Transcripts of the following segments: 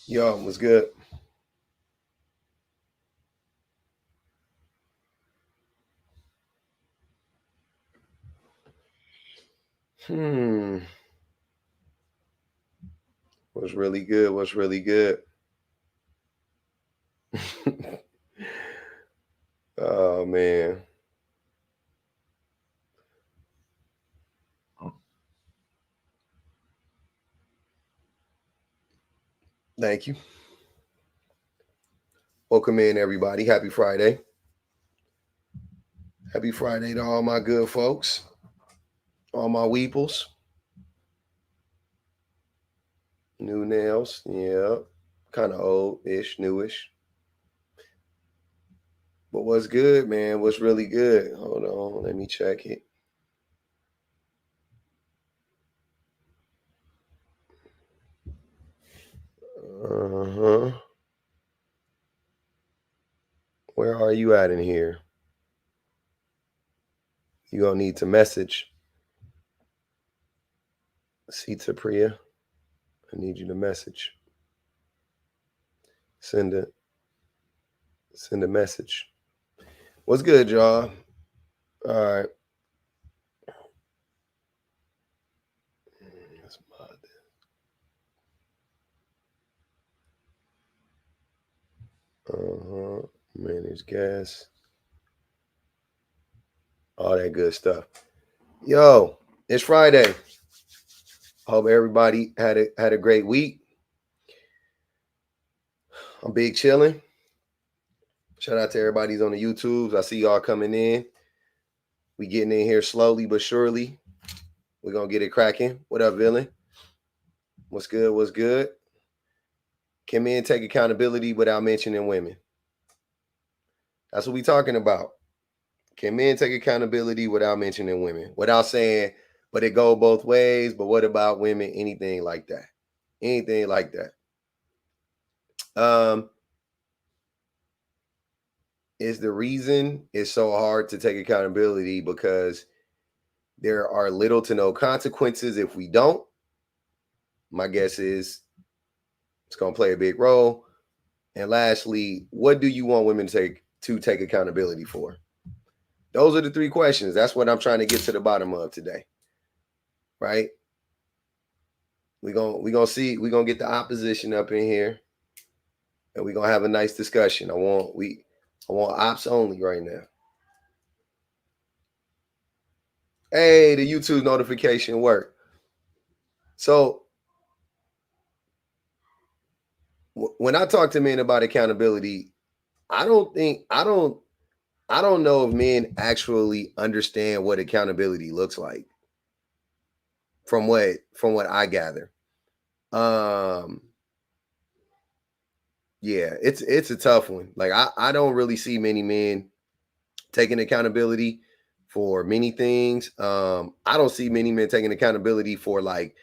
Yo, what's good? Hmm. What's really good? What's really good? Oh man. Thank you. Welcome in everybody. Happy Friday. Happy Friday to all my good folks. All my weeples. New nails. Yeah. Kind of old-ish, newish. But what's good, man? What's really good? Hold on. Let me check it. Uh-huh. Where are you at in here? You gonna need to message. Sita Priya. I need you to message. Send a send a message. What's good, y'all? All right. That's mod. Uh-huh. Manage gas. All that good stuff. Yo, it's Friday. Hope everybody had a great week. I'm big chilling. Shout out to everybody's on the YouTubes. I see y'all coming in. We getting in here slowly but surely. We're gonna get it cracking. What up, villain? What's good? What's good? Can men take accountability without mentioning women? That's what we talking about. Can men take accountability without mentioning women? Without saying, but it go both ways. But what about women? Anything like that? Anything like that? Um, is the reason it's so hard to take accountability because there are little to no consequences if we don't. My guess is it's going to play a big role. And lastly, what do you want women to take accountability for? Those are the three questions. That's what I'm trying to get to the bottom of today. Right? We're gonna get the opposition up in here and we're gonna have a nice discussion. I want ops only right now. Hey, the YouTube notification worked. So when I talk to men about accountability, I don't think I don't know if men actually understand what accountability looks like from what I gather. Um yeah, it's a tough one. Like I don't really see many men taking accountability for many things. I don't see many men taking accountability for like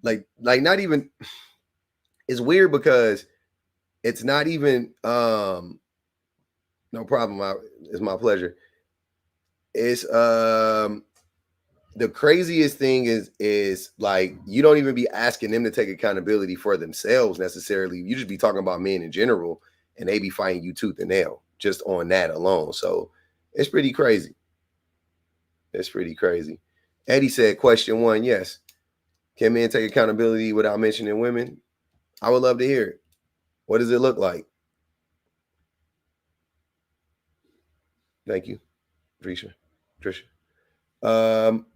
not even it's weird because it's not even no problem. It's my pleasure. It's the craziest thing is like you don't even be asking them to take accountability for themselves necessarily. You just be talking about men in general and they be fighting you tooth and nail just on that alone. So it's pretty crazy. It's pretty crazy. Eddie said question one, yes. Can men take accountability without mentioning women? I would love to hear it. What does it look like? Thank you, Trisha. Trisha. Um,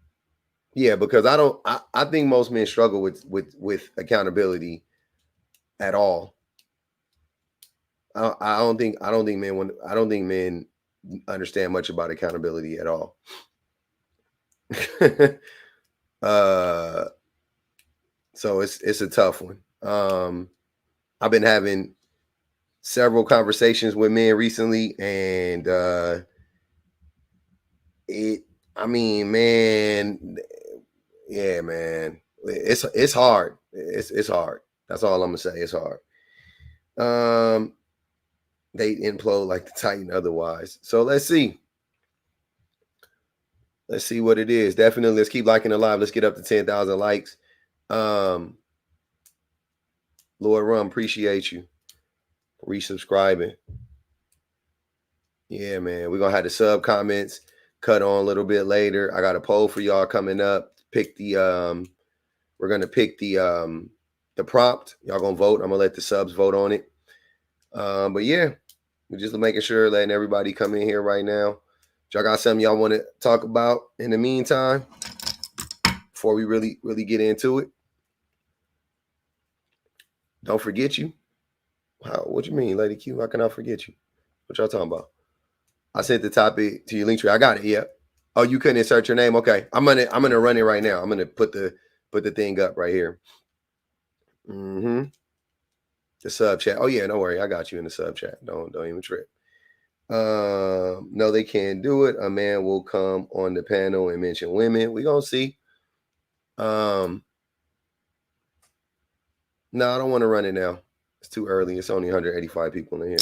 yeah, because I think most men struggle with accountability at all. I don't think men understand much about accountability at all. uh so it's a tough one. I've been having several conversations with men recently and it I mean, man, yeah, man. It's hard. It's hard. That's all I'm gonna say. It's hard. Um they implode like the Titan otherwise. So let's see. Let's see what it is. Definitely let's keep liking the live. Let's get up to 10,000 likes. Um Lord Rum, appreciate you. Resubscribing. Yeah, man. We're gonna have the sub comments cut on a little bit later. I got a poll for y'all coming up. Pick the we're gonna pick the prompt. Y'all gonna vote. I'm gonna let the subs vote on it. But yeah, we're just making sure, letting everybody come in here right now. Y'all got something y'all want to talk about in the meantime before we really get into it? Don't forget you. What you mean, Lady Q? How can I forget you? What y'all talking about? I sent the topic to your link tree. I got it. Yeah. Oh, you couldn't insert your name. Okay. I'm gonna run it right now. I'm gonna put the thing up right here. Mm-hmm. The sub chat. Oh yeah, don't worry. I got you in the sub chat. Don't even trip. No, they can't do it. A man will come on the panel and mention women. We gonna see. No, I don't want to run it now. It's too early. It's only 185 people in here.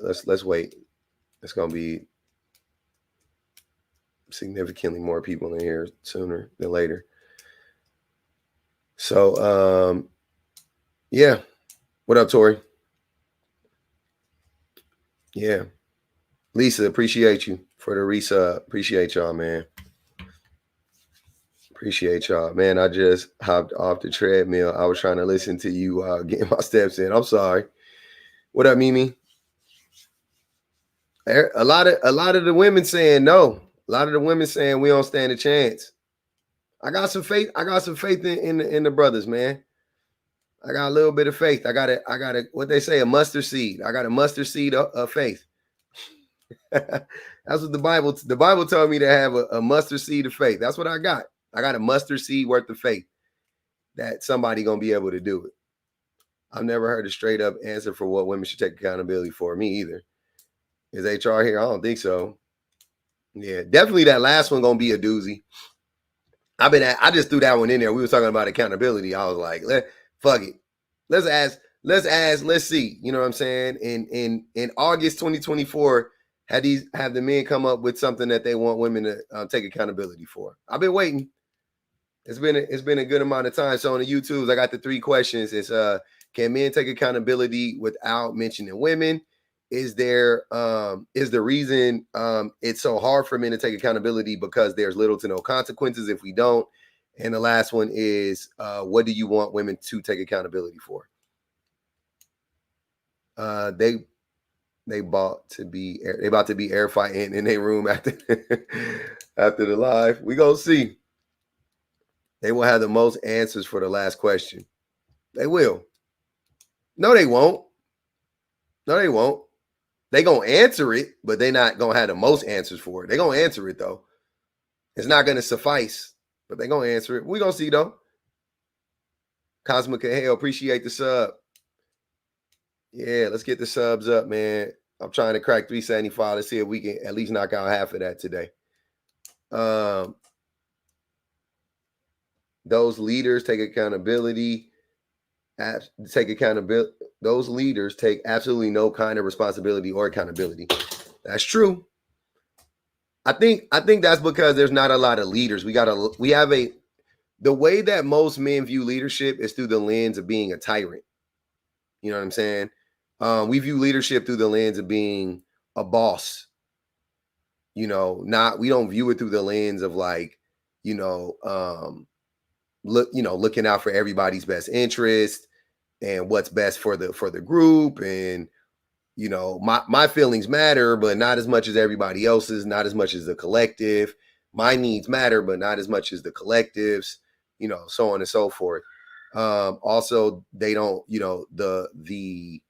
Let's wait. It's gonna be significantly more people in here sooner than later. So yeah. What up, Tori? Yeah. Lisa, appreciate you for the resub. Appreciate y'all, man. Appreciate y'all, man. I just hopped off the treadmill. I was trying to listen to you getting my steps in. I'm sorry. What up, Mimi? A lot of the women saying no. A lot of the women saying we don't stand a chance. I got some faith. I got some faith in the brothers, man. I got a little bit of faith. I got what they say, a mustard seed. I got a mustard seed of faith. That's what the Bible told me to have a mustard seed of faith. That's what I got. I got a mustard seed worth of faith that somebody gonna be able to do it. I've never heard a straight up answer for what women should take accountability for. Me either. Is HR here? I don't think so. Yeah, definitely that last one gonna be a doozy. I just threw that one in there. We were talking about accountability. I was like, fuck it. Let's ask, let's see. You know what I'm saying? In August 2024, have the men come up with something that they want women to take accountability for? I've been waiting. It's been a good amount of time. So on the YouTubes, I got the 3 questions. It's can men take accountability without mentioning women? Is the reason it's so hard for men to take accountability because there's little to no consequences if we don't? And the last one is what do you want women to take accountability for? They about to be air fighting in their room after after the live. We gonna see. They will have the most answers for the last question. They will. No, they won't. No, they won't. They gonna answer it, but they not gonna have the most answers for it. They gonna answer it though. It's not gonna suffice, but they gonna answer it. We gonna see though. Cosmic Hell, appreciate the sub. Yeah, let's get the subs up, man. I'm trying to crack 375. Let's see if we can at least knock out half of that today. Those leaders take accountability. Those leaders take absolutely no kind of responsibility or accountability. That's true. I think that's because there's not a lot of leaders. The way that most men view leadership is through the lens of being a tyrant. You know what I'm saying? We view leadership through the lens of being a boss. We don't view it through the lens of like, looking out for everybody's best interest and what's best for the group. And, my feelings matter, but not as much as everybody else's, not as much as the collective. My needs matter, but not as much as the collectives, so on and so forth. Also, they don't, the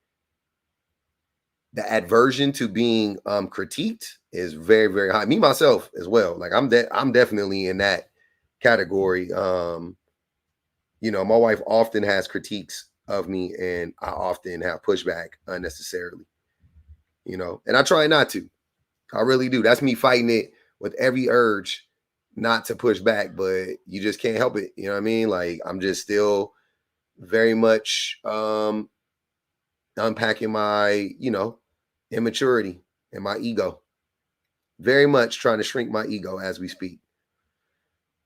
aversion to being critiqued is very, very high. Me, myself as well. Like I'm definitely in that category. My wife often has critiques of me and I often have pushback unnecessarily, and I try not to. I really do. That's me fighting it with every urge not to push back, but you just can't help it. You know what I mean? Like I'm just still very much unpacking my, immaturity and my ego. Very much trying to shrink my ego as we speak.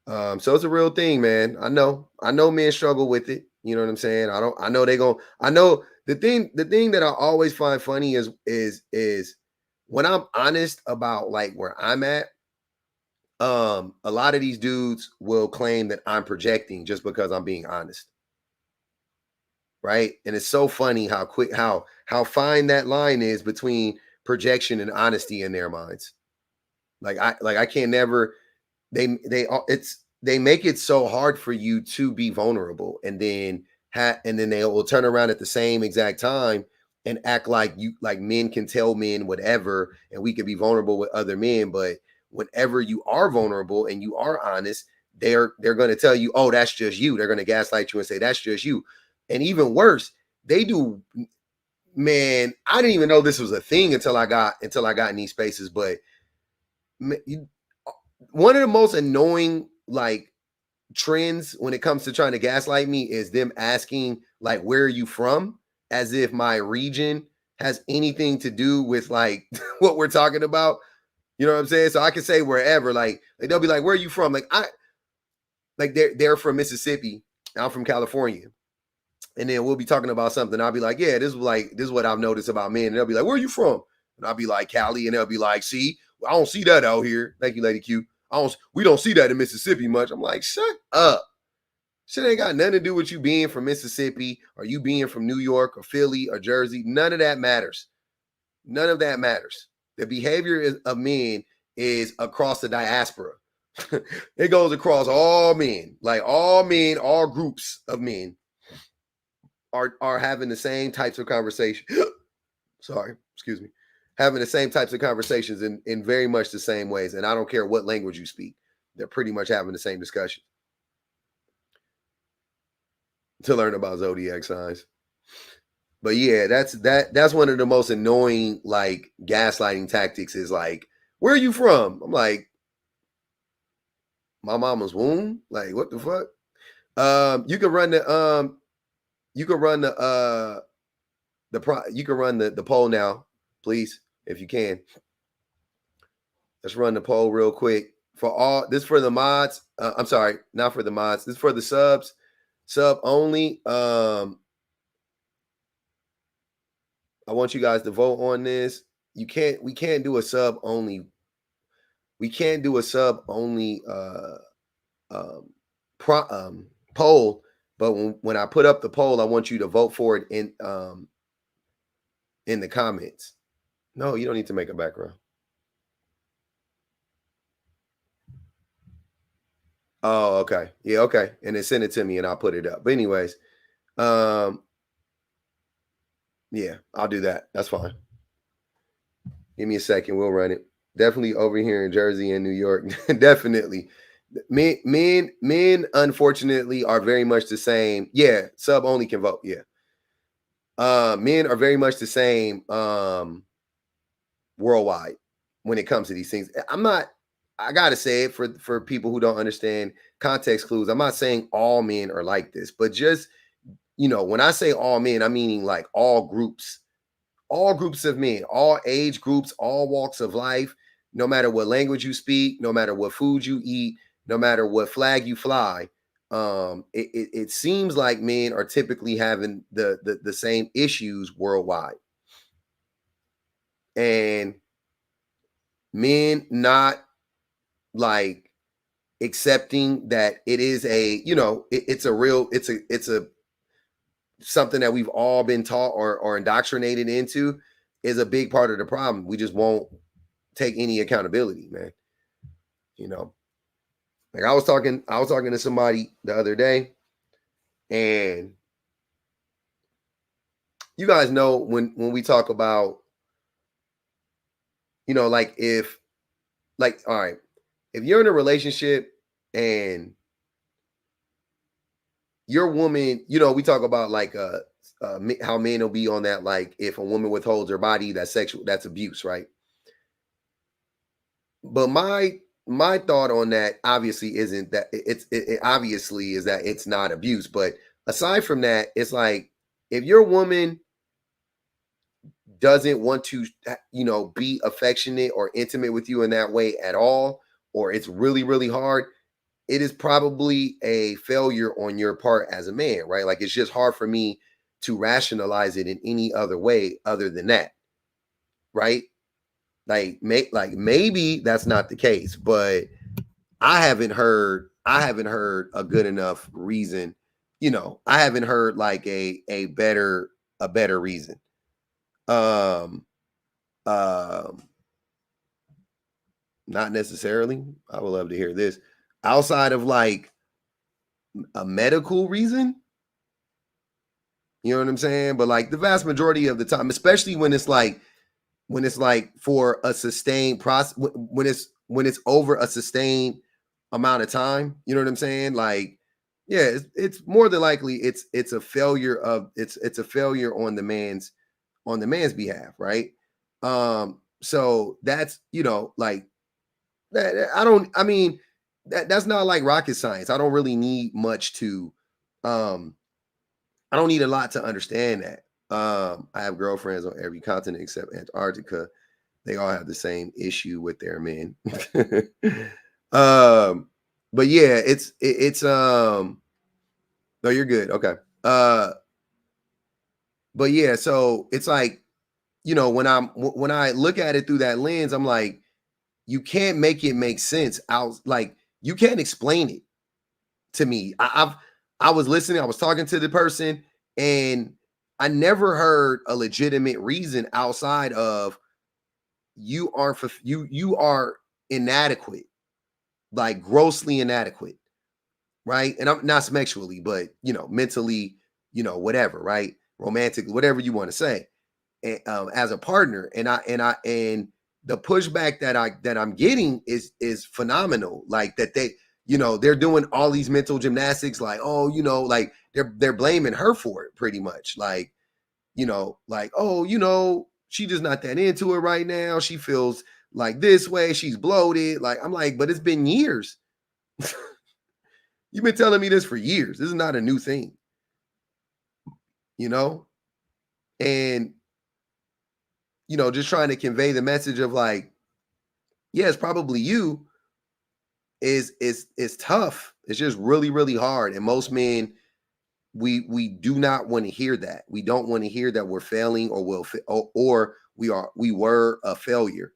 So it's a real thing, man. I know men struggle with it. You know what I'm saying? I know I know the thing that I always find funny is when I'm honest about like where I'm at, a lot of these dudes will claim that I'm projecting just because I'm being honest. Right. And it's so funny how quick how fine that line is between projection and honesty in their minds. I can't never they make it so hard for you to be vulnerable, and then and then they will turn around at the same exact time and act like you like men can tell men whatever and we can be vulnerable with other men. But whenever you are vulnerable and you are honest, they're going to tell you, oh, that's just you. They're going to gaslight you and say that's just you. And even worse, they do. Man, I didn't even know this was a thing until I got in these spaces. But one of the most annoying like trends when it comes to trying to gaslight me is them asking like, where are you from, as if my region has anything to do with like what we're talking about. You know what I'm saying? So I can say wherever. Like they'll be like, where are you from? Like they're from Mississippi, I'm from California, and then we'll be talking about something. I'll be like, yeah, this is what I've noticed about men. And they'll be like, where are you from? And I'll be like, Cali. And they'll be like, see, I don't see that out here. Thank you, Lady Q. We don't see that in Mississippi much. I'm like, shut up. Shit ain't got nothing to do with you being from Mississippi or you being from New York or Philly or Jersey. None of that matters. None of that matters. The behavior of men is across the diaspora. It goes across all men, like all men, all groups of men are having the same types of conversation. Sorry, excuse me. Having the same types of conversations in very much the same ways. And I don't care what language you speak. They're pretty much having the same discussion to learn about zodiac signs. But yeah, that's one of the most annoying like gaslighting tactics is like, where are you from? I'm like, my mama's womb? Like, what the fuck? You can run the poll now, please, if you can. Let's run the poll real quick. For all this for the mods. I'm sorry, not for the mods. This is for the subs. Sub only. I want you guys to vote on this. We can't do a sub only. We can't do a sub only um, poll. But when I put up the poll, I want you to vote for it in the comments. No, you don't need to make a background. Oh, okay. Yeah, okay. And then send it to me and I'll put it up. But anyways, yeah, I'll do that. That's fine. Give me a second. We'll run it. Definitely over here in Jersey and New York. Definitely. Men, unfortunately, are very much the same. Yeah, sub only can vote. Yeah. Men are very much the same worldwide when it comes to these things. I gotta say it for people who don't understand context clues. I'm not saying all men are like this, but just when I say all men, I'm meaning like all groups of men, all age groups, all walks of life, no matter what language you speak, no matter what food you eat, no matter what flag you fly. It seems like men are typically having the same issues worldwide, and men not like accepting that it is it's a real it's a something that we've all been taught or indoctrinated into is a big part of the problem. We just won't take any accountability, man. Like I was talking to somebody the other day, and you guys know when we talk about like if like all right, if you're in a relationship and your woman, we talk about like how men will be on that, like if a woman withholds her body, that's abuse, right? But my thought on that obviously isn't that it obviously is that it's not abuse. But aside from that, it's like if your woman doesn't want to be affectionate or intimate with you in that way at all, or it's really really hard, it is probably a failure on your part as a man, right? Like it's just hard for me to rationalize it in any other way other than that, right? Like maybe that's not the case, but I haven't heard a good enough reason. I haven't heard like a better reason. Um um Not necessarily. I would love to hear this. Outside of like a medical reason, you know what I'm saying? But like the vast majority of the time, especially when it's like for a sustained process, when it's over a sustained amount of time, you know what I'm saying? Like, yeah, it's more than likely it's a failure of it's a failure on the man's behalf, right? So that's like that. I mean that's not like rocket science. I don't really need much to um I don't need a lot to understand that. I have girlfriends on every continent except Antarctica. They all have the same issue with their men. um, but yeah, it's no, you're good. Okay. Uh, but yeah, so it's like, when I look at it through that lens, I'm like, you can't make it make sense out, like you can't explain it to me. I was listening, I was talking to the person, and I never heard a legitimate reason outside of you are inadequate, like grossly inadequate, right? And I'm not sexually, but mentally, whatever, right? Romantically, whatever you want to say, as a partner. And the pushback that I'm getting is phenomenal. Like that they're doing all these mental gymnastics, like, oh, like they're blaming her for it pretty much. Like, oh, she just not that into it right now. She feels like this way. She's bloated. Like, I'm like, but it's been years. You've been telling me this for years. This is not a new thing, you know? And, just trying to convey the message of like, yeah, it's probably you is tough. It's just really, really hard. And most men, we do not want to hear that. We don't want to hear that we're failing or we were a failure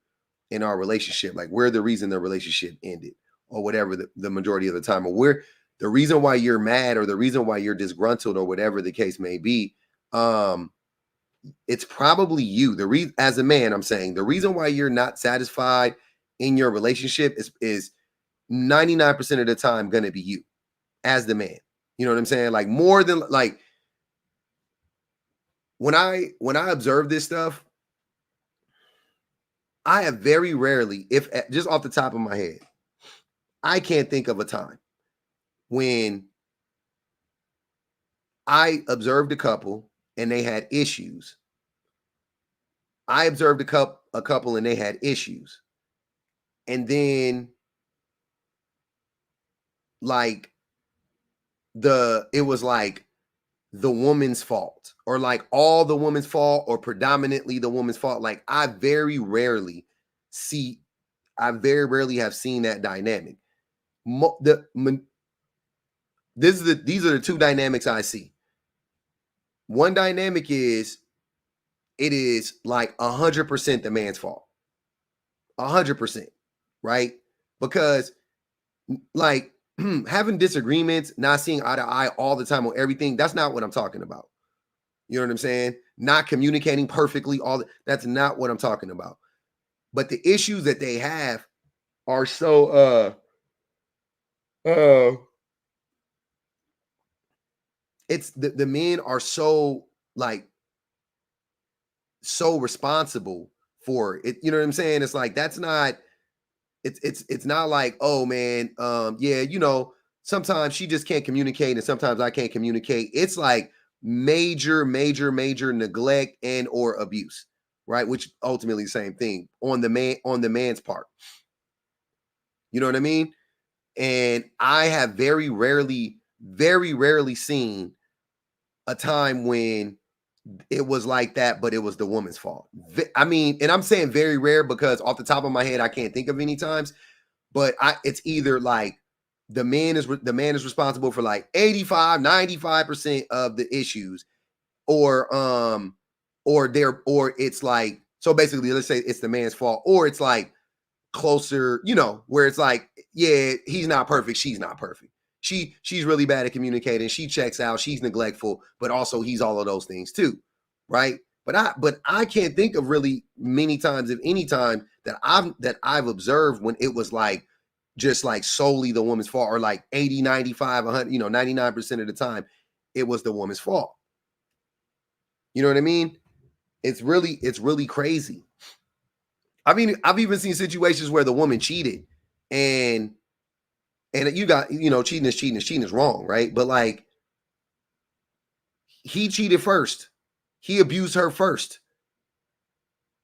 in our relationship. Like we're the reason the relationship ended or whatever the majority of the time. Or we're the reason why you're mad or the reason why you're disgruntled or whatever the case may be. It's probably you. As a man, I'm saying the reason why you're not satisfied in your relationship is 99% of the time going to be you as the man. You know what I'm saying? Like more than like when I observe this stuff, I have very rarely, if just off the top of my head, I can't think of a time when I observed a couple and they had issues. I observed a couple and they had issues. And then like it was like the woman's fault or like all the woman's fault or predominantly the woman's fault. Like I very rarely have seen that dynamic. These are the two dynamics I see. One dynamic is it is like 100% the man's fault. 100%, right? Because like having disagreements, not seeing eye to eye all the time on everything, that's not what I'm talking about. You know what I'm saying? Not communicating perfectly, that's not what I'm talking about. But the issues that they have are so uh it's the men are so like so responsible for it. You know what I'm saying? It's like that's not it's not like, oh man, yeah, sometimes she just can't communicate and sometimes I can't communicate. It's like major neglect and or abuse, right? Which ultimately the same thing on the man's part. You know what I mean? And I have very rarely seen a time when it was like that, but it was the woman's fault. I mean, and I'm saying very rare because off the top of my head, I can't think of any times. But it's either like the man is responsible for like 85, 95% of the issues, or it's like, so basically, let's say it's the man's fault, or it's like closer, where it's like, yeah, he's not perfect, she's not perfect. She's really bad at communicating, she checks out, she's neglectful, but also he's all of those things too, right? But I can't think of really many times, if any time, that I've observed when it was like just like solely the woman's fault, or like 80, 95, 100, 99% of the time it was the woman's fault. You know what I mean? It's really crazy. I mean, I've even seen situations where the woman cheated, and you got, cheating is wrong, right? But like, he cheated first. He abused her first.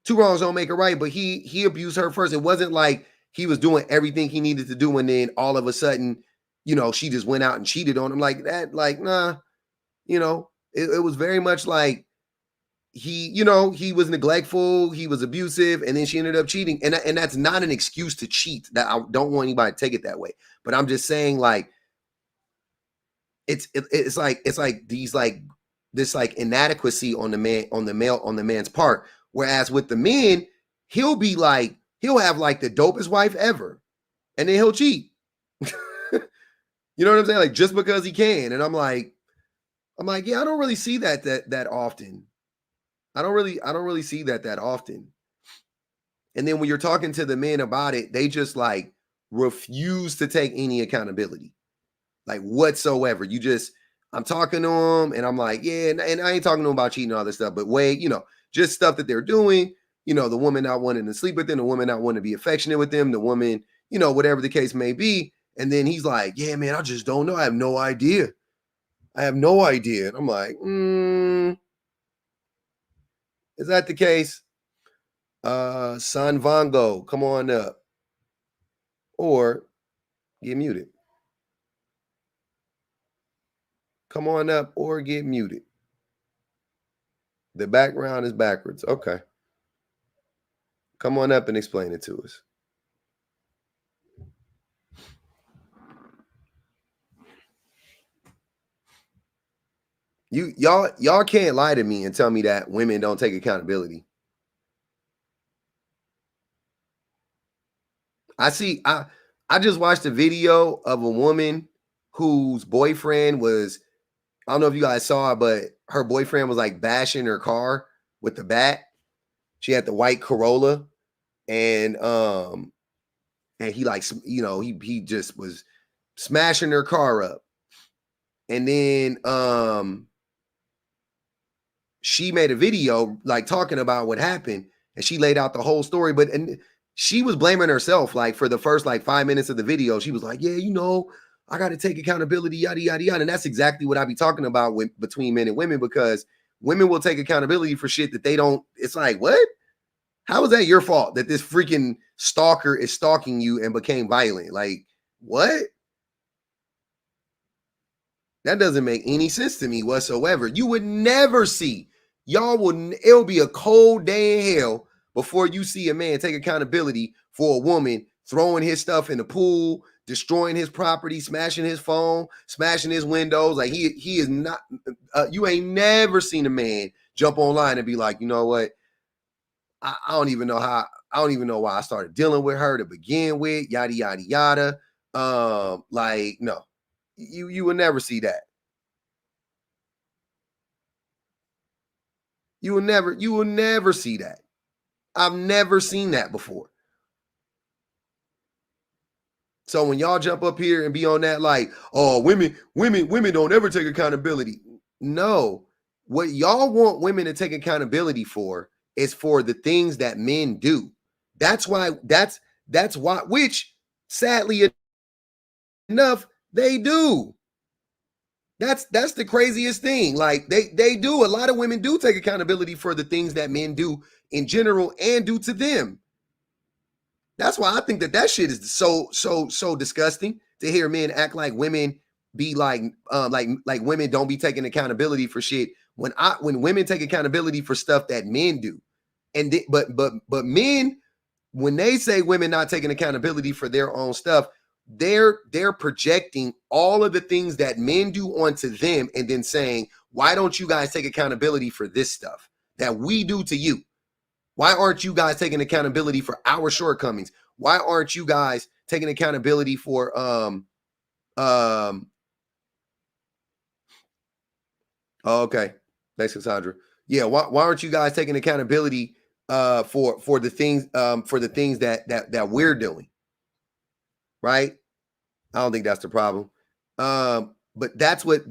Two wrongs don't make a right, but he abused her first. It wasn't like he was doing everything he needed to do, and then all of a sudden, she just went out and cheated on him like that. Like, nah, it was very much like he was neglectful, he was abusive, and then she ended up cheating. And that's not an excuse to cheat. That I don't want anybody to take it that way. But I'm just saying, like, it's like these, like, this like inadequacy on the man's part. Whereas with the men, he'll have like the dopest wife ever, and then he'll cheat. You know what I'm saying? Like, just because he can. And I'm like, yeah, I don't really see that often. I don't really see that often. And then when you're talking to the men about it, they just like refuse to take any accountability, like whatsoever. I'm talking to them, and I'm like, yeah, and I ain't talking to them about cheating and all this stuff, but wait, just stuff that they're doing, the woman not wanting to sleep with them, the woman not wanting to be affectionate with them, the woman, whatever the case may be. And then he's like, yeah, man, I just don't know. I have no idea. And I'm like, is that the case? San Vongo, come on up. Or get muted. Come on up or get muted. The background is backwards. Okay. Come on up and explain it to us. Y'all can't lie to me and tell me that women don't take accountability. I just watched a video of a woman whose boyfriend was, I don't know if you guys saw it, but her boyfriend was like bashing her car with the bat. She had the white Corolla, and he like, he just was smashing her car up. And then she made a video like talking about what happened, and she laid out the whole story, and she was blaming herself. Like, for the first like 5 minutes of the video, she was like, yeah, I got to take accountability, yada, yada, yada. And that's exactly what I be talking about between men and women, because women will take accountability for shit that they don't. It's like, what? How is that your fault that this freaking stalker is stalking you and became violent? Like, what? That doesn't make any sense to me whatsoever. You would never see, it'll be a cold day in hell before you see a man take accountability for a woman throwing his stuff in the pool, destroying his property, smashing his phone, smashing his windows. Like, he is not, you ain't never seen a man jump online and be like, you know what? I don't even know why I started dealing with her to begin with, yada, yada, yada. Like, no, you will never see that. You will never see that. I've never seen that before. So when y'all jump up here and be on that, like, oh, women don't ever take accountability. No, what y'all want women to take accountability for is for the things that men do. That's why, which sadly enough, they do. That's the craziest thing. Like, they do. A lot of women do take accountability for the things that men do in general and do to them. That's why I think that shit is so disgusting, to hear men act like women be like women don't be taking accountability for shit, when women take accountability for stuff that men do. And but men, when they say women not taking accountability for their own stuff, they're projecting all of the things that men do onto them and then saying, why don't you guys take accountability for this stuff that we do to you? Why aren't you guys taking accountability for our shortcomings? Why aren't you guys taking accountability for okay. Thanks, Cassandra. Yeah, why aren't you guys taking accountability for the things that we're doing? Right? I don't think that's the problem. But that's what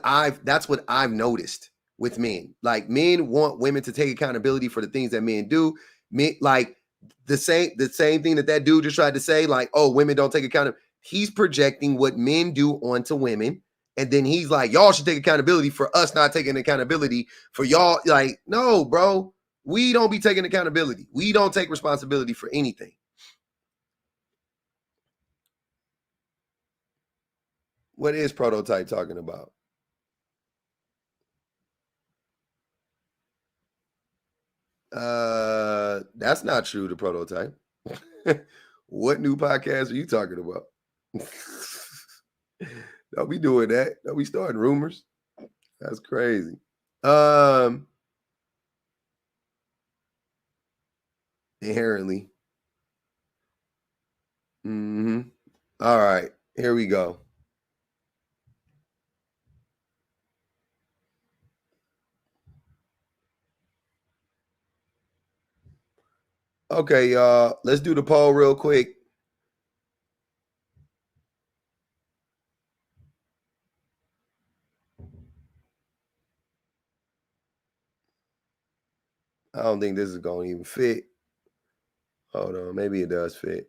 I've noticed with men. Like, men want women to take accountability for the things that men do. Men, like the same thing that dude just tried to say, like, oh, women don't take accountability. He's projecting what men do onto women. And then he's like, y'all should take accountability for us not taking accountability for y'all. Like, no, bro, we don't be taking accountability. We don't take responsibility for anything. What is Prototype talking about? That's not true to Prototype. What new podcast are you talking about? Don't be doing that. Don't be starting rumors. That's crazy. Inherently. All right, here we go. Okay, y'all. Let's do the poll real quick. I don't think this is going to even fit. Hold on. Maybe it does fit.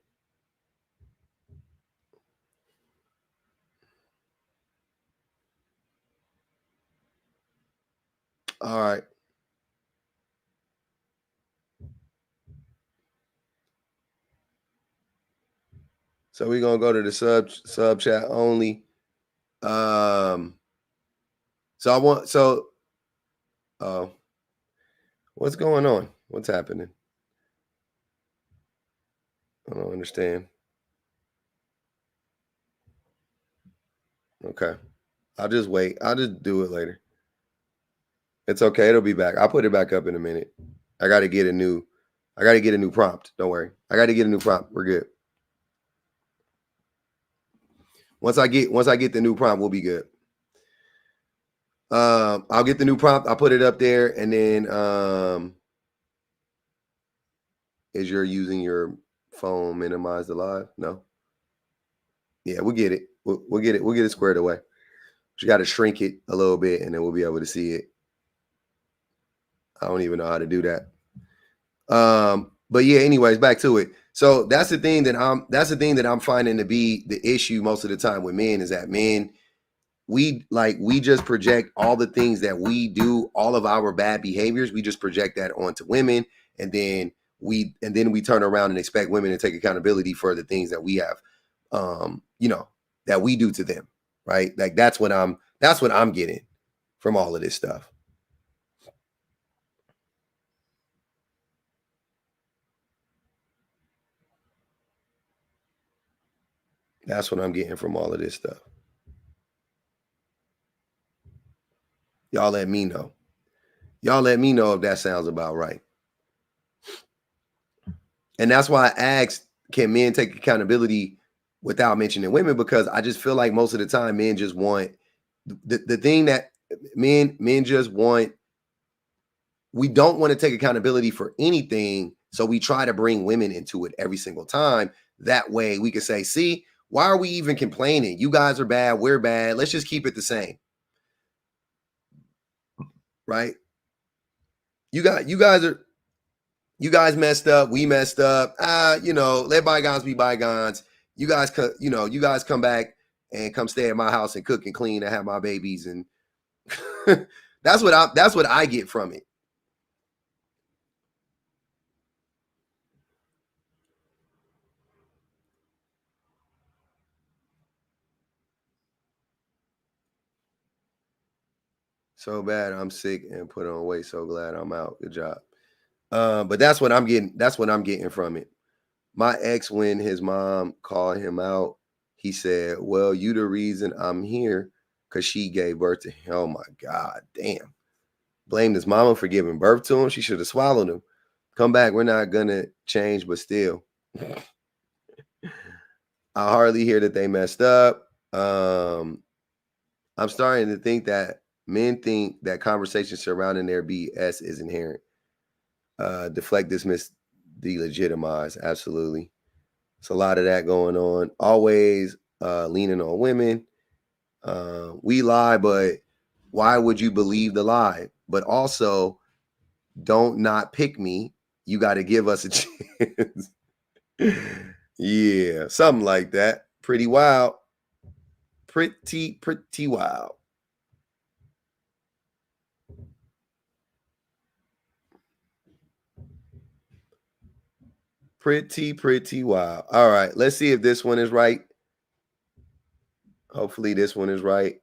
All right. So we're going to go to the sub chat only. So I want, what's going on? What's happening? I don't understand. Okay. I'll just wait. I'll just do it later. It's okay. It'll be back. I'll put it back up in a minute. I got to get a new prompt. Don't worry. I got to get a new prompt. We're good. Once I get the new prompt, we'll be good. I'll get the new prompt. I'll put it up there, and then is you're using your phone minimize the live? No. Yeah, we'll get it. We'll get it. We'll get it squared away. You got to shrink it a little bit, and then we'll be able to see it. I don't even know how to do that. But yeah, anyways, back to it. So that's the thing that I'm finding to be the issue most of the time with men, is that men, we just project all the things that we do, all of our bad behaviors, we just project that onto women, and then we turn around and expect women to take accountability for the things that we have, that we do to them, right? Like that's what I'm getting from all of this stuff. That's what I'm getting from all of this stuff. Y'all let me know. Y'all let me know if that sounds about right. And that's why I asked, can men take accountability without mentioning women? Because I just feel like most of the time men just want the thing that men just want. We don't want to take accountability for anything. So we try to bring women into it every single time. That way we can say, see, why are we even complaining? You guys are bad. We're bad. Let's just keep it the same. Right? You guys messed up. We messed up. Let bygones be bygones. You guys come back and come stay at my house and cook and clean and have my babies. And that's what I get from it. So bad I'm sick and put on weight. So glad I'm out. Good job. But that's what I'm getting. That's what I'm getting from it. My ex, when his mom called him out, He said, well, you the reason I'm here because she gave birth to him. Oh my God, damn. Blamed his mama for giving birth to him. She should have swallowed him. Come back, we're not gonna change, but still. I hardly hear that they messed up. I'm starting to think that men think that conversation surrounding their BS is inherent. Deflect, dismiss, delegitimize. Absolutely. It's a lot of that going on. Always leaning on women. We lie, but why would you believe the lie? But also, don't not pick me. You got to give us a chance. Yeah, something like that. Pretty wild. Pretty wild. Pretty wild. All right, let's see if this one is right. Hopefully this one is right.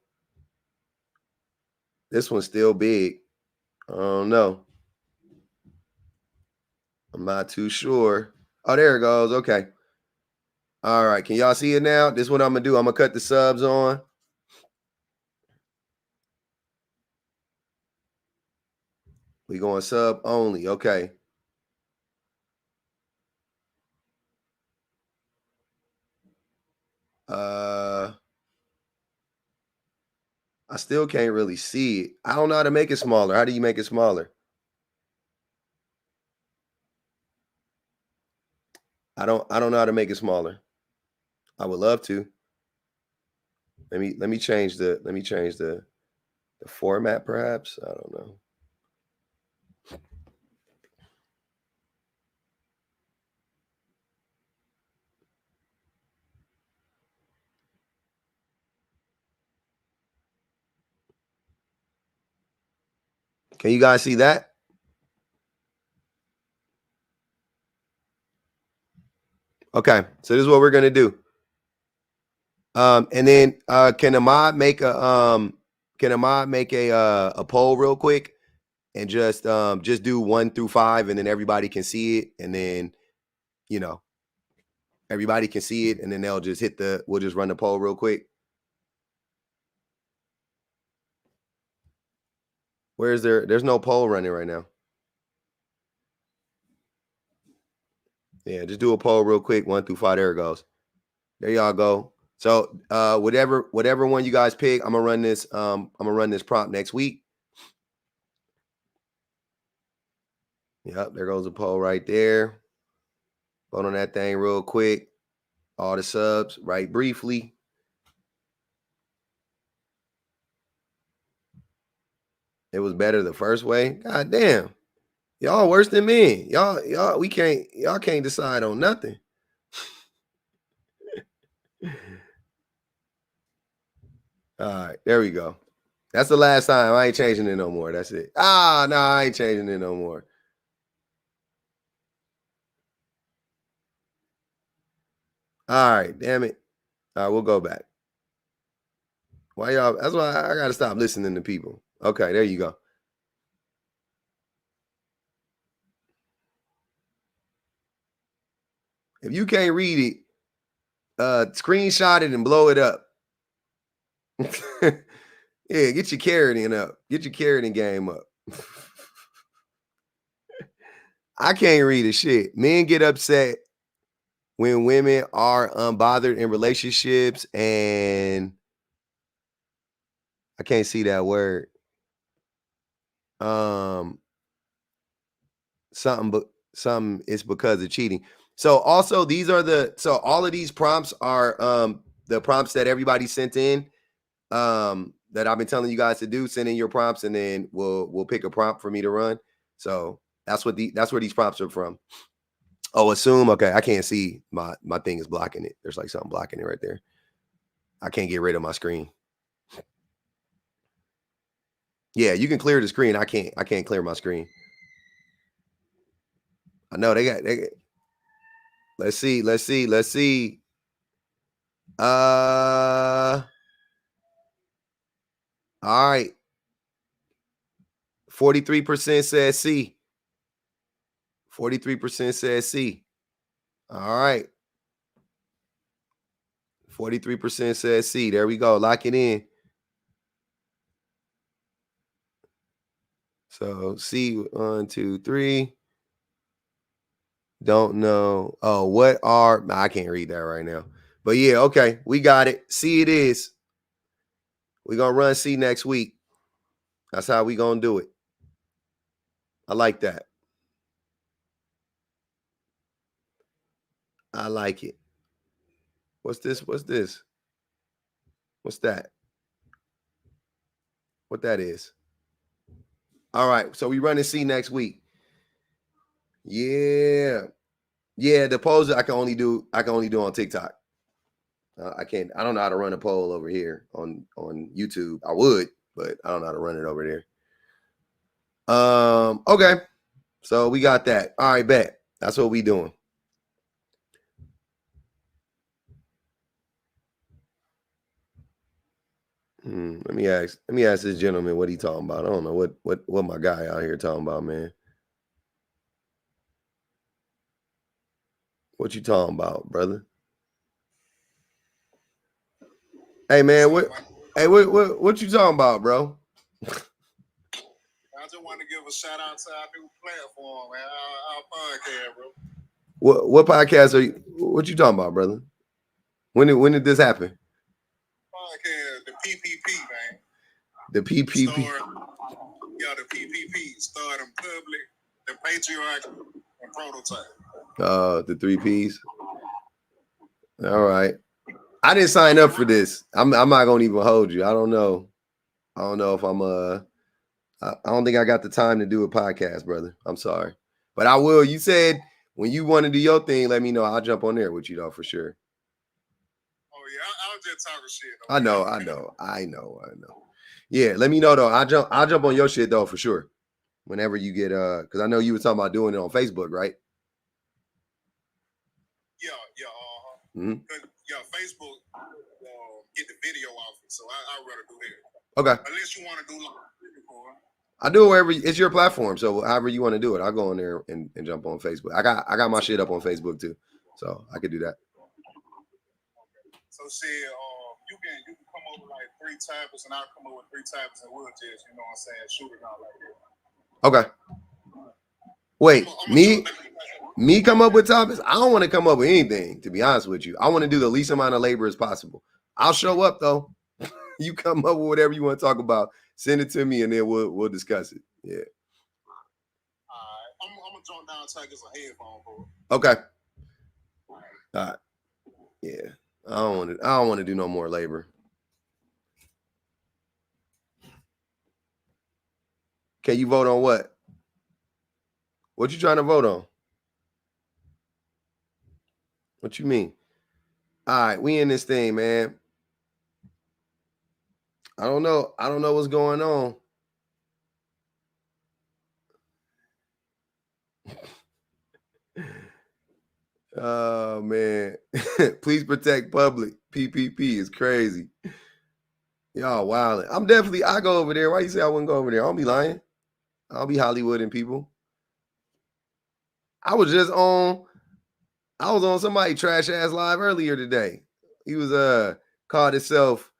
This one's still big. I don't know. I'm not too sure. Oh, there it goes. Okay. All right. Can y'all see it now? This is what I'm going to do. I'm going to cut the subs on. We going sub only. Okay. I still can't really see it. I don't know how to make it smaller. How do you make it smaller? I don't know how to make it smaller. I would love to. Let me change the format perhaps. I don't know. Can you guys see that? Okay, so this is what we're gonna do. And then can Ahmad make a poll real quick and just do 1 through 5 and then everybody can see it and then everybody can see it and then they'll just we'll just run the poll real quick. There's no poll running right now. Yeah, just do a poll real quick, 1 through 5. There it goes. There y'all go. So whatever one you guys pick, I'm gonna run this prompt next week. Yep, there goes the poll right there. Vote on that thing real quick. All the subs, right briefly. It was better the first way. God damn. Y'all worse than me. Y'all can't decide on nothing. All right, there we go. That's the last time. I ain't changing it no more. That's it. No, I ain't changing it no more. All right, damn it. All right, we'll go back. Why y'all? That's why I gotta stop listening to people. Okay, there you go. If you can't read it, screenshot it and blow it up. Yeah, get your carroting up. Get your carroting game up. I can't read a shit. Men get upset when women are unbothered in relationships, and I can't see that word. Something it's because of cheating. So also all of these prompts are the prompts that everybody sent in. That I've been telling you guys to do. Send in your prompts, and then we'll pick a prompt for me to run. So that's where these prompts are from. Oh, assume. Okay, I can't see. My thing is blocking it. There's like something blocking it right there. I can't get rid of my screen. Yeah, you can clear the screen. I can't clear my screen. I know they got. Let's see. All right. 43% says C. 43% says C. All right. 43% says C. There we go. Lock it in. So C, 1, 2, 3. Don't know. Oh, what are, I can't read that right now. But yeah, okay. We got it. C it is. We're going to run C next week. That's how we going to do it. I like that. I like it. What's this? What's this? What's that? What that is? All right. So we running C next week. Yeah. Yeah, the polls I can only do on TikTok. I can't. I don't know how to run a poll over here on YouTube. I would, but I don't know how to run it over there. Okay. So we got that. All right, bet. That's what we doing. Let me ask this gentleman what he talking about. I don't know what my guy out here talking about, man. What you talking about, brother? Hey man, what you talking about, bro? I just want to give a shout out to our new platform, man. Our podcast, bro. What podcast are you? What you talking about, brother? When did this happen? Podcast, the PPP, man. The PPP. The PPP. Start in public, the patriarch, and prototype. The 3 Ps. All right. I didn't sign up for this. I'm not gonna even hold you. I don't know if I'm I don't think I got the time to do a podcast, brother. I'm sorry. But I will. You said when you want to do your thing, let me know. I'll jump on there with you though for sure. Oh yeah, I was just talking shit. I know. Yeah, let me know though. I'll jump on your shit though for sure. Whenever you get because I know you were talking about doing it on Facebook, right? Yeah. Mm-hmm. Yeah, Facebook get the video off it, so I'd rather do that. Okay. Unless you want to do like I do it wherever it's your platform. So however you want to do it, I'll go on there and jump on Facebook. I got my shit up on Facebook too, so I could do that. So shit, you can come up with like 3 topics, and I'll come up with 3 topics, and we'll just, you know what I'm saying, shoot it out like that. Okay. Wait, me come up with topics? I don't want to come up with anything, to be honest with you. I want to do the least amount of labor as possible. I'll show up though. You come up with whatever you want to talk about. Send it to me, and then we'll discuss it. Yeah. I'm gonna jump down and take some headphones for it. Okay. All right. Yeah. I don't want to do no more labor. Okay, you vote on what? What you trying to vote on? What you mean? All right, we in this thing, man. I don't know what's going on. Oh man. Please protect public. PPP is crazy. Y'all wilding. I go over there. Why you say I wouldn't go over there? I don't be lying. I'll be Hollywooding people. I was on somebody trash ass live earlier today. He was called himself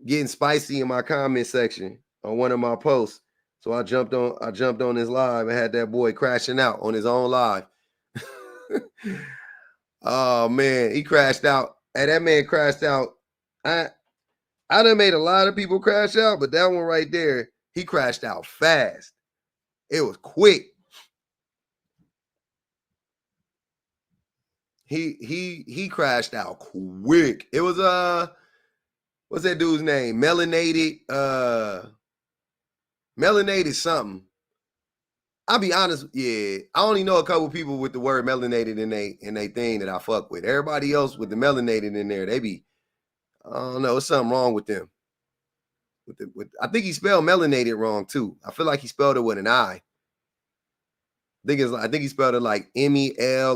getting spicy in my comment section on one of my posts. So I jumped on his live and had that boy crashing out on his own live. Oh man, he crashed out. And that man crashed out. I done made a lot of people crash out, but that one right there, he crashed out fast. It was quick. He crashed out quick. It was what's that dude's name? Melanated something. I'll be honest, yeah. I only know a couple people with the word melanated in they thing that I fuck with. Everybody else with the melanated in there, they be, I don't know, there's something wrong with them. I think he spelled melanated wrong too. I feel like he spelled it with an I. I think he spelled it like MELINATED.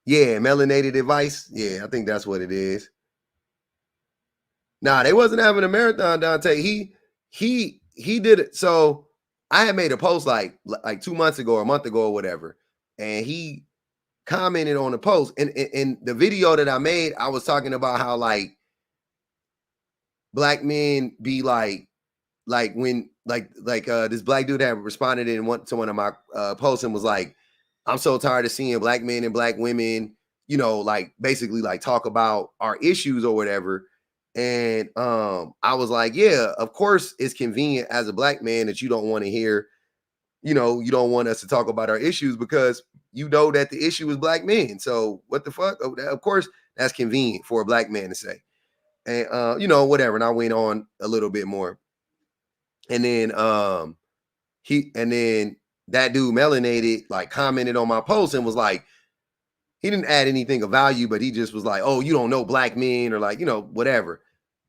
Yeah, melanated advice. Yeah, I think that's what it is. Nah, they wasn't having a marathon, Dante. He did it. So I had made a post like 2 months ago or a month ago or whatever, and he commented on the post. And in the video that I made, I was talking about how like black men be like when this black dude had responded to one of my posts and was like, I'm so tired of seeing black men and black women, like basically like talk about our issues or whatever. And I was like, yeah, of course it's convenient as a black man that you don't want to hear, you don't want us to talk about our issues because you know that the issue is black men. So what the fuck? Of course that's convenient for a black man to say. And whatever. And I went on a little bit more. And then that dude melanated like commented on my post and was like, he didn't add anything of value, but he just was like, oh, you don't know black men or like, whatever.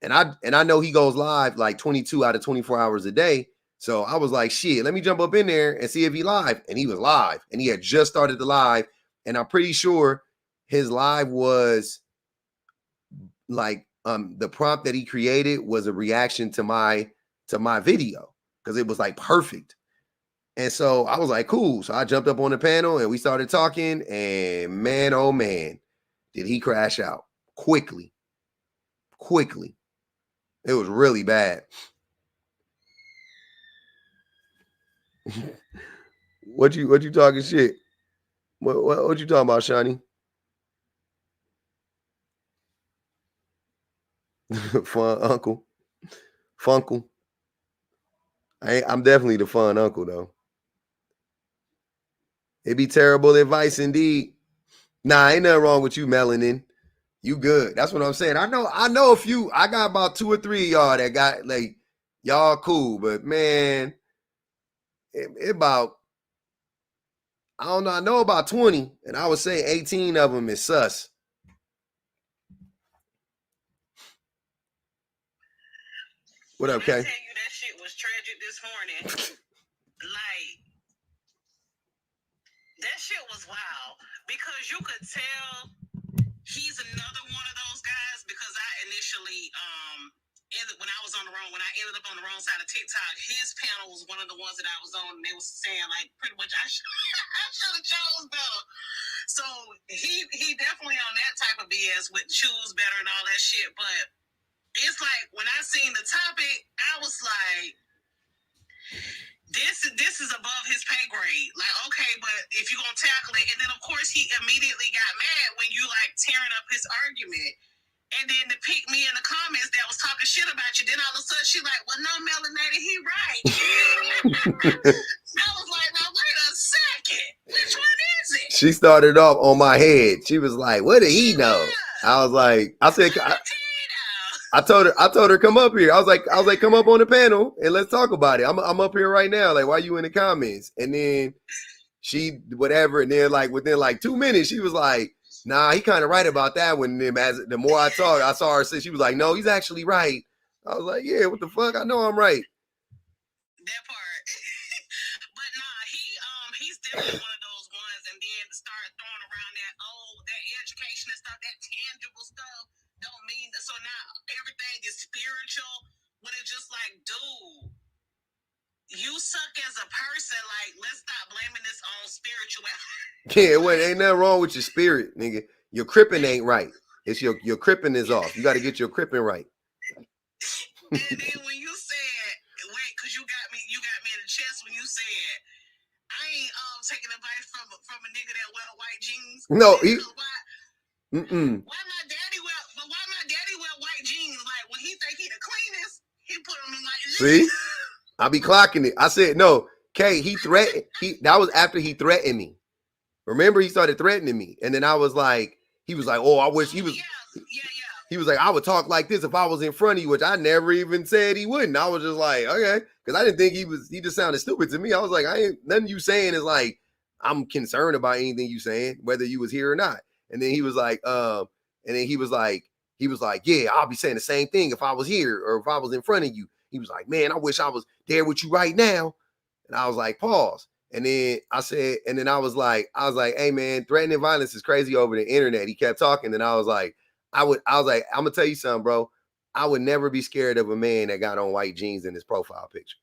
And I know he goes live like 22 out of 24 hours a day. So I was like, shit, let me jump up in there and see if he live. And he was live and he had just started the live. And I'm pretty sure his live was like, the prompt that he created was a reaction to my video because it was like perfect. And so I was like, cool. So I jumped up on the panel and we started talking, and man, oh man, did he crash out quickly. It was really bad. What you talking shit? What you talking about, Shani? Fun uncle. Funkle. I'm definitely the fun uncle though. It'd be terrible advice indeed. Nah, ain't nothing wrong with you, melanin. You good. That's what I'm saying. I know a few. I got about 2 or 3 of y'all that got like y'all cool, but man, it about, I don't know. I know about 20, and I would say 18 of them is sus. What up, Kay? I tell you, that shit was tragic this morning. Like, that shit was wild because you could tell he's another one of those guys because I initially, when I was on the wrong, when I ended up on the wrong side of TikTok, his panel was one of the ones that I was on, and they was saying like pretty much I should have chose better. So he definitely on that type of BS with choose better and all that shit. But it's like when I seen the topic, I was like, this is above his pay grade. Like, okay, but if you're gonna tackle it, and then of course he immediately got mad when you like tearing up his argument. And then to pick me in the comments that was talking shit about you, then all of a sudden she like, well, no, melanated, he right. I was like, now wait a second, which one is it? She started off on my head. She was like, what did he know? I was like, I told her come up here. I was like, come up on the panel and let's talk about it. I'm up here right now. Like, why you in the comments? And then she whatever, and then like within like 2 minutes, she was like, nah, he kind of right about that one. As the more I talked, I saw her say, she was like, no, he's actually right. I was like, yeah, what the fuck? I know I'm right. That part. But nah, he's definitely one of those ones, and then start throwing around that education and stuff, that tangible stuff don't mean that. So now everything is spiritual when it's just like, dude, you suck as a person. Like, let's stop blaming this on spirituality. Yeah, wait, ain't nothing wrong with your spirit, nigga. Your crippin' ain't right. It's your crippin' is off. You got to get your crippin' right. And then when you said, wait, because you got me in the chest when you said, I ain't taking advice from a nigga that wear white jeans. No, why my daddy wear white jeans? Like when he think he the cleanest, he put them in white jeans. See, I be clocking it. I said no, Kay. That was after he threatened me. Remember, he started threatening me, and then I was like, he was like, oh, I wish he was. Yeah. He was like, I would talk like this if I was in front of you, which I never even said he wouldn't. I was just like, okay, because I didn't think he just sounded stupid to me. I was like, nothing you saying is like, I'm concerned about anything you saying, whether you was here or not. And then he was like, yeah, I'll be saying the same thing if I was here or if I was in front of you. He was like, man, I wish I was there with you right now. And I was like, pause. And then I said, and then I was like, hey man, threatening violence is crazy over the internet. He kept talking, and I was like, I'm gonna tell you something, bro. I would never be scared of a man that got on white jeans in his profile picture.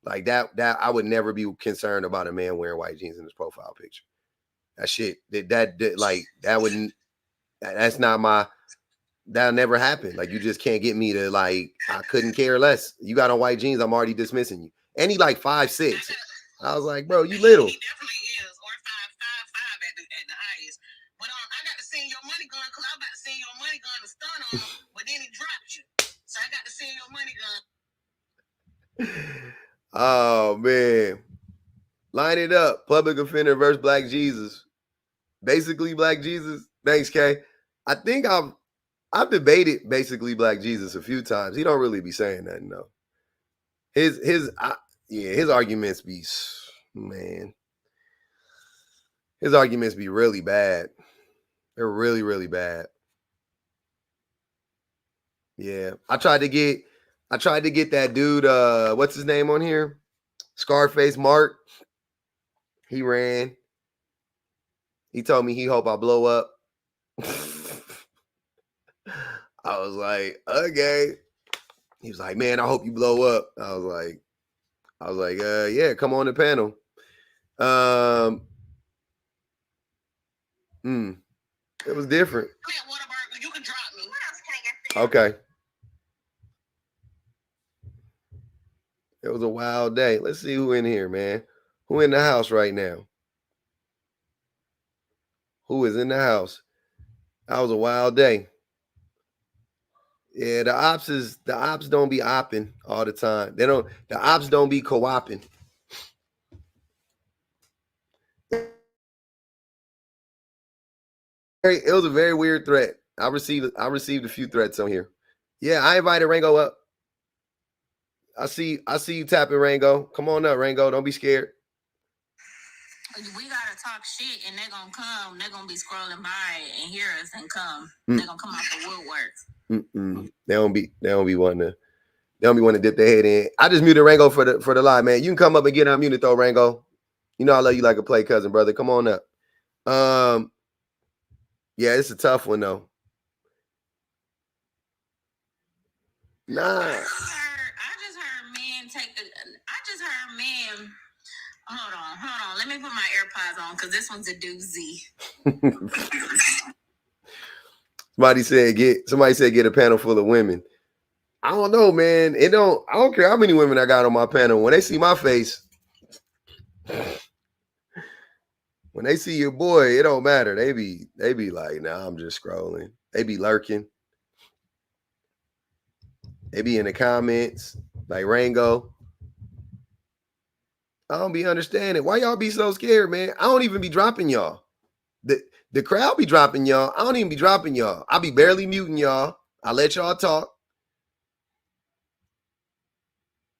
Like that I would never be concerned about a man wearing white jeans in his profile picture. That shit, that wouldn't, that's not my, that'll never happen. Like, you just can't get me to, like, I couldn't care less. You got on white jeans, I'm already dismissing you. And he like 5'6". I was like, bro, you little. He definitely is, or 5'5" at the highest. But I got to send your money gun because I was about to send your money gun to stun on him, but then he dropped you. So I got to send your money gun. Oh man. Line it up. Public offender versus Black Jesus. Basically Black Jesus. Thanks, Kay. I think I've debated basically Black Jesus a few times. He don't really be saying nothing though. His arguments be, man. His arguments be really bad. They're really, really bad. Yeah. I tried to get that dude, what's his name on here? Scarface Mark. He ran. He told me he hope I blow up. I was like, okay. He was like, man, I hope you blow up. I was like, yeah, come on the panel. It was different. You can drop me. What else can I get there? Okay. It was a wild day. Let's see who in here, man. Who in the house right now? Who is in the house? That was a wild day. Yeah, the ops don't be opping all the time. The ops don't be co-oping. It was a very weird threat. I received a few threats on here. Yeah, I invited Rango up. I see you tapping, Rango. Come on up, Rango. Don't be scared. We gotta talk shit, and they're gonna come. They're gonna be scrolling by and hear us and come. They're gonna come out the woodwork. They don't be wanting to dip their head in. I just muted Rango for the live, man. You can come up and get unmuted though, Rango. You know I love you like a play cousin, brother. Come on up. Yeah, it's a tough one though. Nah. I just heard men. Hold on. Let me put my AirPods on because this one's a doozy. Somebody said get a panel full of women. I don't know, man. I don't care how many women I got on my panel. When they see my face, when they see your boy, it don't matter. They be like, nah, I'm just scrolling. They be lurking. They be in the comments like Rango. I don't be understanding. Why y'all be so scared, man? I don't even be dropping y'all. The crowd be dropping y'all. I don't even be dropping y'all. I be barely muting y'all. I let y'all talk.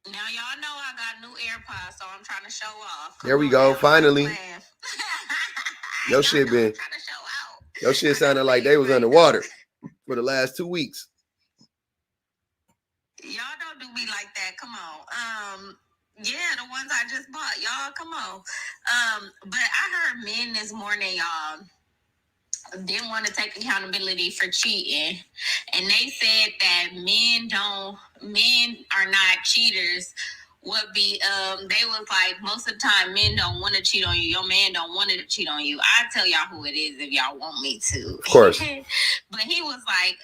Now y'all know I got new AirPods, so I'm trying to show off. There we go. Finally. Your shit been. Your shit sounded like they was underwater for the last 2 weeks. Y'all don't do me like that. Come on. Yeah, the ones I just bought. Y'all, come on. But I heard men this morning, y'all, didn't want to take accountability for cheating. And they said that men are not cheaters. They was like, most of the time men don't want to cheat on you. Your man don't want to cheat on you. I tell y'all who it is if y'all want me to. Of course. But he was like,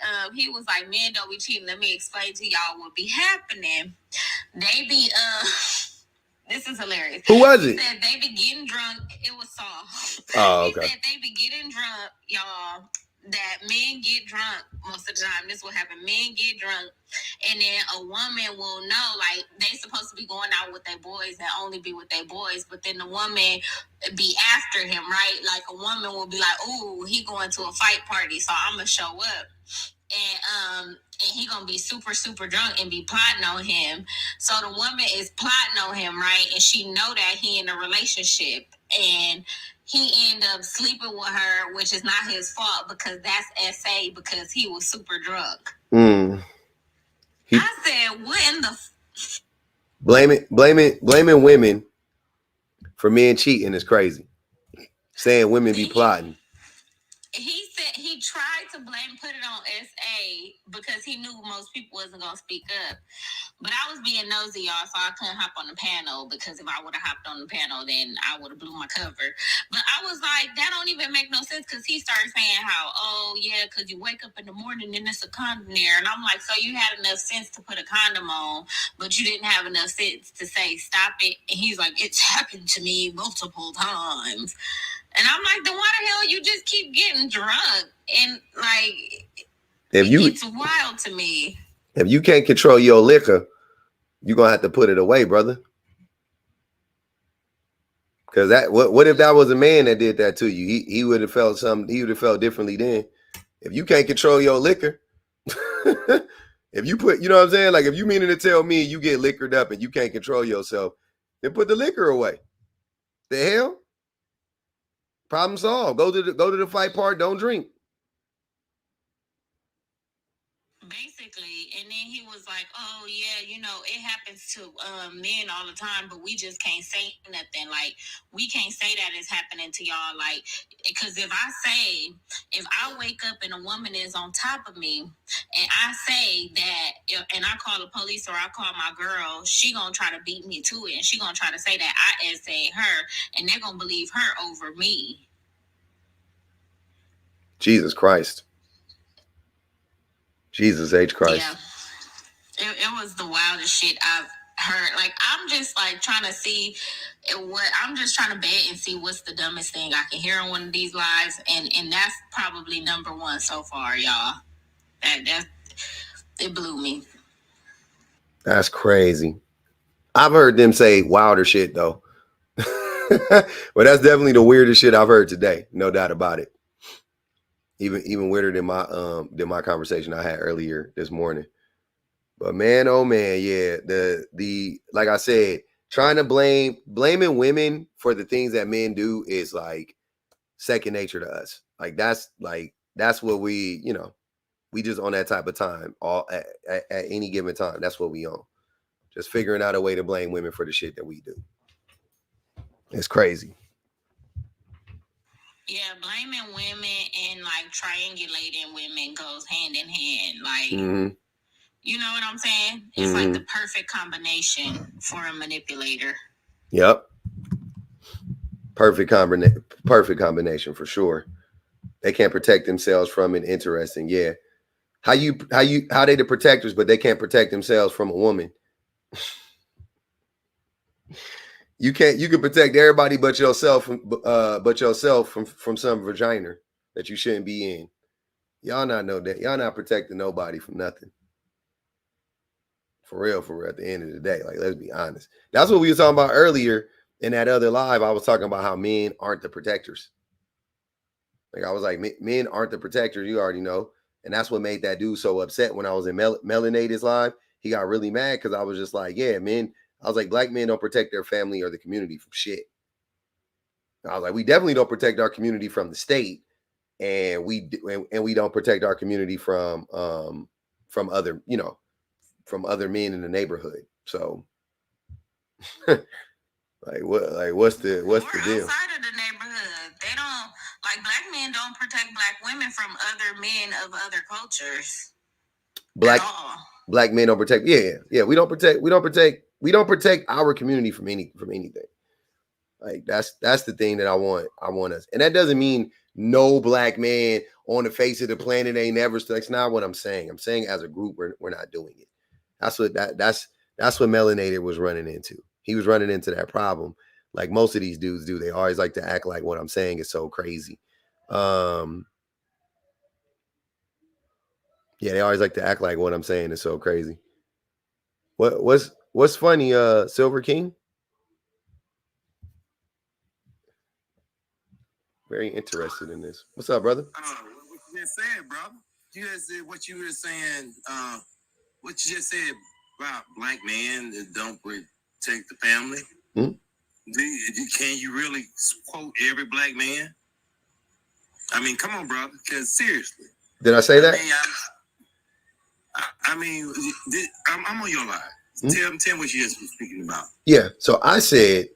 men don't be cheating. Let me explain to y'all what be happening. They be this is hilarious. Who was it? He said they be getting drunk. It was Saul. Oh, okay. He said they be getting drunk, y'all. That men get drunk most of the time. This will happen. Men get drunk, and then a woman will know, like, they supposed to be going out with their boys and only be with their boys, but then the woman be after him, right? Like, a woman will be like, ooh, he going to a fight party, so I'm gonna show up. And he gonna be super, super drunk and be plotting on him. So the woman is plotting on him, right? And she know that he in a relationship, and he end up sleeping with her, which is not his fault because that's SA because he was super drunk. I said, what in the blaming women for men cheating is crazy. Saying women be plotting. he said he tried to put it on SA because he knew most people wasn't gonna speak up. But I was being nosy, y'all, so I couldn't hop on the panel because if I would have hopped on the panel, then I would have blew my cover. But I was like, that don't even make no sense because he started saying how, oh, yeah, because you wake up in the morning and it's a condom there. And I'm like, so you had enough sense to put a condom on, but you didn't have enough sense to say, stop it. And he's like, it's happened to me multiple times. And I'm like, then why the hell you just keep getting drunk? And like, it's wild to me. If you can't control your liquor, you're gonna have to put it away, brother. Because that what if that was a man that did that to you? He would have felt something, he would have felt differently then. If you can't control your liquor, if you put, you know what I'm saying? Like if you meaning to tell me you get liquored up and you can't control yourself, then put the liquor away. The hell? Problem solved. Go to the fight part, don't drink. Basically, and then he was like, oh yeah, you know, it happens to men all the time, but we just can't say nothing. Like, we can't say that it's happening to y'all. Like, because if I wake up and a woman is on top of me and I say that, and I call the police or I call my girl, she gonna try to beat me to it, and she gonna try to say that I essayed her, and they're gonna believe her over me. Jesus Christ. Jesus H. Christ. Yeah. It was the wildest shit I've heard. Like, I'm just like trying to see I'm just trying to bet and see what's the dumbest thing I can hear on one of these lives. And that's probably number one so far, y'all. It blew me. That's crazy. I've heard them say wilder shit though. But that's definitely the weirdest shit I've heard today. No doubt about it. Even weirder than my conversation I had earlier this morning. But man, oh man, yeah. The like I said, trying to blaming women for the things that men do is like second nature to us. Like that's what we, you know, we just on that type of time all at any given time. That's what we on. Just figuring out a way to blame women for the shit that we do. It's crazy. Yeah, blaming women and like triangulating women goes hand in hand. Like, you know what I'm saying? It's like the perfect combination for a manipulator. Yep. Perfect combination for sure. They can't protect themselves from it. Interesting. Yeah. How they the protectors, but they can't protect themselves from a woman. You can protect everybody but yourself from some vagina that you shouldn't be in. Y'all not know that. Y'all not protecting nobody from nothing. For real, at the end of the day. Like, let's be honest. That's what we were talking about earlier in that other live. I was talking about how men aren't the protectors. Like, I was like, men aren't the protectors. You already know. And that's what made that dude so upset when I was in Melanada's live. He got really mad because I was just like, yeah, men. I was like, black men don't protect their family or the community from shit. I was like, we definitely don't protect our community from the state, and we don't protect our community from other, you know, from other men in the neighborhood. So, what's the deal? Outside of the neighborhood, they don't, like, black men don't protect black women from other men of other cultures. Black men don't protect. Yeah. We don't protect our community from anything. Like that's the thing that I want us. And that doesn't mean no black man on the face of the planet ain't ever. That's not what I'm saying. I'm saying as a group we're not doing it. That's what Melanated was running into. He was running into that problem. Like most of these dudes do. They always like to act like what I'm saying is so crazy. Yeah, they always like to act like what I'm saying is so crazy. What's funny, Silver King? Very interested in this. What's up, brother? What you just said, brother. You just said what you were saying. What you just said about black men that don't protect the family. Can you really quote every black man? I mean, come on, brother. Because seriously, did I say that? I'm on your line. Tell me what you just was speaking about. Yeah. So I said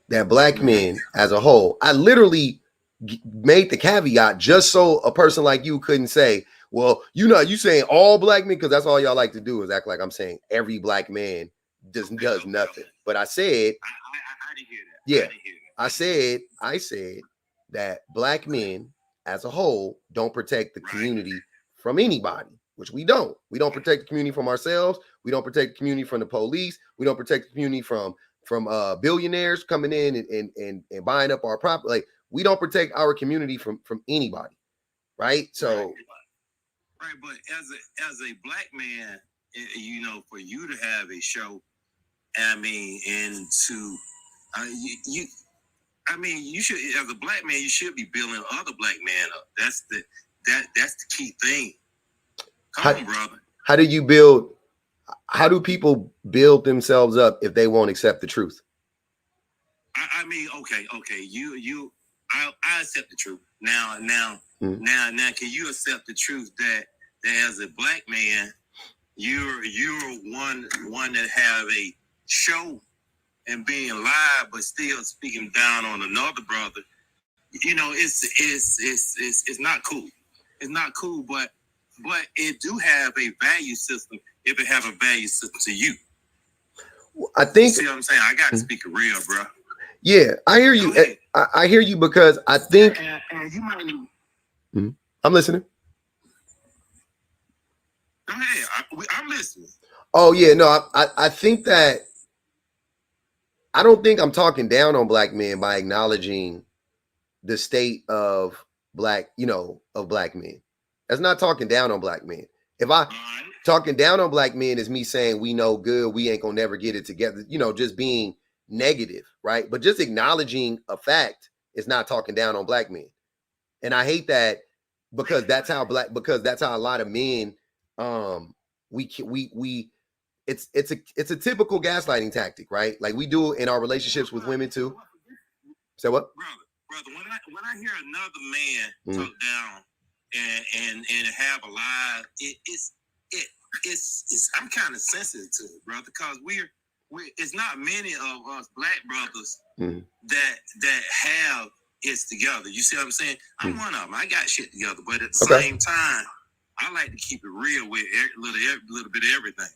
that black men as a whole, I literally made the caveat just so a person like you couldn't say, well, you saying all black men, because that's all y'all like to do is act like I'm saying every black man does nothing. But I said, I didn't hear that. Yeah, I said that black men as a whole don't protect the community from anybody, which we don't. We don't protect the community from ourselves. We don't protect the community from the police. We don't protect the community from billionaires coming in and buying up our property. Like, we don't protect our community from anybody, right? So, right. But as a black man, for you to have a show, I mean, and to you should, as a black man, you should be building other black men up. That's the key thing. Come on, brother. How do people build themselves up if they won't accept the truth? I mean, okay. I accept the truth. Now, can you accept the truth that as a black man, you're one that have a show and being live, but still speaking down on another brother? It's not cool. It's not cool, but it do have a value system. If it have a value system to you, I think. See what I'm saying? I got to speak it real, bro. Yeah, I hear you. I hear you, because I think you might need. I'm listening. Go ahead. I'm listening. Oh yeah, no, I think that I don't think I'm talking down on black men by acknowledging the state of black men. That's not talking down on black men. If talking down on black men is me saying we know good, we ain't gonna never get it together, just being negative, right? But just acknowledging a fact is not talking down on black men. And I hate that, because that's how a lot of men it's a typical gaslighting tactic, right? Like we do in our relationships with women too. Say what? Brother, when I hear another man talk down and have a lie, it's I'm kind of sensitive to it, brother, because we're it's not many of us black brothers that have it together. You see what I'm saying? I'm one of them. I got shit together, but at the same time, I like to keep it real with a little bit of everything.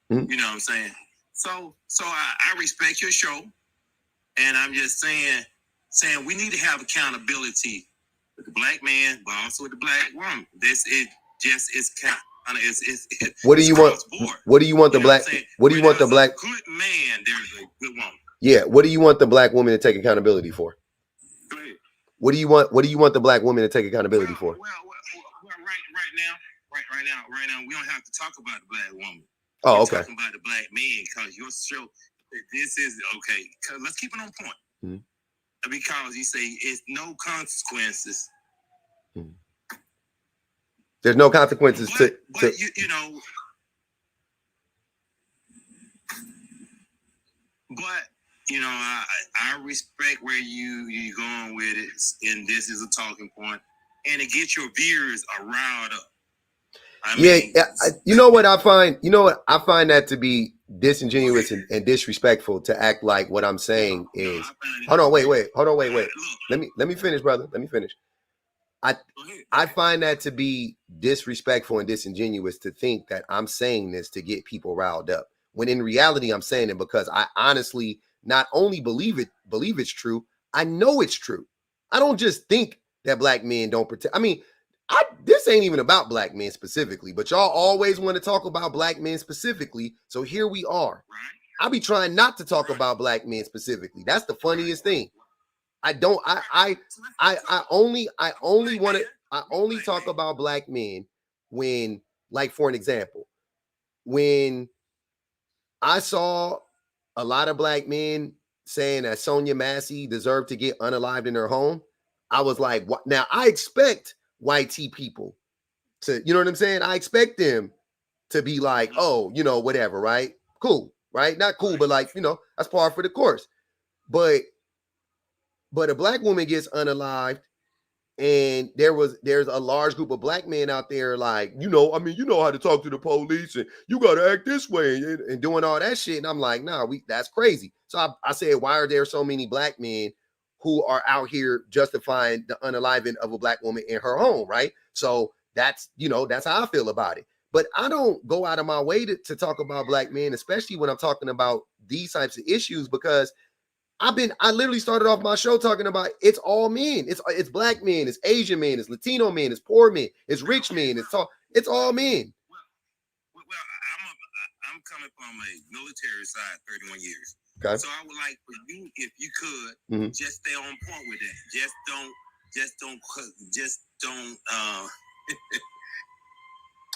You know what I'm saying? So I respect your show, and I'm just saying we need to have accountability with the black man, but also with the black woman. What do you want? What do you want the black? What do you want the black? Good man, there's a good woman. Yeah. What do you want the black woman to take accountability for? Go ahead. What do you want the black woman to take accountability for? Well, right now, we don't have to talk about the black woman. Oh, We're okay. talking about the black man, because your show, this is okay. Cause let's keep it on point. Because you say it's no consequences. There's no consequences but to you know. But I respect where you're going with it, and this is a talking point, and it gets your viewers riled up. You know what I find? I find that to be disingenuous and disrespectful to act like what I'm saying is. Hold on, wait. Let me finish, brother. Let me finish. I find that to be disrespectful and disingenuous to think that I'm saying this to get people riled up, when in reality I'm saying it because I honestly not only believe it's true, I know it's true. I don't just think that black men don't protect. I mean, this ain't even about black men specifically, but y'all always want to talk about black men specifically. So here we are. I be trying not to talk about black men specifically. That's the funniest thing. I only talk about black men when, like, for an example, when I saw a lot of black men saying that Sonia Massey deserved to get unalived in her home, I was like, what? Now I expect white people to, you know what I'm saying? I expect them to be like, oh, whatever, right? Cool, right? Not cool, but like, that's par for the course. But a black woman gets unalived, and there's a large group of black men out there like, you know how to talk to the police, and you got to act this way and doing all that shit. And I'm like, nah, that's crazy. So I said, why are there so many black men who are out here justifying the unaliving of a black woman in her home, right? So that's, you know, that's how I feel about it. But I don't go out of my way to talk about black men, especially when I'm talking about these types of issues, because I literally started off my show talking about it's all men. It's black men, it's Asian men, it's Latino men, it's poor men, it's rich men, it's all men. Well, I'm coming from a military side, 31 years. Okay. So I would like for you, if you could, just stay on point with that. Just don't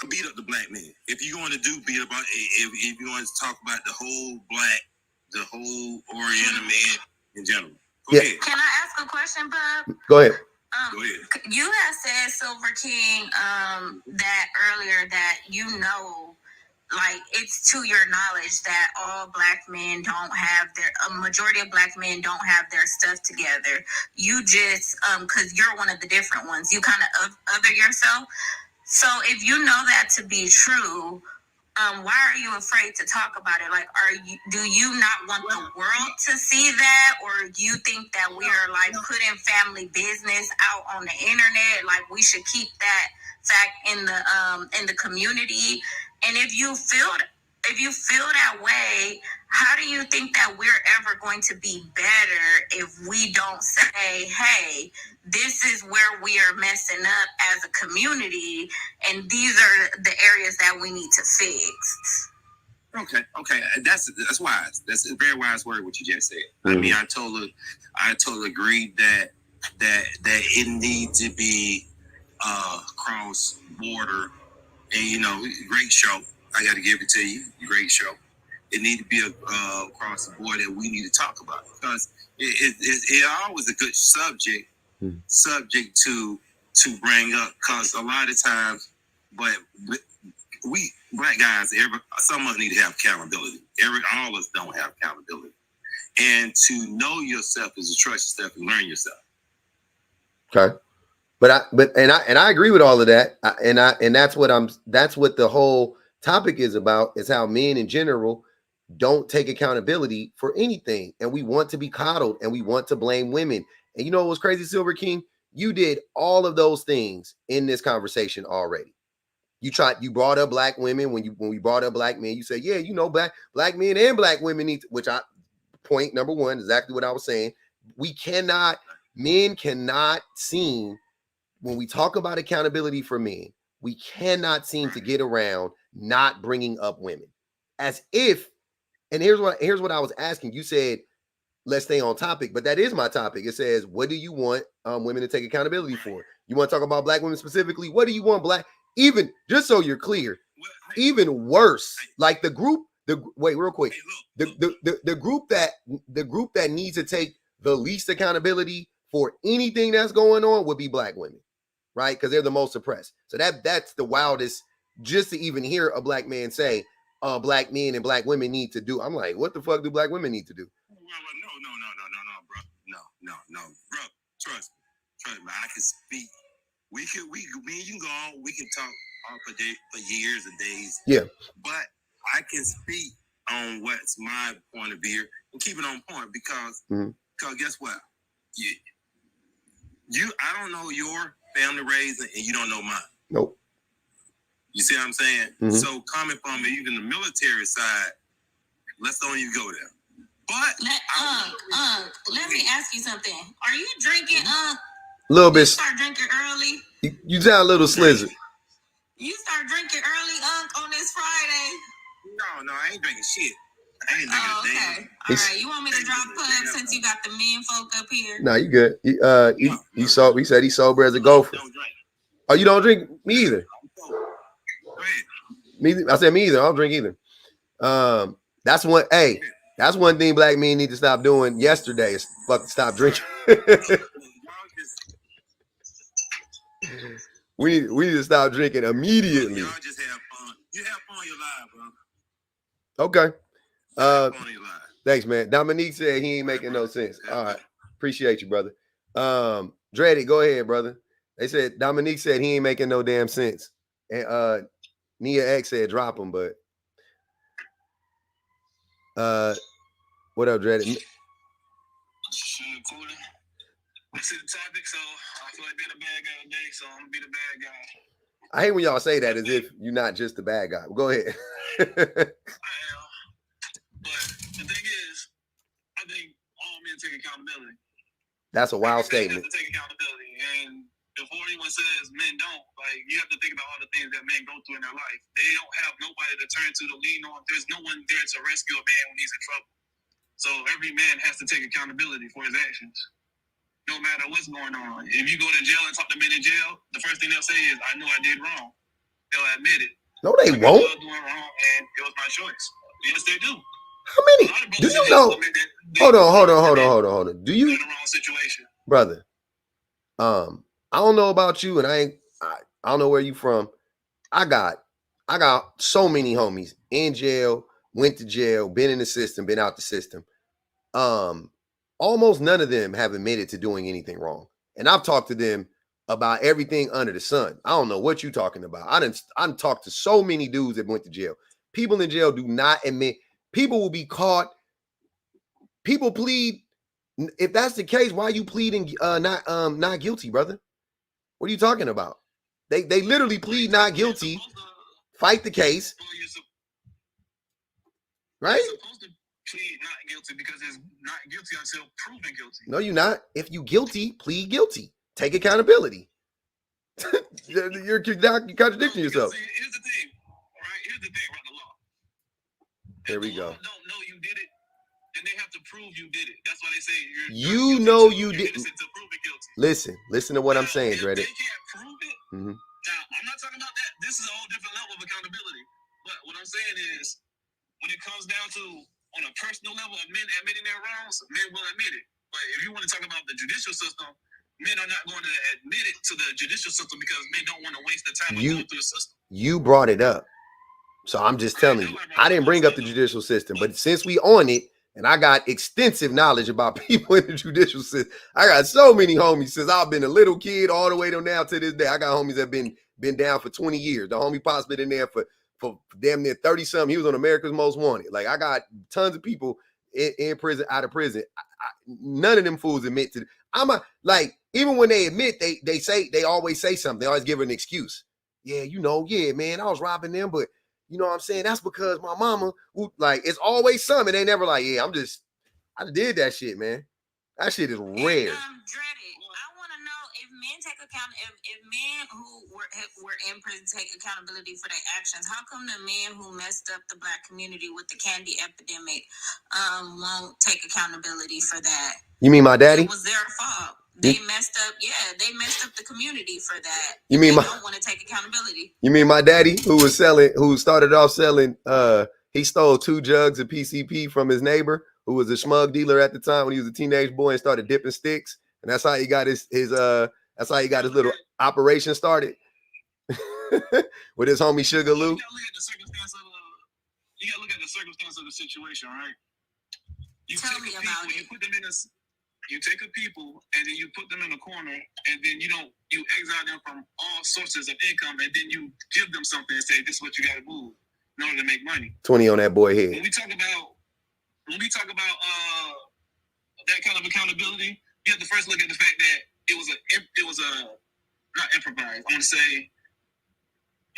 beat up the black man. If you're going to beat up, if you want to talk about the whole Oriental man in general. Go ahead. Can I ask a question, Bob? Go ahead. Go ahead. You had said, Silver King, that earlier that like it's to your knowledge that all black men don't have a majority of black men don't have their stuff together. You just, cause you're one of the different ones. You kind of other yourself. So if you know that to be true, why are you afraid to talk about it? Like, do you not want the world to see that, or you think that we are like putting family business out on the internet? Like, we should keep that fact in the community. And if you feel that way, how do you think that we're ever going to be better if we don't say, hey, this is where we are messing up as a community, and these are the areas that we need to fix? Okay, that's wise. That's a very wise word what you just said. I mean, I totally agree that it needs to be cross border, and you know, great show. I got to give it to you, great show. It needs to be across the board that we need to talk about, because it always a good subject to bring up, because a lot of times, but we black guys, some of us need to have accountability. All of us don't have accountability, and to know yourself is to trust yourself and learn yourself. Okay, but I agree with all of that, and that's what the whole topic is about, is how men in general don't take accountability for anything, and we want to be coddled, and we want to blame women. And you know what's crazy, Silver King? You did all of those things in this conversation already. You brought up black women when we brought up black men. You said, yeah, you know, black men and black women need to, which point number one, exactly what I was saying. Men cannot seem, when we talk about accountability for men, we cannot seem to get around not bringing up women, as if. And here's what I was asking. You said, let's stay on topic, but that is my topic. It says, what do you want women to take accountability for? You want to talk about black women specifically? What do you want even, just so you're clear, even worse, like the group that needs to take the least accountability for anything that's going on would be black women, right? Because they're the most oppressed. So that's the wildest, just to even hear a black man say, black men and black women need to do. I'm like, what the fuck do black women need to do? Well, no, bro. Trust me. I can speak. Me and you can go on. We can talk for years and days. Yeah. But I can speak on what's my point of view and keep it on point, because guess what? I don't know your family raising, and you don't know mine. Nope. You see what I'm saying? So coming from even the military side, let's don't even go there. But let me ask you something. Are you drinking? A little bit. You start drinking early. You sound a little slizzard. You start drinking early, on this Friday. No, I ain't drinking shit. I ain't drinking a damn. All right, you want me to drop pub since you got the men folk up here? No, you good. He said he's sober as a gopher. Oh, you don't drink? Me either. I said me either. I don't drink either. That's one thing black men need to stop doing yesterday is fucking stop drinking. we need to stop drinking immediately. Y'all just have fun. You have fun on your live, bro. Okay. Thanks, man. Dominique said he ain't making no sense. All right. Appreciate you, brother. Dreddy, go ahead, brother. They said Dominique said he ain't making no damn sense. And Nia X said drop him, but what up, Dreddy? see the topic, so I feel like being a bad guy today, so I'm gonna be the bad guy. I hate when y'all say that as if you're not just the bad guy. Go ahead. I am. But the thing is, I think all men take accountability. That's a wild statement. Have to take accountability. And before anyone says men don't, like, you have to think about all the things that men go through in their life. They don't have nobody to turn to lean on. There's no one there to rescue a man when he's in trouble. So every man has to take accountability for his actions, no matter what's going on. If you go to jail and talk to men in jail, the first thing they'll say is, I knew I did wrong. They'll admit it. No, they won't. I was doing wrong, and it was my choice. Yes, they do. How many? Do you know? Hold on. Do you? In the wrong situation, brother? I don't know about you, and I don't know where you from. I got so many homies in jail, went to jail, been in the system, been out the system. Almost none of them have admitted to doing anything wrong, and I've talked to them about everything under the sun. I don't know what you're talking about. I didn't talk to so many dudes that went to jail. People in jail do not admit. People will be caught. People plead. If that's the case, why are you pleading not guilty, brother? What are you talking about? They literally plead not guilty, fight the case, right? You're supposed to plead not guilty because it's not guilty until proven guilty. No, you're not. If you guilty, plead guilty. Take accountability. You're contradicting yourself. Here's the thing, right? Here's the thing about the law. There we go. Don't know you did it, then they have to prove you did it. That's why they say you know you did. Listen to what I'm saying, Dre. They can't prove it. Mm-hmm. Now, I'm not talking about that. This is a whole different level of accountability. But what I'm saying is, when it comes down to on a personal level of men admitting their wrongs, men will admit it. But if you want to talk about the judicial system, men are not going to admit it to the judicial system because men don't want to waste the time going through the system. You brought it up. So I'm just telling you, I didn't bring up the judicial system, but since we on it, and I got extensive knowledge about people in the judicial system, I got so many homies since I've been a little kid all the way to now to this day. I got homies that been down for 20 years. The homie Pop's been in there for damn near 30 something. He was on America's Most Wanted. Like, I got tons of people in prison, out of prison. None of them fools admit to. Even when they admit, they always say something. They always give an excuse. Yeah, man, I was robbing them, but you know what I'm saying? That's because my mama, it's always something. They never like, yeah, I did that shit, man. That shit is rare. Dreaded. I want to know if men take if men who were in prison take accountability for their actions, how come the men who messed up the Black community with the candy epidemic won't take accountability for that? You mean my daddy? It was their fault. They messed up. Yeah, they messed up the community for that. You mean they don't want to take accountability? You mean my daddy who started off selling? He stole 2 jugs of PCP from his neighbor who was a smug dealer at the time when he was a teenage boy and started dipping sticks, and that's how he got his little operation started with his homie Sugar Lou. You gotta look at the circumstance of the situation, right? Tell me about it. You take a people and then you put them in a corner and then you exile them from all sources of income and then you give them something and say, this is what you got to move in order to make money. 20 on that boy head. When we talk about that kind of accountability, you have to first look at the fact that it was not improvised. I want to say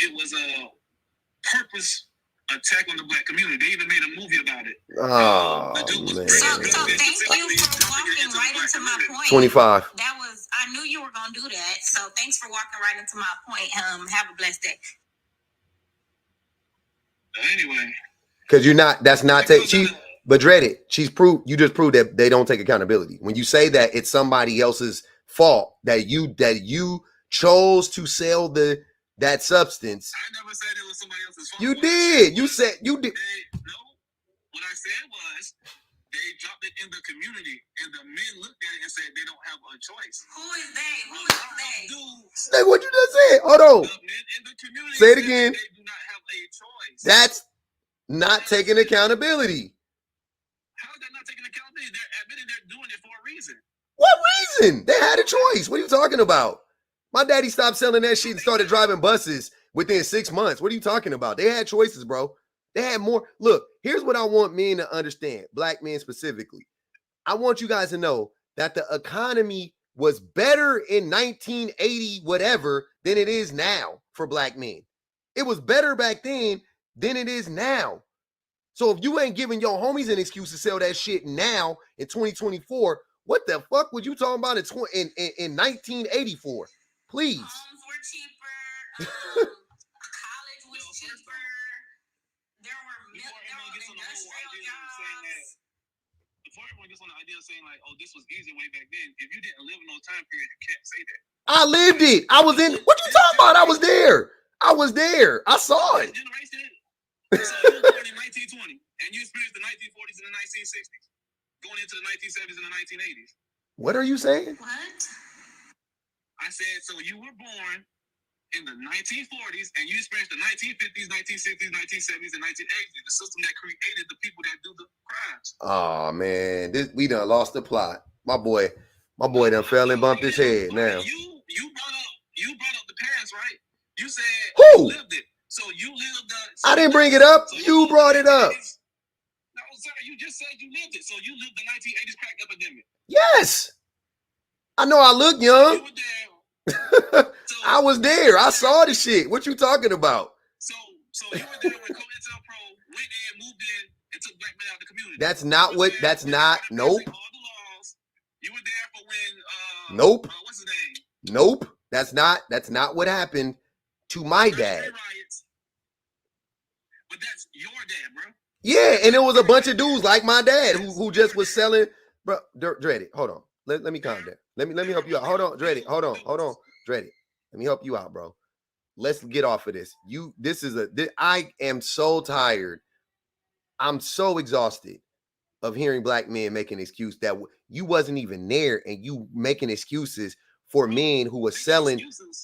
it was a purpose attack on the Black community. They even made a movie about it. Oh, man. So thank you for walking right into my point. 25. I knew you were going to do that. So thanks for walking right into my point. Have a blessed day. Anyway. Because but Dreaded, you just proved that they don't take accountability. When you say that it's somebody else's fault that you chose to sell that substance. I never said it was somebody else's fault. You did. You said you did. No. What I said was they dropped it in the community, and the men looked at it and said they don't have a choice. Who is they? Who is they? Say what you just said. Hold on. The men in the community say it again. They do not have a choice. That's not taking accountability. How is that not taking accountability? They're admitting they're doing it for a reason. What reason? They had a choice. What are you talking about? My daddy stopped selling that shit and started driving buses within 6 months. What are you talking about? They had choices, bro. They had more. Look, here's what I want men to understand, Black men specifically. I want you guys to know that the economy was better in 1980 whatever than it is now for black men. It was better back then than it is now. So if you ain't giving your homies an excuse to sell that shit now in 2024, what the fuck would you talking about in 1984? Please. Homes were cheaper. College was cheaper. There were industrial jobs. Before everyone gets on the idea of saying like, oh, this was easy way back then, if you didn't live in no time period, you can't say that. I lived it. I was in. What you talking about? I was there. I saw it. So you were born in 1920, and you experienced the 1940s and the 1960s, going into the 1970s and the 1980s. What are you saying? What? I said, so you were born in the 1940s, and you experienced the 1950s, 1960s, 1970s, and 1980s, the system that created the people that do the crimes. Oh man, we done lost the plot. My boy done fell and bumped his head. Now you brought up the past, right? You said who you lived it. So you lived the. I didn't bring it up. So you brought it up. No, sir, you just said you lived it. So you lived the 1980s crack epidemic. Yes. I know I look young. You were there. I was there. I saw the shit. What you talking about? So you were there when COINTELPRO went in, moved in, and took black men out of the community. Nope. You were there for when nope. What's his name? Nope. That's not what happened to my dad. But that's your dad, bro. Yeah, and it was a bunch of dudes like my dad who just was selling, bro. Dready, hold on. Let me calm down. Let me help you out. Hold on, Dready. Hold on, Dready. Let me help you out, bro. Let's get off of this. I am so tired. I'm so exhausted of hearing black men make an excuse that you wasn't even there, and you making excuses for men who were selling.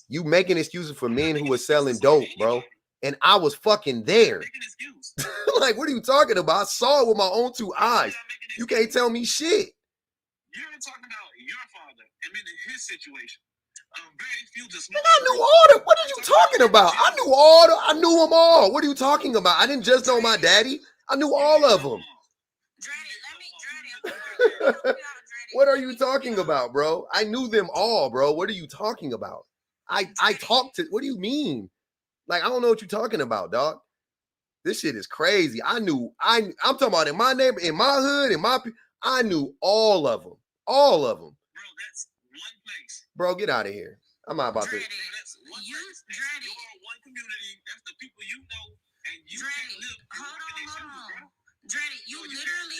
You making excuses for men who were selling dope, bro. And I was fucking there. Like, what are you talking about? I saw it with my own two eyes. You can't tell me shit. You're talking about your father and in his situation. Very few just. And I knew all the. What are you talking about? I knew them all. What are you talking about? I didn't just know my daddy. I knew all of them. What are you talking about, bro? I knew them all, bro. What are you talking about? I talked to. What do you mean? Like, I don't know what you're talking about, dog. This shit is crazy. I'm talking about in my neighborhood, in my hood, I knew all of them. All of them. Bro, that's one place. Bro, get out of here. I'm not about to. That's one place. That's one community. That's the people you know, and you can't live. Hold on. Dreddy, you literally.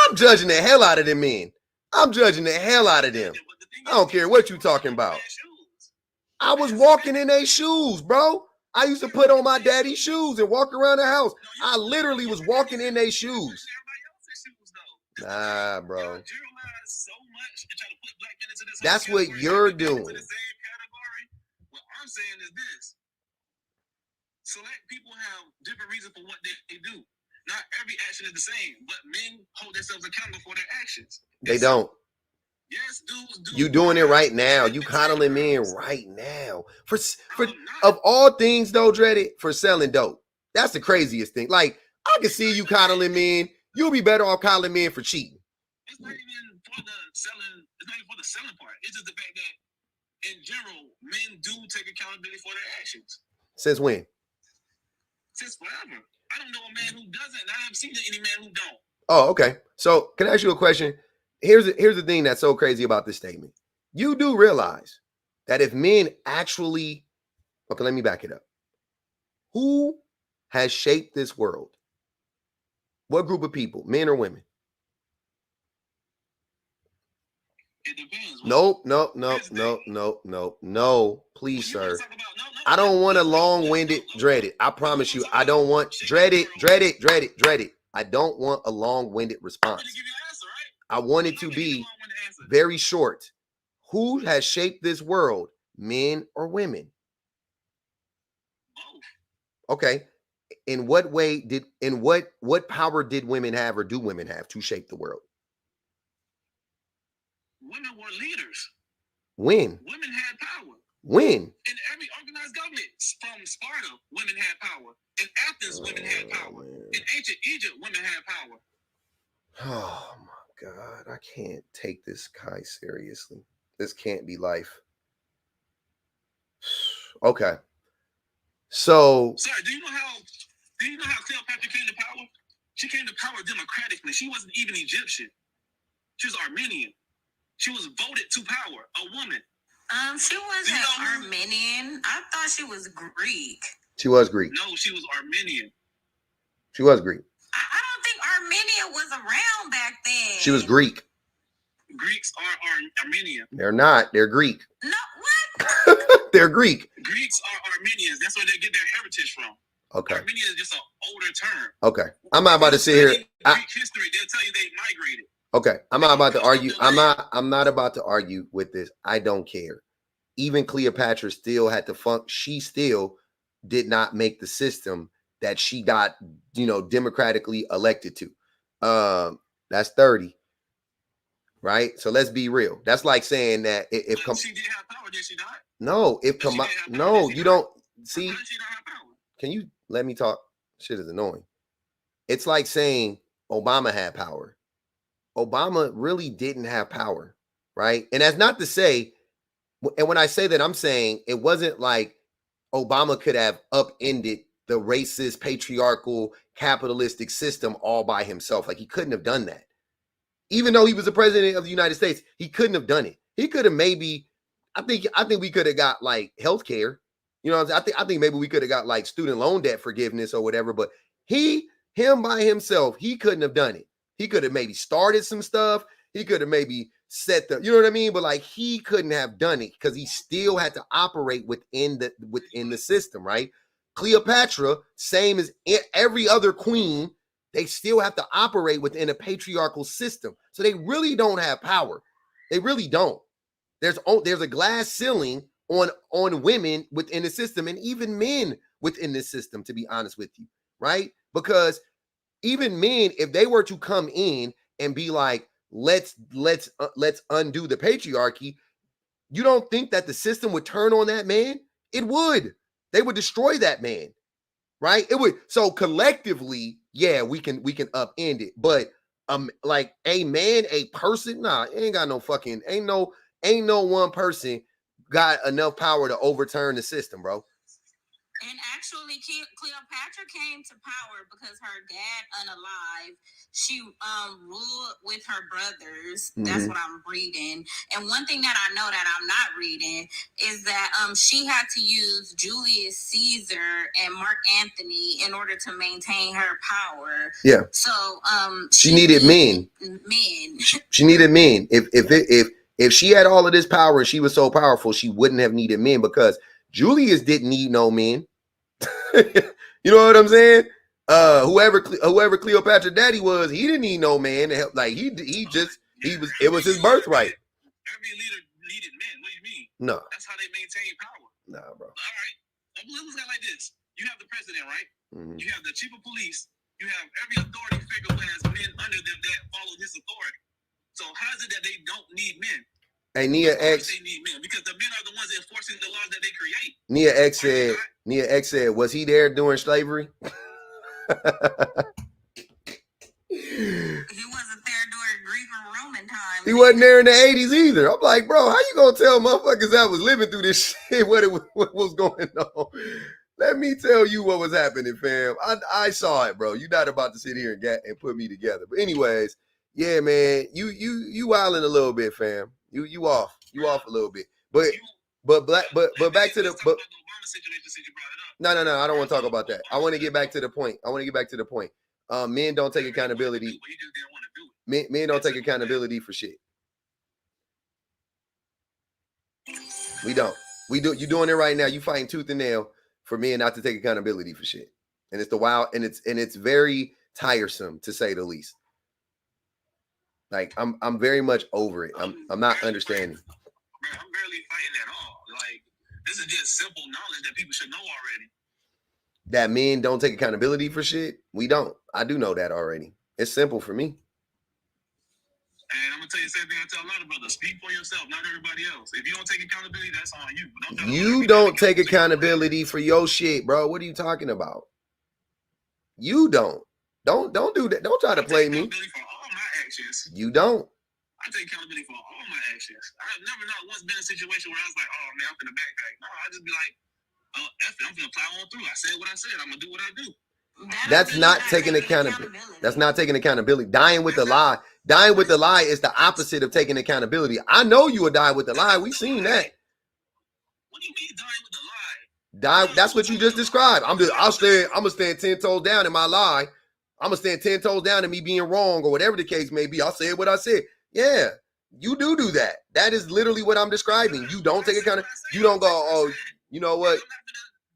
I'm judging the hell out of them men. I'm judging the hell out of them. I don't care what you talking about. I was walking in their shoes, bro. I used to put on my daddy's shoes and walk around the house. I literally was walking in their shoes. Nah, bro. That's what you're doing. What I'm saying is this. Select people have different reasons for what they do. Not every action is the same, but men hold themselves accountable for their actions. They don't. Yes, dudes do. You doing it right now. You coddling men right now. For of all things though, Dready, for selling dope. That's the craziest thing. Like, I can see you coddling men. You'll be better off coddling men for cheating. It's not even for the selling. It's not even for the selling part. It's just the fact that in general, men do take accountability for their actions. Since when? Since forever. I don't know a man who doesn't. I haven't seen any man who don't. Oh, okay. So can I ask you a question? Here's the thing that's so crazy about this statement. You do realize that if men actually, okay, let me back it up. Who has shaped this world? What group of people, men or women? It depends. Nope. No, please, sir. I don't want a long-winded dreaded. I promise you, I don't want dreaded. I don't want a long-winded response. I want it to be very short. Who has shaped this world, men or women? Okay. In what way what power did women have or do women have to shape the world? Women were leaders. When? Women had power. When? In every organized government, from Sparta, women had power. In Athens, women had power. In ancient Egypt, women had power. Oh my God. God, I can't take this guy seriously. This can't be life. Okay. So, sir, do you know how Cleopatra came to power? She came to power democratically. She wasn't even Egyptian. She was Armenian. She was voted to power. A woman. She wasn't Armenian. I thought she was Greek. She was Greek. No, she was Armenian. She was Greek. I don't think Armenia was around back then. She was Greek. Greeks are Armenian. They're not. They're Greek. No, what? They're Greek. Greeks are Armenians. That's where they get their heritage from. Okay. Armenia is just an older term. Okay. I'm not about to sit here. Greek history, they'll tell you they migrated. Okay. I'm not about to argue. I'm not about to argue with this. I don't care. Even Cleopatra still had to function. She still did not make the system that she got, democratically elected to. That's 30. Right? So let's be real. That's like saying that if she did have power, did she not? No, you don't see. How did she not have power? Can you let me talk? Shit is annoying. It's like saying Obama had power. Obama really didn't have power, right? And that's not to say, and when I say that, I'm saying it wasn't like Obama could have upended the racist, patriarchal, capitalistic system all by himself. Like, he couldn't have done that. Even though he was the president of the United States, he couldn't have done it. He could have maybe, I think we could have got like healthcare. You know what I'm saying? I think maybe we could have got like student loan debt forgiveness or whatever, but him by himself, he couldn't have done it. He could have maybe started some stuff. He could have maybe set you know what I mean? But like, he couldn't have done it because he still had to operate within the system, right? Cleopatra, same as every other queen, they still have to operate within a patriarchal system. So they really don't have power. They really don't. There's a glass ceiling on women within the system and even men within the system, to be honest with you, right? Because even men, if they were to come in and be like, let's undo the patriarchy, you don't think that the system would turn on that man? It would. They would destroy that man, right? It would. So collectively, yeah, we can upend it, but like a man, a person, nah, ain't got no fucking, ain't no one person got enough power to overturn the system, bro. And actually, Cleopatra came to power because her dad, unalive, she ruled with her brothers. Mm-hmm. That's what I'm reading. And one thing that I know that I'm not reading is that she had to use Julius Caesar and Mark Antony in order to maintain her power. Yeah. So she needed men. She needed men. If she had all of this power and she was so powerful, she wouldn't have needed men because Julius didn't need no men. You know what I'm saying? Whoever Cleopatra daddy was, he didn't need no man to help. Like it was his birthright. Every leader needed men. What do you mean? No. That's how they maintain power. Nah, bro. All right. Let's go like this. You have the president, right? Mm-hmm. You have the chief of police. You have every authority figure who has men under them that follow his authority. So how is it that they don't need men? Hey, Nia X. They need men because the men are the ones enforcing the laws that they create. Nia X said, was he there during slavery? He wasn't there during Greek or Roman time. He wasn't there in the 80s either. I'm like, bro, how you gonna tell motherfuckers that was living through this shit what was going on? Let me tell you what was happening, fam. I saw it, bro. You're not about to sit here and put me together. But anyways, yeah, man, you wilding a little bit, fam. You off a little bit. But back to the No, I don't want to talk about that. I want to get back to the point. Men don't take accountability. Men don't take accountability for shit. We don't. We do. You're doing it right now. You fighting tooth and nail for men not to take accountability for shit. And it's it's very tiresome, to say the least. Like I'm very much over it. I'm not understanding. Bro, I'm barely fighting at all. Like, this is just simple knowledge that people should know already. That men don't take accountability for shit? We don't. I do know that already. It's simple for me. And I'm gonna tell you the same thing I tell a lot of brothers. Speak for yourself, not everybody else. If you don't take accountability, that's on you. But you don't take accountability for your shit, bro. What are you talking about? You don't. Don't do that. Don't try to play me. For all my actions. You don't. I take accountability for all my actions. I've never not once been in a situation where I was like, oh man, I'm gonna backpack. No, I just be like, oh, F it, I'm gonna plow on through. I said what I said. I'm gonna do what I do. That's not taking accountability. That's not taking accountability. Dying with the lie. Dying with the lie is the opposite of taking accountability. I know you would die with the lie. We've seen that. What do you mean dying with the lie? That's what you just described. I'm gonna stand 10 toes down in my lie. I'm gonna stand 10 toes down in me being wrong or whatever the case may be. I'll say what I said. Yeah, you do that. That is literally what I'm describing. You don't take account. You don't go, oh, you know what?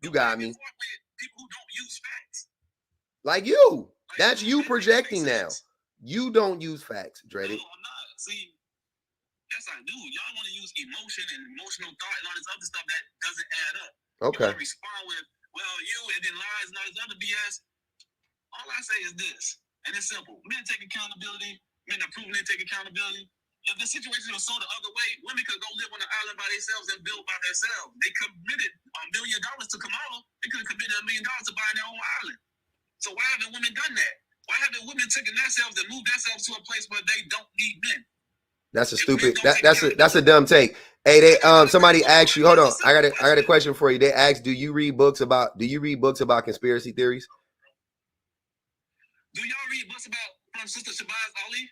You got me. People who don't use facts. Like you. That's you projecting now. You don't use facts, Dreaded. No, I'm not. See, yes, I do. Y'all want to use emotion and emotional thought and all this other stuff that doesn't add up. Okay. You respond with, well, you, and then lies and all this other BS. All I say is this, and it's simple. Men take accountability. Men are proven they take accountability. If the situation was so the other way, women could go live on an island by themselves and build by themselves. They committed $1 million to Kamala. They could have committed $1 million to buying their own island. So why haven't women done that? Why haven't women taken themselves and moved themselves to a place where they don't need men? That's a stupid. That's a dumb take. Hey, they somebody asked you. Hold on, I got a question for you. They asked, do you read books about conspiracy theories? Do y'all read books from Sister Shabazz Ali?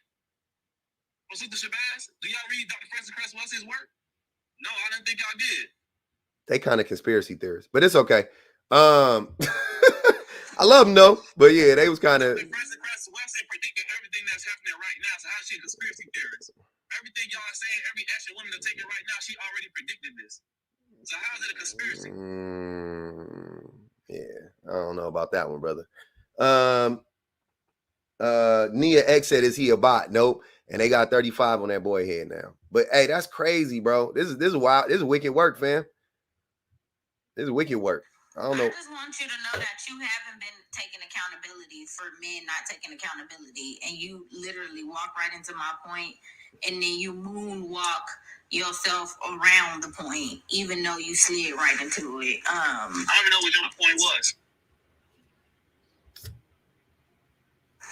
From Sister Shabazz? Do y'all read Dr. Francis Cresswell's work? No, I didn't think y'all did. They kind of conspiracy theorists, but it's okay. I love them though, but yeah, they was kind of. Francis Cresswell predicted everything that's happening right now. So how's she a conspiracy theorist? Everything y'all are saying, every action women are taking right now, she already predicted this. So how is it a conspiracy? Yeah, I don't know about that one, brother. Nia X said, is he a bot? Nope. And they got 35 on that boy head now. But hey, that's crazy, bro. This is wild. This is wicked work, fam. This is wicked work. I don't know. I just want you to know that you haven't been taking accountability for men not taking accountability. And you literally walk right into my point, and then you moonwalk yourself around the point, even though you slid right into it. I don't even know what your point was.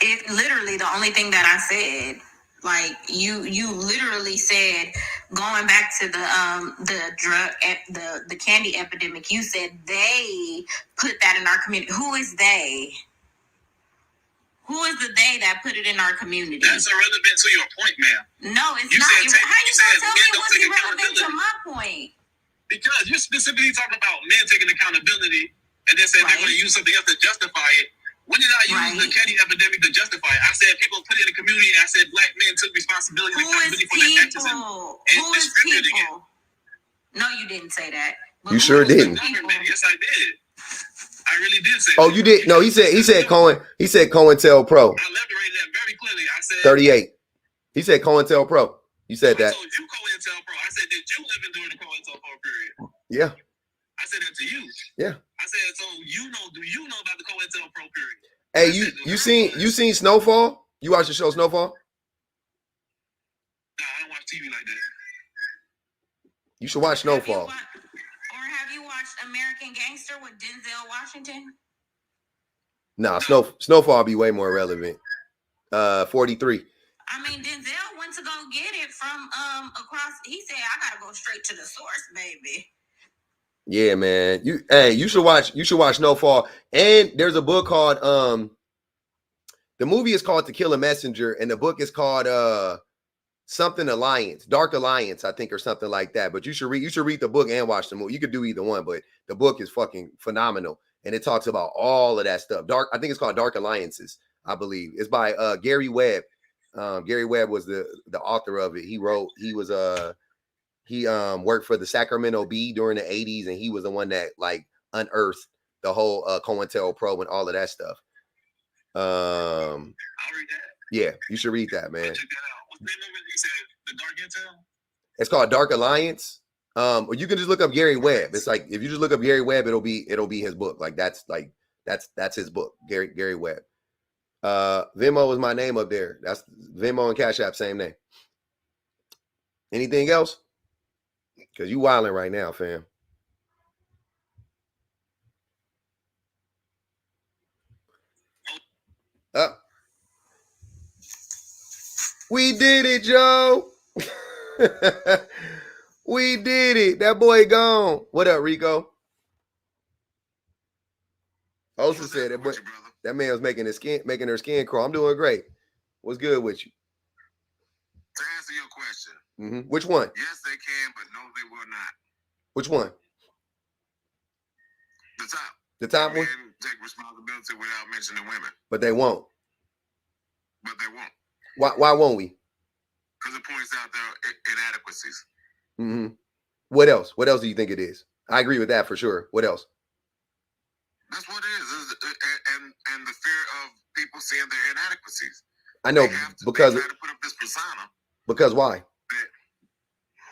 It literally the only thing that I said, like you literally said, going back to the candy epidemic, you said they put that in our community. Who is they? Who is the they that put it in our community? That's irrelevant to your point, ma'am. No, it's not. How you gonna tell me what's irrelevant to my point? Because you're specifically talking about men taking accountability and then saying they're going to use something else to justify it. When did I use the candy epidemic to justify it? I said people put it in the community, and I said black men took responsibility and accountability for their actions. Who is people? No, you didn't say that. You sure didn't. Yes, I did. I really did say that. You did? No, he said COINTELPRO. I elaborated that very clearly. I said 38. He said COINTELPRO. You said that. I told you COINTELPRO. I said, did you live during the COINTELPRO period? Yeah. I said that to you. Yeah. I said, so do you know about the COINTELPRO period? Hey, you seen Snowfall? You watch the show Snowfall? Nah, I don't watch TV like that. You should watch Snowfall. Have you watched American Gangster with Denzel Washington? Nah, Snowfall be way more relevant. 43. I mean, Denzel went to go get it from across. He said, "I gotta go straight to the source, baby." Yeah, man. You should watch Snowfall. And there's a book called the movie is called To Kill a Messenger, and the book is called something Alliance, Dark Alliance, I think, or something like that. But you should read the book and watch the movie. You could do either one, but the book is fucking phenomenal. And it talks about all of that stuff. I think it's called Dark Alliances, I believe. It's by Gary Webb. Gary Webb was the author of it. He worked for the Sacramento Bee during the 80s, and he was the one that like unearthed the whole COINTELPRO and all of that stuff. I'll read that. Yeah, you should read that, man. Check that out. What's the name of it? You said The Dark Intel? It's called Dark Alliance. Or you can just look up Gary Webb. It's like if you just look up Gary Webb, it'll be his book. That's his book, Gary Webb. Venmo is my name up there. That's Venmo and Cash App, same name. Anything else? Because you wilding right now, fam. We did it, Joe. We did it. That boy gone. What up, Rico? Osa said that, but that man was making her skin crawl. I'm doing great. What's good with you? To answer your question. Mm-hmm. Which one? Yes, they can, but no, they will not. Which one? The top. The top one? Take responsibility without mentioning women. But they won't. But they won't. Why won't we? Because it points out their inadequacies. Mm-hmm. What else? What else do you think it is? I agree with that for sure. What else? That's what it is. And the fear of people seeing their inadequacies. I know, because they try to put up this persona. Because why?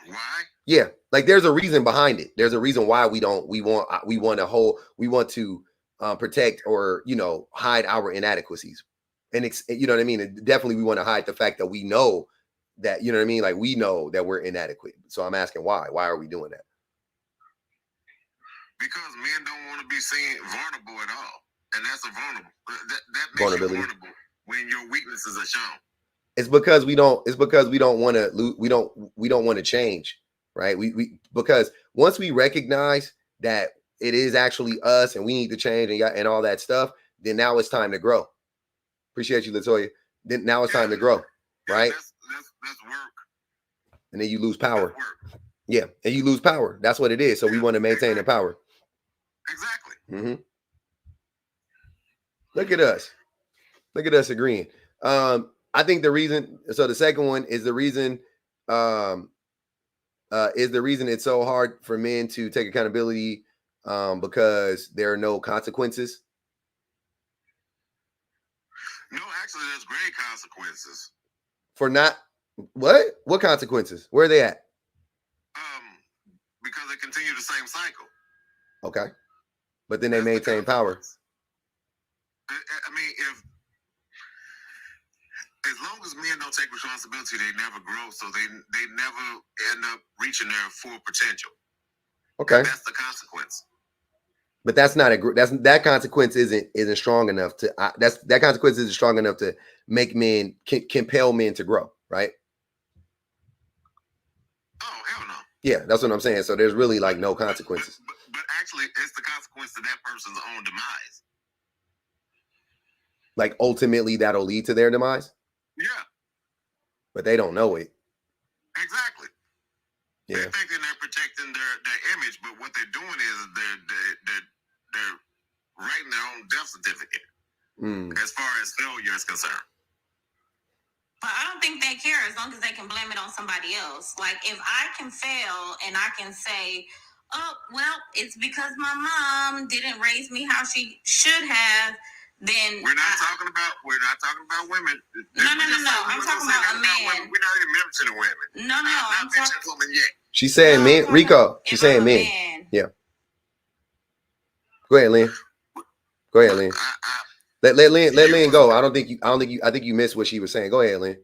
Why? Yeah, like there's a reason behind it. There's a reason why we want to protect or hide our inadequacies, and you know what I mean. And definitely, we want to hide the fact that we know that like we know that we're inadequate. So I'm asking why? Why are we doing that? Because men don't want to be seen vulnerable at all, and that's a vulnerable. That makes vulnerability. You vulnerable when your weaknesses are shown. It's because we don't want to we don't want to change, right? Because once we recognize that it is actually us and we need to change and all that stuff, then now it's time to grow. Appreciate you, Latoya. Then now it's time to grow, right? That's work. And then you lose power. Yeah, and you lose power. That's what it is. So we want to maintain the power. Exactly. Mm-hmm. Look at us. Look at us agreeing. I think the reason. So the second one is the reason. Is the reason it's so hard for men to take accountability because there are no consequences. No, actually, there's great consequences for not. What consequences? Where are they at? Because they continue the same cycle. Okay, but then they maintain power. I mean, as long as men don't take responsibility, they never grow. So they never end up reaching their full potential. Okay, and that's the consequence. But that's not that consequence isn't strong enough to that consequence isn't strong enough to make men compel men to grow, right? Oh, hell no. Yeah, that's what I'm saying. So there's really like no consequences. But actually, it's the consequence to that person's own demise. Like ultimately, that'll lead to their demise. Yeah. But they don't know it. Exactly. Yeah. They're thinking they're protecting their image, but what they're doing is they're writing their own death certificate as far as failure is concerned. But I don't think they care as long as they can blame it on somebody else. Like if I can fail and I can say, oh, well, it's because my mom didn't raise me how she should have, then we're not talking about women. No. I'm talking about a man. We're not even mentioning women. No, I'm not mentioning women yet. She's saying men, Rico. She's saying men. Yeah. Go ahead, Lynn. Go ahead, Lynn. Let Lynn go. I think you missed what she was saying. Go ahead, Lynn.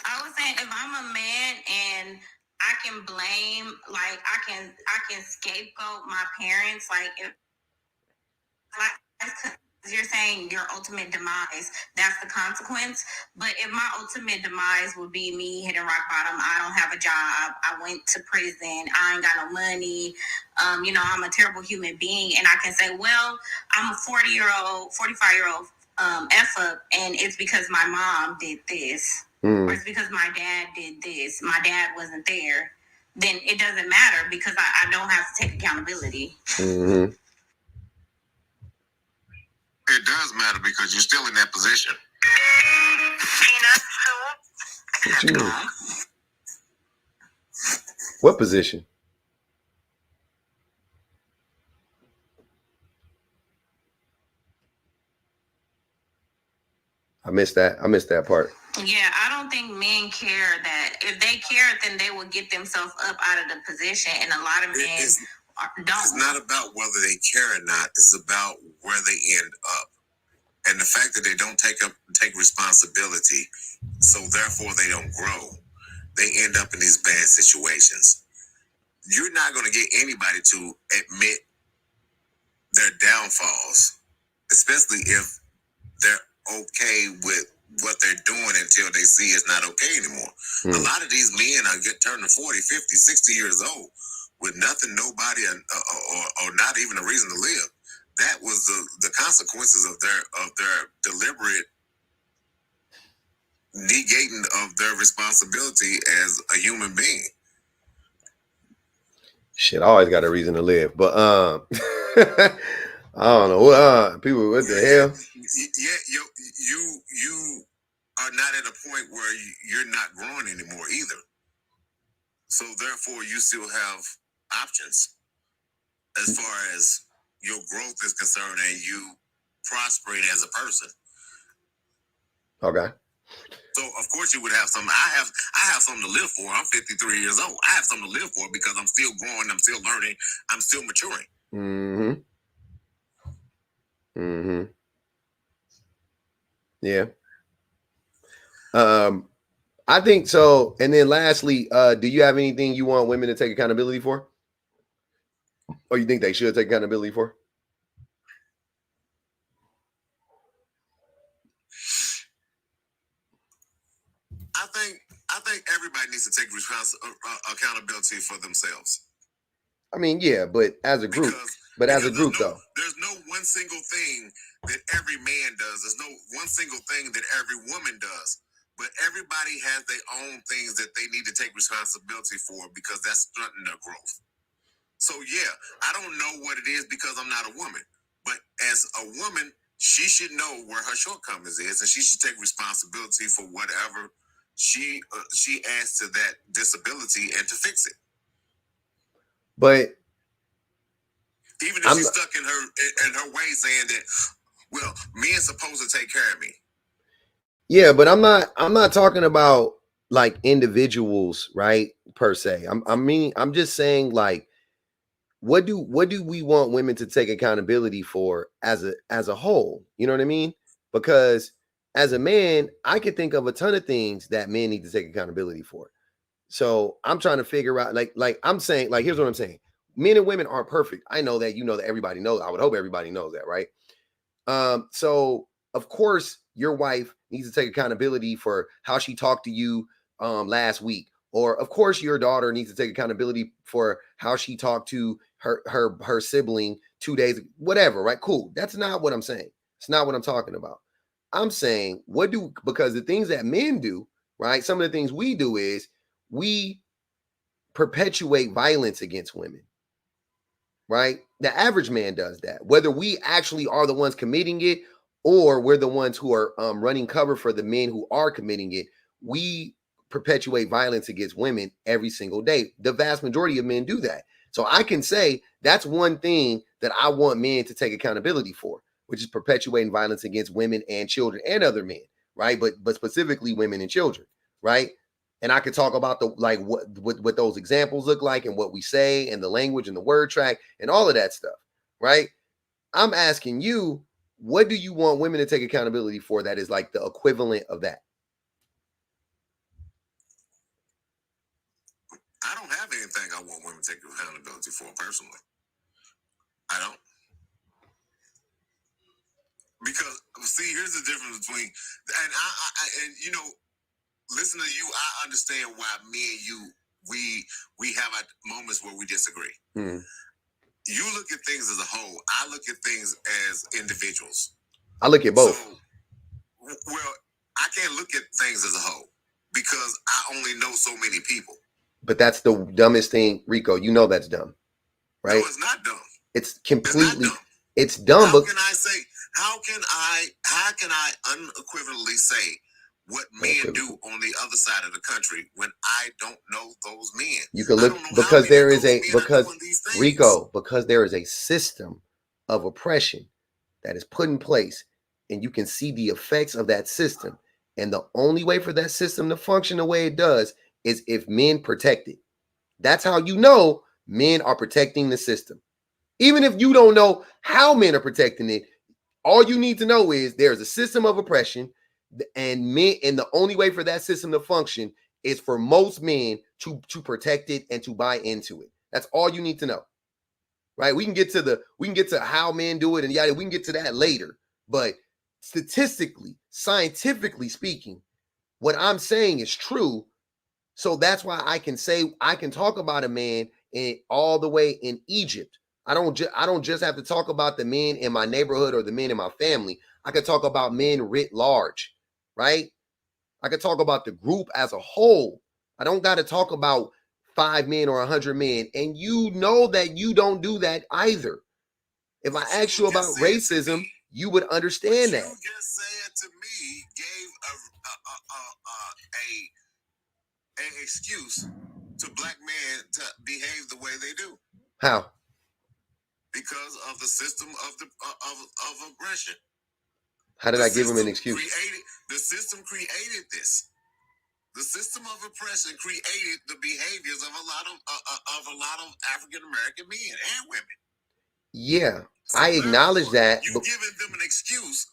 I was saying if I'm a man and I can blame, like I can scapegoat my parents, like you're saying your ultimate demise, that's the consequence. But if my ultimate demise would be me hitting rock bottom, I don't have a job, I went to prison, I ain't got no money, I'm a terrible human being, and I can say, well, I'm a 45-year-old F up, and it's because my mom did this, or it's because my dad did this, my dad wasn't there, then it doesn't matter because I don't have to take accountability. Mm-hmm. It does matter because you're still in that position. What you mean? What position? I missed that part. Yeah, I don't think men care that. If they cared, then they would get themselves up out of the position. And a lot of men don't. It's not about whether they care or not. It's about where they end up. And the fact that they don't take responsibility, so therefore they don't grow. They end up in these bad situations. You're not going to get anybody to admit their downfalls, especially if they're okay with what they're doing until they see it's not okay anymore. A lot of these men are turning 40, 50, 60 years old with nothing, nobody, or not even a reason to live. That was the consequences of their deliberate negating of their responsibility as a human being. Shit, I always got a reason to live, but I don't know what people. What the hell? Yeah, you are not at a point where you're not growing anymore either. So therefore, you still have options as far as your growth is concerned and you prospering as a person. Okay. So of course you would have some. I have something to live for. I'm 53 years old. I have something to live for because I'm still growing. I'm still learning. I'm still maturing. Yeah. I think so. And then lastly, do you have anything you want women to take accountability for? Or you think they should take accountability for? I think everybody needs to take accountability for themselves. I mean, yeah, but as a group. There's no one single thing that every man does. There's no one single thing that every woman does. But everybody has their own things that they need to take responsibility for because that's stunting their growth. So yeah, I don't know what it is because I'm not a woman. But as a woman, she should know where her shortcomings is, and she should take responsibility for whatever she adds to that disability and to fix it. But even if she's stuck in her way saying that, well, men's supposed to take care of me. Yeah, but I'm not talking about like individuals, right? Per se. I'm just saying, like, what do we want women to take accountability for as a whole? You know what I mean? Because as a man, I could think of a ton of things that men need to take accountability for. So I'm trying to figure out, like I'm saying, like, here's what I'm saying. Men and women aren't perfect. I know that, you know that, everybody knows. I would hope everybody knows that, right? So of course your wife needs to take accountability for how she talked to you last week. Or of course your daughter needs to take accountability for how she talked to her sibling 2 days, whatever, right? Cool. That's not what I'm saying. It's not what I'm talking about. I'm saying because the things that men do, right? Some of the things we do is we perpetuate violence against women, right? The average man does that, whether we actually are the ones committing it or we're the ones who are running cover for the men who are committing it. We perpetuate violence against women every single day. The vast majority of men do that. So I can say that's one thing that I want men to take accountability for, which is perpetuating violence against women and children and other men, right? But specifically women and children, right? And I could talk about what those examples look like and what we say and the language and the word track and all of that stuff, right? I'm asking you, what do you want women to take accountability for that is like the equivalent of that? I don't have anything I want women to take accountability for personally. I don't. Because, see, here's the difference between, and you know, listen to you, I understand why me and you, we have moments where we disagree. You look at things as a whole. I look at things as individuals. I look at both. So, well, I can't look at things as a whole because I only know so many people. But that's the dumbest thing, Rico. You know that's dumb, right? No, it's not dumb. It's completely. It's dumb. How can I say? How can I unequivocally say what men do on the other side of the country when I don't know those men? You can look because there is Rico, because there is a system of oppression that is put in place, and you can see the effects of that system. And the only way for that system to function the way it does is if men protect it. That's how you know men are protecting the system. Even if you don't know how men are protecting it, all you need to know is there's a system of oppression, and the only way for that system to function is for most men to protect it and to buy into it. That's all you need to know. Right? We can get to how men do it, and we can get to that later. But statistically, scientifically speaking, what I'm saying is true. So that's why I can talk about a man all the way in Egypt. I don't just have to talk about the men in my neighborhood or the men in my family. I could talk about men writ large, right? I could talk about the group as a whole. I don't got to talk about 5 men or 100 men. And you know that you don't do that either. If I ask you about racism, you would understand that. You just said to me gave a excuse to black men to behave the way they do. How? Because of the system of aggression. How did I give him an excuse? The system created this. The system of oppression created the behaviors of a lot of African American men and women. Yeah, so I acknowledge that. You're giving them an excuse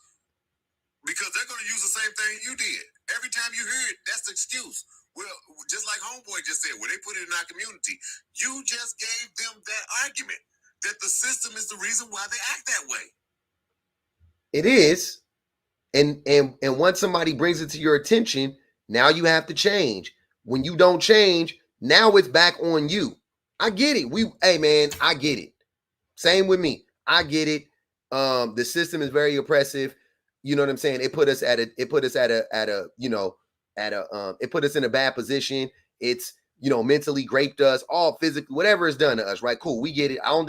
because they're going to use the same thing you did. Every time you hear it, that's the excuse. Well, just like Homeboy just said, when they put it in our community, you just gave them that argument that the system is the reason why they act that way. It is. And once somebody brings it to your attention, now you have to change. When you don't change, now it's back on you. I get it. Hey man, I get it. Same with me. I get it. The system is very oppressive. You know what I'm saying? It put us in a bad position. It's, mentally raped us, all physically, whatever is done to us, right? Cool. We get it. I don't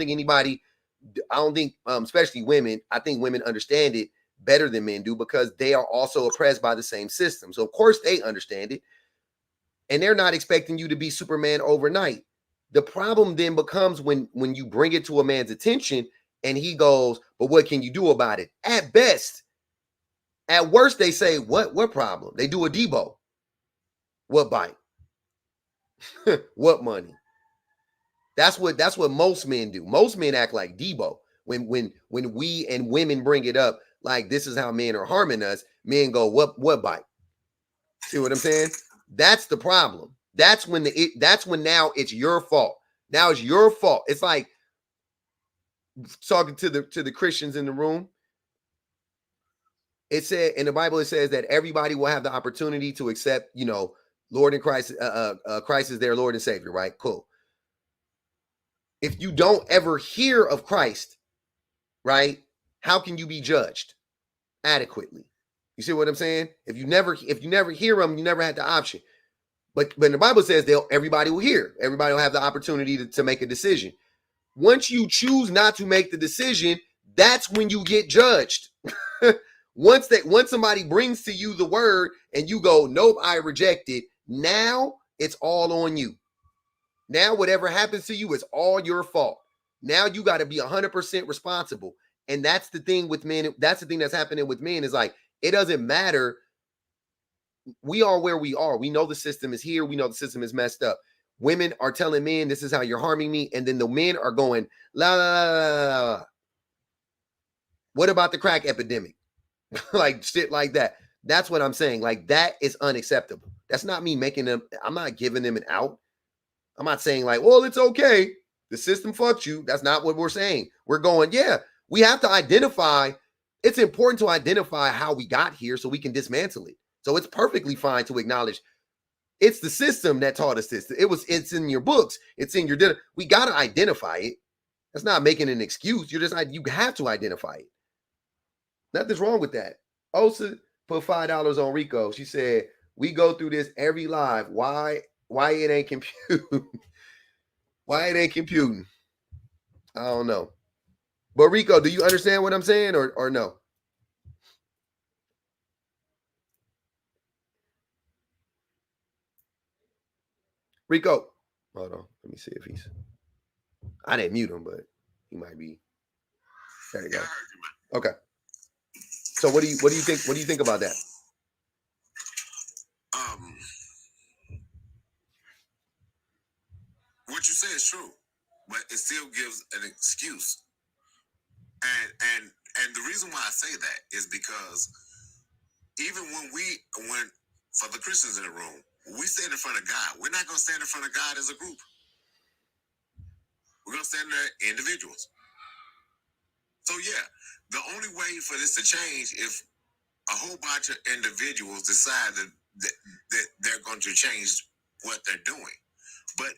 think especially women, I think women understand it better than men do because they are also oppressed by the same system. So of course they understand it. And they're not expecting you to be Superman overnight. The problem then becomes when you bring it to a man's attention and he goes, but what can you do about it? At best. At worst, they say, what problem? They do a Debo. What bite? What money? That's what most men do. Most men act like Debo. When we and women bring it up, like this is how men are harming us, men go, what bite? See what I'm saying? That's the problem. That's when now it's your fault. Now it's your fault. It's like talking to the Christians in the room. It said in the Bible, it says that everybody will have the opportunity to accept, Lord and Christ, Christ is their Lord and Savior, right? Cool. If you don't ever hear of Christ, right, how can you be judged adequately? You see what I'm saying? If you never hear him, you never had the option. But the Bible says everybody will hear. Everybody will have the opportunity to make a decision. Once you choose not to make the decision, that's when you get judged. Once somebody brings to you the word and you go, nope, I reject it. Now it's all on you. Now whatever happens to you is all your fault. Now you got to be 100% responsible. And that's the thing with men. That's the thing that's happening with men is like, it doesn't matter. We are where we are. We know the system is here. We know the system is messed up. Women are telling men, this is how you're harming me. And then the men are going, la, la, la, la, la. What about the crack epidemic? Like shit like that. That's what I'm saying. Like that is unacceptable. That's not me making them. I'm not giving them an out. I'm not saying like, well, it's okay. The system fucked you. That's not what we're saying. We're going, yeah, we have to identify. It's important to identify how we got here so we can dismantle it. So it's perfectly fine to acknowledge it's the system that taught us this. It's in your books. It's in your dinner. We got to identify it. That's not making an excuse. You have to identify it. Nothing's wrong with that. Osa put $5 on Rico. She said, we go through this every live. Why it ain't computing? Why it ain't computing? I don't know. But Rico, do you understand what I'm saying or no? Rico. Hold on. Let me see if I didn't mute him, but he might be. There you go. Okay. So what do you think? What do you think about that? What you say is true, but it still gives an excuse. And the reason why I say that is because even when for the Christians in the room, when we stand in front of God, we're not going to stand in front of God as a group. We're going to stand there individuals. So yeah, the only way for this to change if a whole bunch of individuals decide that they're going to change what they're doing. But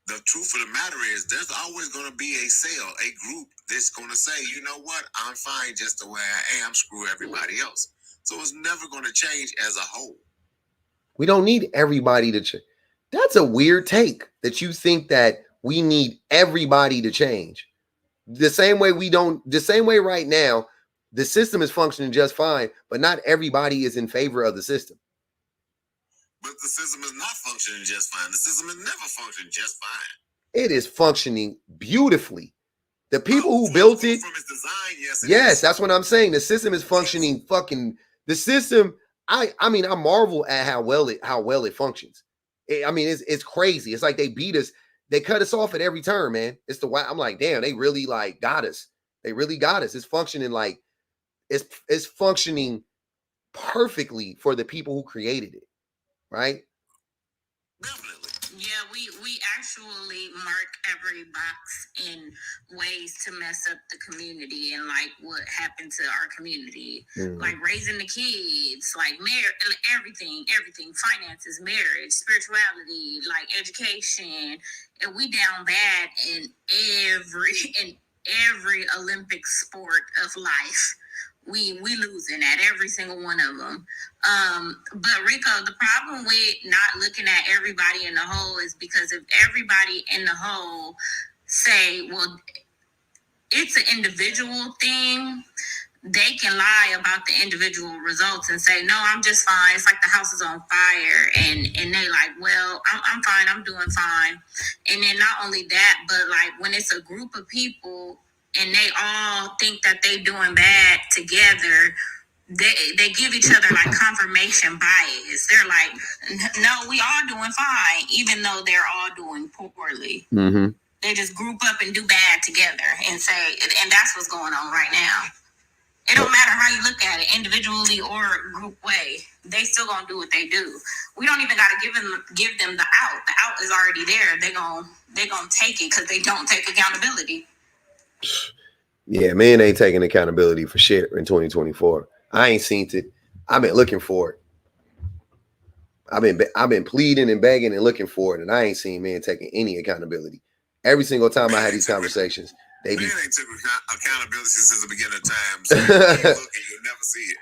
the truth of the matter is there's always going to be a cell, a group that's going to say, you know what, I'm fine just the way I am, screw everybody else. So it's never going to change as a whole. We don't need everybody to change. That's a weird take that you think that we need everybody to change. The same way right now, the system is functioning just fine, but not everybody is in favor of the system. But the system is not functioning just fine. The system has never functioned just fine. It is functioning beautifully. The people who built it, from its design, yes, that's what I'm saying. The system is functioning the system. I mean, I marvel at how well it functions. It's crazy. It's like they beat us. They cut us off at every turn, man. I'm like, damn, they really like got us. They really got us. It's functioning like it's functioning perfectly for the people who created it, right? Definitely. Yeah, we actually mark every box in ways to mess up the community and like what happened to our community, like raising the kids, like everything, finances, marriage, spirituality, like education, and we down bad in every Olympic sport of life. We losing at every single one of them. But Rico, the problem with not looking at everybody in the whole is because if everybody in the whole say, well, it's an individual thing, they can lie about the individual results and say, no, I'm just fine. It's like the house is on fire. And they like, well, I'm fine. I'm doing fine. And then not only that, but like when it's a group of people and they all think that they doing bad together, they give each other like confirmation bias. They're like, no, we all doing fine, even though they're all doing poorly. Mm-hmm. They just group up and do bad together and say, and that's what's going on right now. It don't matter how you look at it, individually or group way. They still gonna do what they do. We don't even gotta give them the out. The out is already there. They gonna take it because they don't take accountability. Yeah, men ain't taking accountability for shit in 2024. I ain't seen it. I've been looking for it. I've been pleading and begging and looking for it, and I ain't seen men taking any accountability. Every single time I had these conversations, they be ain't took accountability since the beginning of time. So you look and you'll never see it.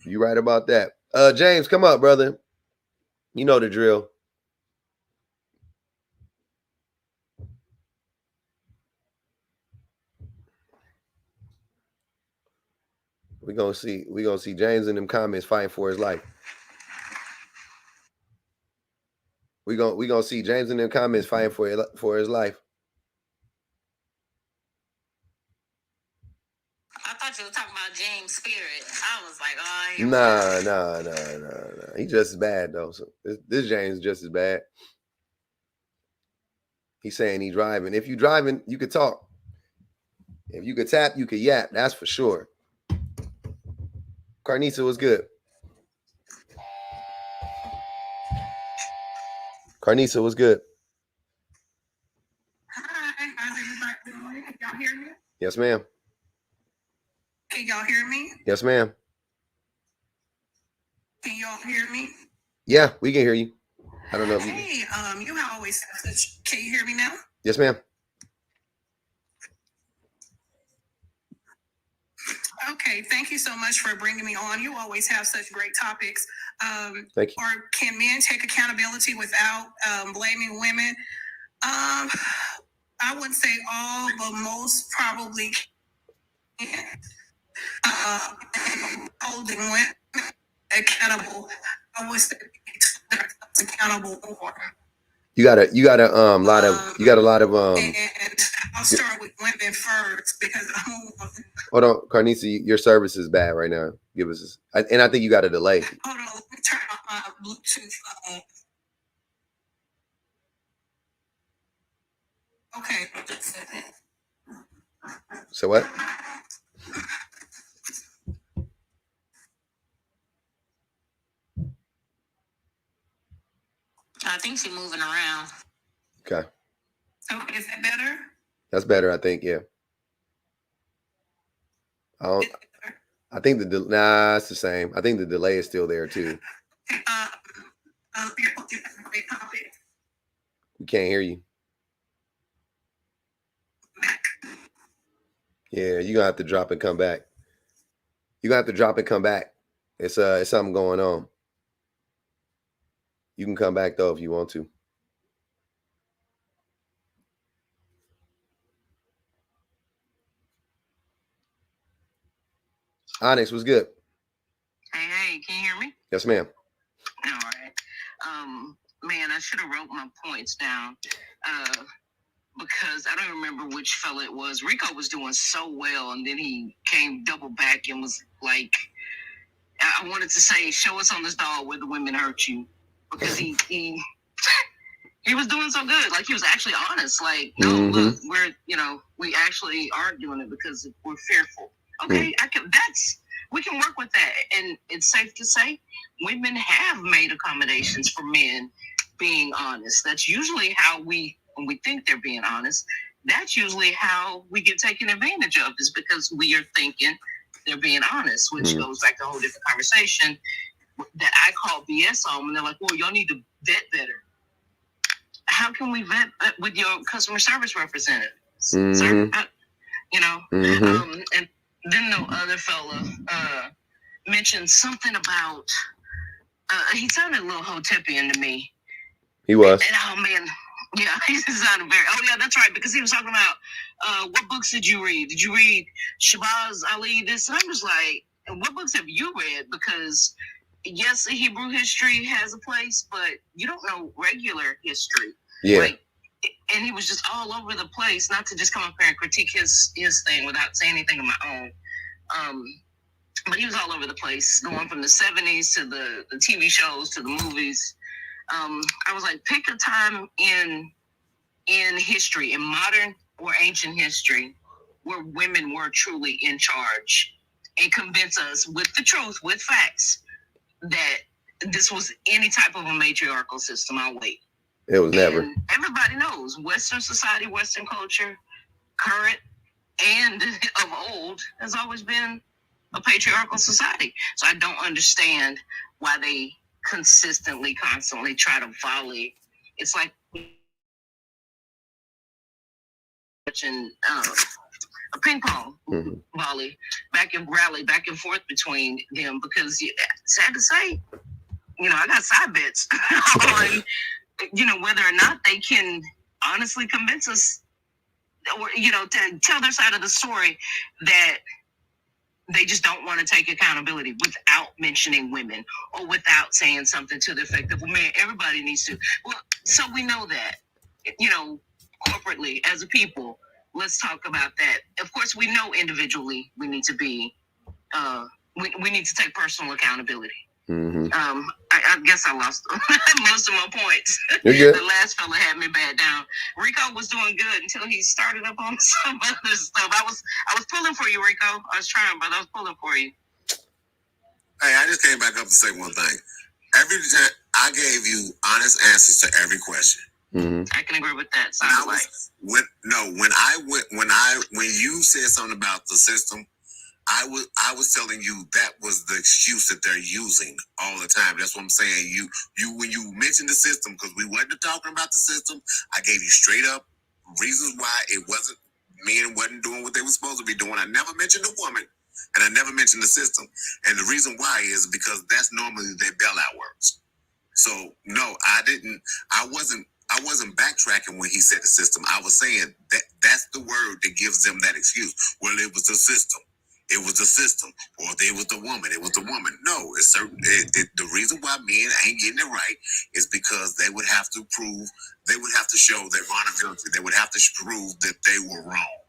You right about that. James, come up, brother. You know the drill. We're gonna see James in them comments fighting for his life. We gonna see James in them comments fighting for his life. I thought you were talking about James' spirit. I was like, Nah. He just as bad though. So this James is just as bad. He's saying he's driving. If you driving, you could talk. If you could tap, you could yap. That's for sure. Carnisa was good. Carnisa was good. Hi, how's everybody doing? Can y'all hear me? Yes, ma'am. Can y'all hear me? Yes, ma'am. Can y'all hear me? Yeah, we can hear you. I don't know if you Hey, you always have such. Can you hear me now? Yes, ma'am. Okay, thank you so much for bringing me on. You always have such great topics. Thank you. Or can men take accountability without blaming women? I wouldn't say all, but most probably can. Holding women accountable, I would say accountable more. You got a lot of And I'll start with women first because Hold on, Carnisa, your service is bad right now. Give us this. And I think you got a delay. Hold on, let me turn on my Bluetooth. Okay. So what? I think she's moving around. Okay. Okay, is that better? That's better, I think, yeah. I I think it's the same. I think the delay is still there too. We can't hear you. Yeah, you're gonna have to drop and come back. You're gonna have to drop and come back. It's something going on. You can come back though if you want to. Onyx, what's good? Hey, can you hear me? Yes, ma'am. All right. Man, I should have wrote my points down. Because I don't remember which fella it was. Rico was doing so well, and then he came double back and was like, I wanted to say, show us on this doll where the women hurt you. Because he was doing so good. Like, he was actually honest. Like, no, look, we actually aren't doing it because we're fearful. Okay, we can work with that. And it's safe to say women have made accommodations for men being honest. That's usually how when we think they're being honest, that's usually how we get taken advantage of, is because we are thinking they're being honest, which goes back to a whole different conversation that I call BS on. And they're like, well, y'all need to vet better. How can we vet with your customer service representative? Sir, and then the other fella mentioned something about, he sounded a little hotepian to me. He was. And oh man, yeah, he sounded very. Oh yeah, that's right. Because he was talking about what books did you read? Did you read Shabazz Ali? This, and I was like, what books have you read? Because yes, Hebrew history has a place, but you don't know regular history. Yeah. Like, and he was just all over the place. Not to just come up here and critique his thing without saying anything of my own. But he was all over the place, going from the 70s to the TV shows to the movies. I was like, pick a time in history, in modern or ancient history, where women were truly in charge, and convince us with the truth, with facts, that this was any type of a matriarchal system. I'll wait. It was never. And everybody knows Western society, Western culture, current and of old, has always been a patriarchal society. So I don't understand why they constantly try to volley. It's like watching a ping pong volley back and forth between them, because sad to say, I got side bets on whether or not they can honestly convince us, or to tell their side of the story, that they just don't want to take accountability without mentioning women, or without saying something to the effect of, well, man, everybody needs to. Well, so we know that, corporately as a people, let's talk about that. Of course, we know individually we need to be, we need to take personal accountability. I guess I lost most of my points. You're good. The last fella had me bad down. Rico was doing good until he started up on some other stuff. I was pulling for you, Rico. I was trying, but I was pulling for you. Hey, I just came back up to say one thing. Every time I gave you honest answers to every question. I can agree with that. When you said something about the system, I was telling you that was the excuse that they're using all the time. That's what I'm saying. You when you mentioned the system, because we wasn't talking about the system, I gave you straight up reasons why men wasn't doing what they were supposed to be doing. I never mentioned a woman, and I never mentioned the system. And the reason why is because that's normally their bailout words. So no, I didn't. I wasn't backtracking when he said the system. I was saying that's the word that gives them that excuse. Well, it was the system. It was the system, or it was the woman. It was the woman. No, it's certain. The reason why men ain't getting it right is because they would have to show their vulnerability. They would have to prove that they were wrong,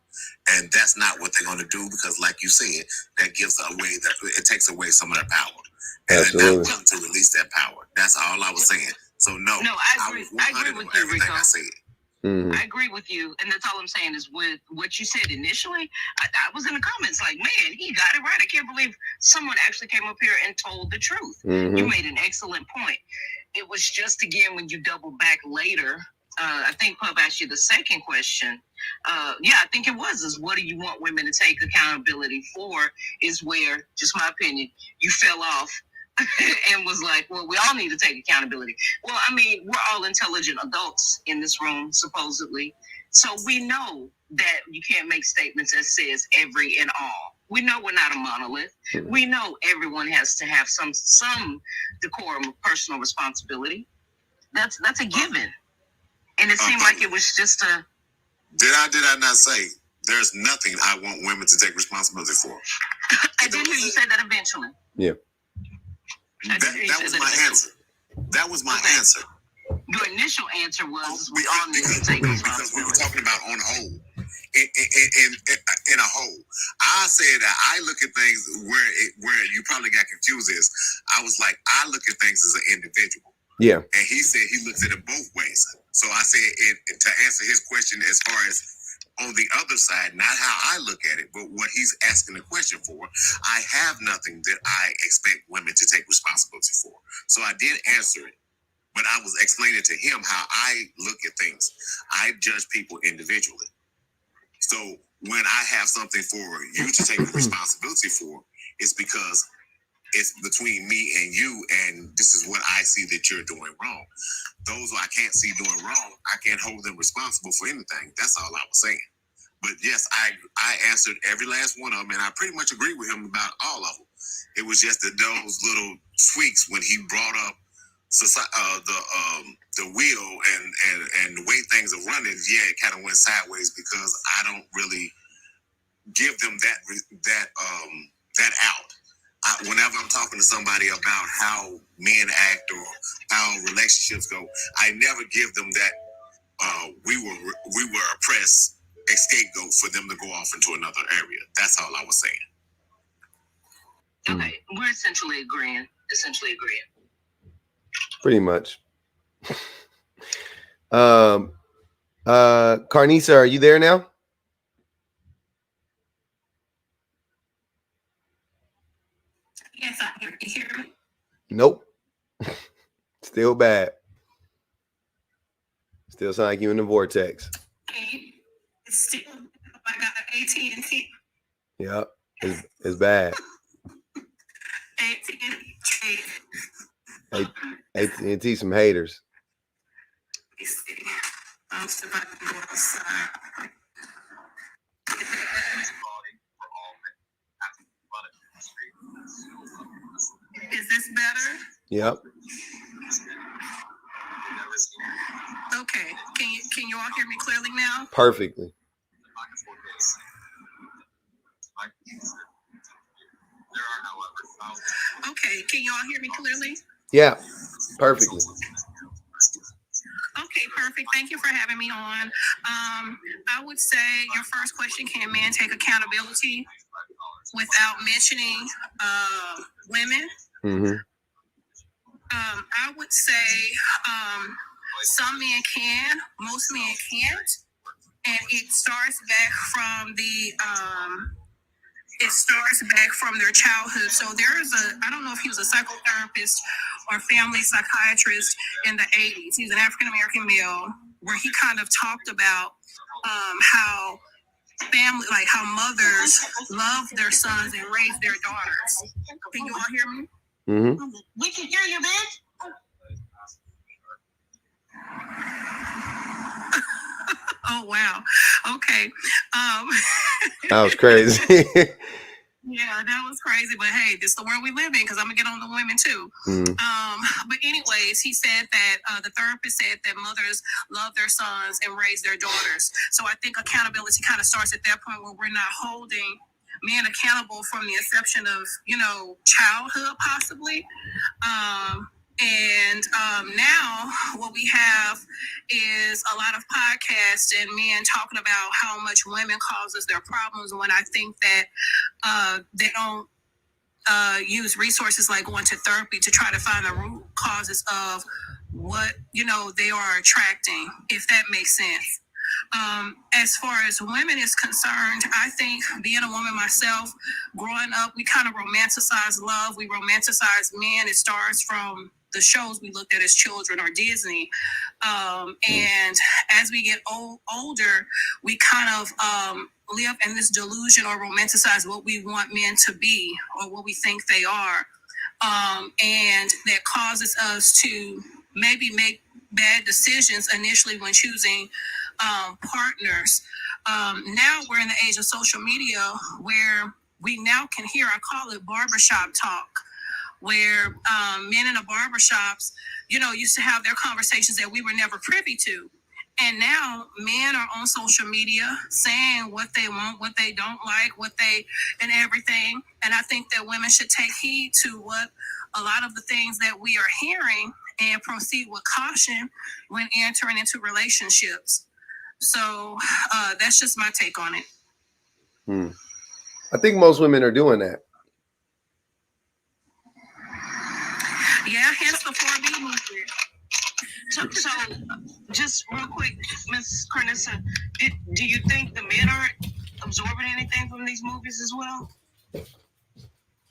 and that's not what they're going to do, because, like you said, that gives away it takes away some of their power, and they're not willing to release that power. That's all I was saying. So no, I agree with you, Rico. I said. I agree with you, and that's all I'm saying is with what you said initially. I was in the comments like, man, he got it right. I can't believe someone actually came up here and told the truth. You made an excellent point. It was just, again, when you double back later I think Pub asked you the second question. Yeah, I think it was, is what do you want women to take accountability for, is where, just my opinion, you fell off and was like, well, we all need to take accountability. Well, I mean, we're all intelligent adults in this room, supposedly. So we know that you can't make statements that says every and all. We know we're not a monolith. We know everyone has to have some decorum of personal responsibility. That's a given. And it seemed like it was just a... Did I not say there's nothing I want women to take responsibility for? I did hear you say that eventually. Yeah. That was my answer. That was my answer. Your initial answer was we all need to take responsibility. Because we were talking about on whole. In a whole. I said that I look at things where you probably got confused is, I was like, I look at things as an individual. Yeah. And he said he looks at it both ways. So I said, to answer his question as far as on the other side, not how I look at it, but what he's asking the question for, I have nothing that I expect women to take responsibility for. So I did answer it, but I was explaining to him how I look at things. I judge people individually. So when I have something for you to take responsibility for, it's because it's between me and you, and this is what I see that you're doing wrong. Those who I can't see doing wrong, I can't hold them responsible for anything. That's all I was saying. But yes, I answered every last one of them, and I pretty much agree with him about all of them. It was just that those little tweaks when he brought up the wheel and the way things are running, yeah, it kind of went sideways because I don't really give them that out. Whenever I'm talking to somebody about how men act or how relationships go, I never give them that we were oppressed, a scapegoat for them to go off into another area. That's all I was saying. Okay, we're essentially agreeing. Pretty much. Carnisa, are you there now? Yes, I hear you. Hear me? Nope. Still bad. Still sound like you in the vortex. It's still, I got AT&T. Yep, it's bad. AT&T some haters. Let me see. I'm still about to go outside. Is this better? Yep. Okay. Can you all hear me clearly now? Perfectly. Okay. Can you all hear me clearly? Yeah. Perfectly. Okay, perfect. Thank you for having me on. I would say your first question, can men take accountability without mentioning women? Mm-hmm. I would say some men can, most men can't, and it starts back from their childhood. So I don't know if he was a psychotherapist or family psychiatrist in the 80s. He's an African-American male, where he kind of talked about how family, like how mothers love their sons and raise their daughters. Can you all hear me? Mm-hmm. We can hear you, bitch. Oh, wow. Okay. That was crazy. Yeah, that was crazy. But hey, this is the world we live in, because I'm going to get on the women too. Mm. But anyways, he said that the therapist said that mothers love their sons and raise their daughters. So I think accountability kind of starts at that point, where we're not holding men accountable from the inception of, childhood possibly. And now what we have is a lot of podcasts and men talking about how much women causes their problems, when I think that they don't use resources like going to therapy to try to find the root causes of what they are attracting, if that makes sense. As far as women is concerned, I think, being a woman myself, growing up, we kind of romanticize love. We romanticize men. It starts from the shows we looked at as children or Disney. And as we get older, we kind of live in this delusion or romanticize what we want men to be or what we think they are. And that causes us to maybe make bad decisions initially when choosing partners. Now we're in the age of social media where we now can hear, I call it barbershop talk, where men in the barbershops, used to have their conversations that we were never privy to. And now men are on social media saying what they want, what they don't like, and everything. And I think that women should take heed to what a lot of the things that we are hearing and proceed with caution when entering into relationships. So that's just my take on it. I think most women are doing that. Yeah, hence the 4B movement. So just real quick, Ms. Carnissa, do you think the men are absorbing anything from these movies as well?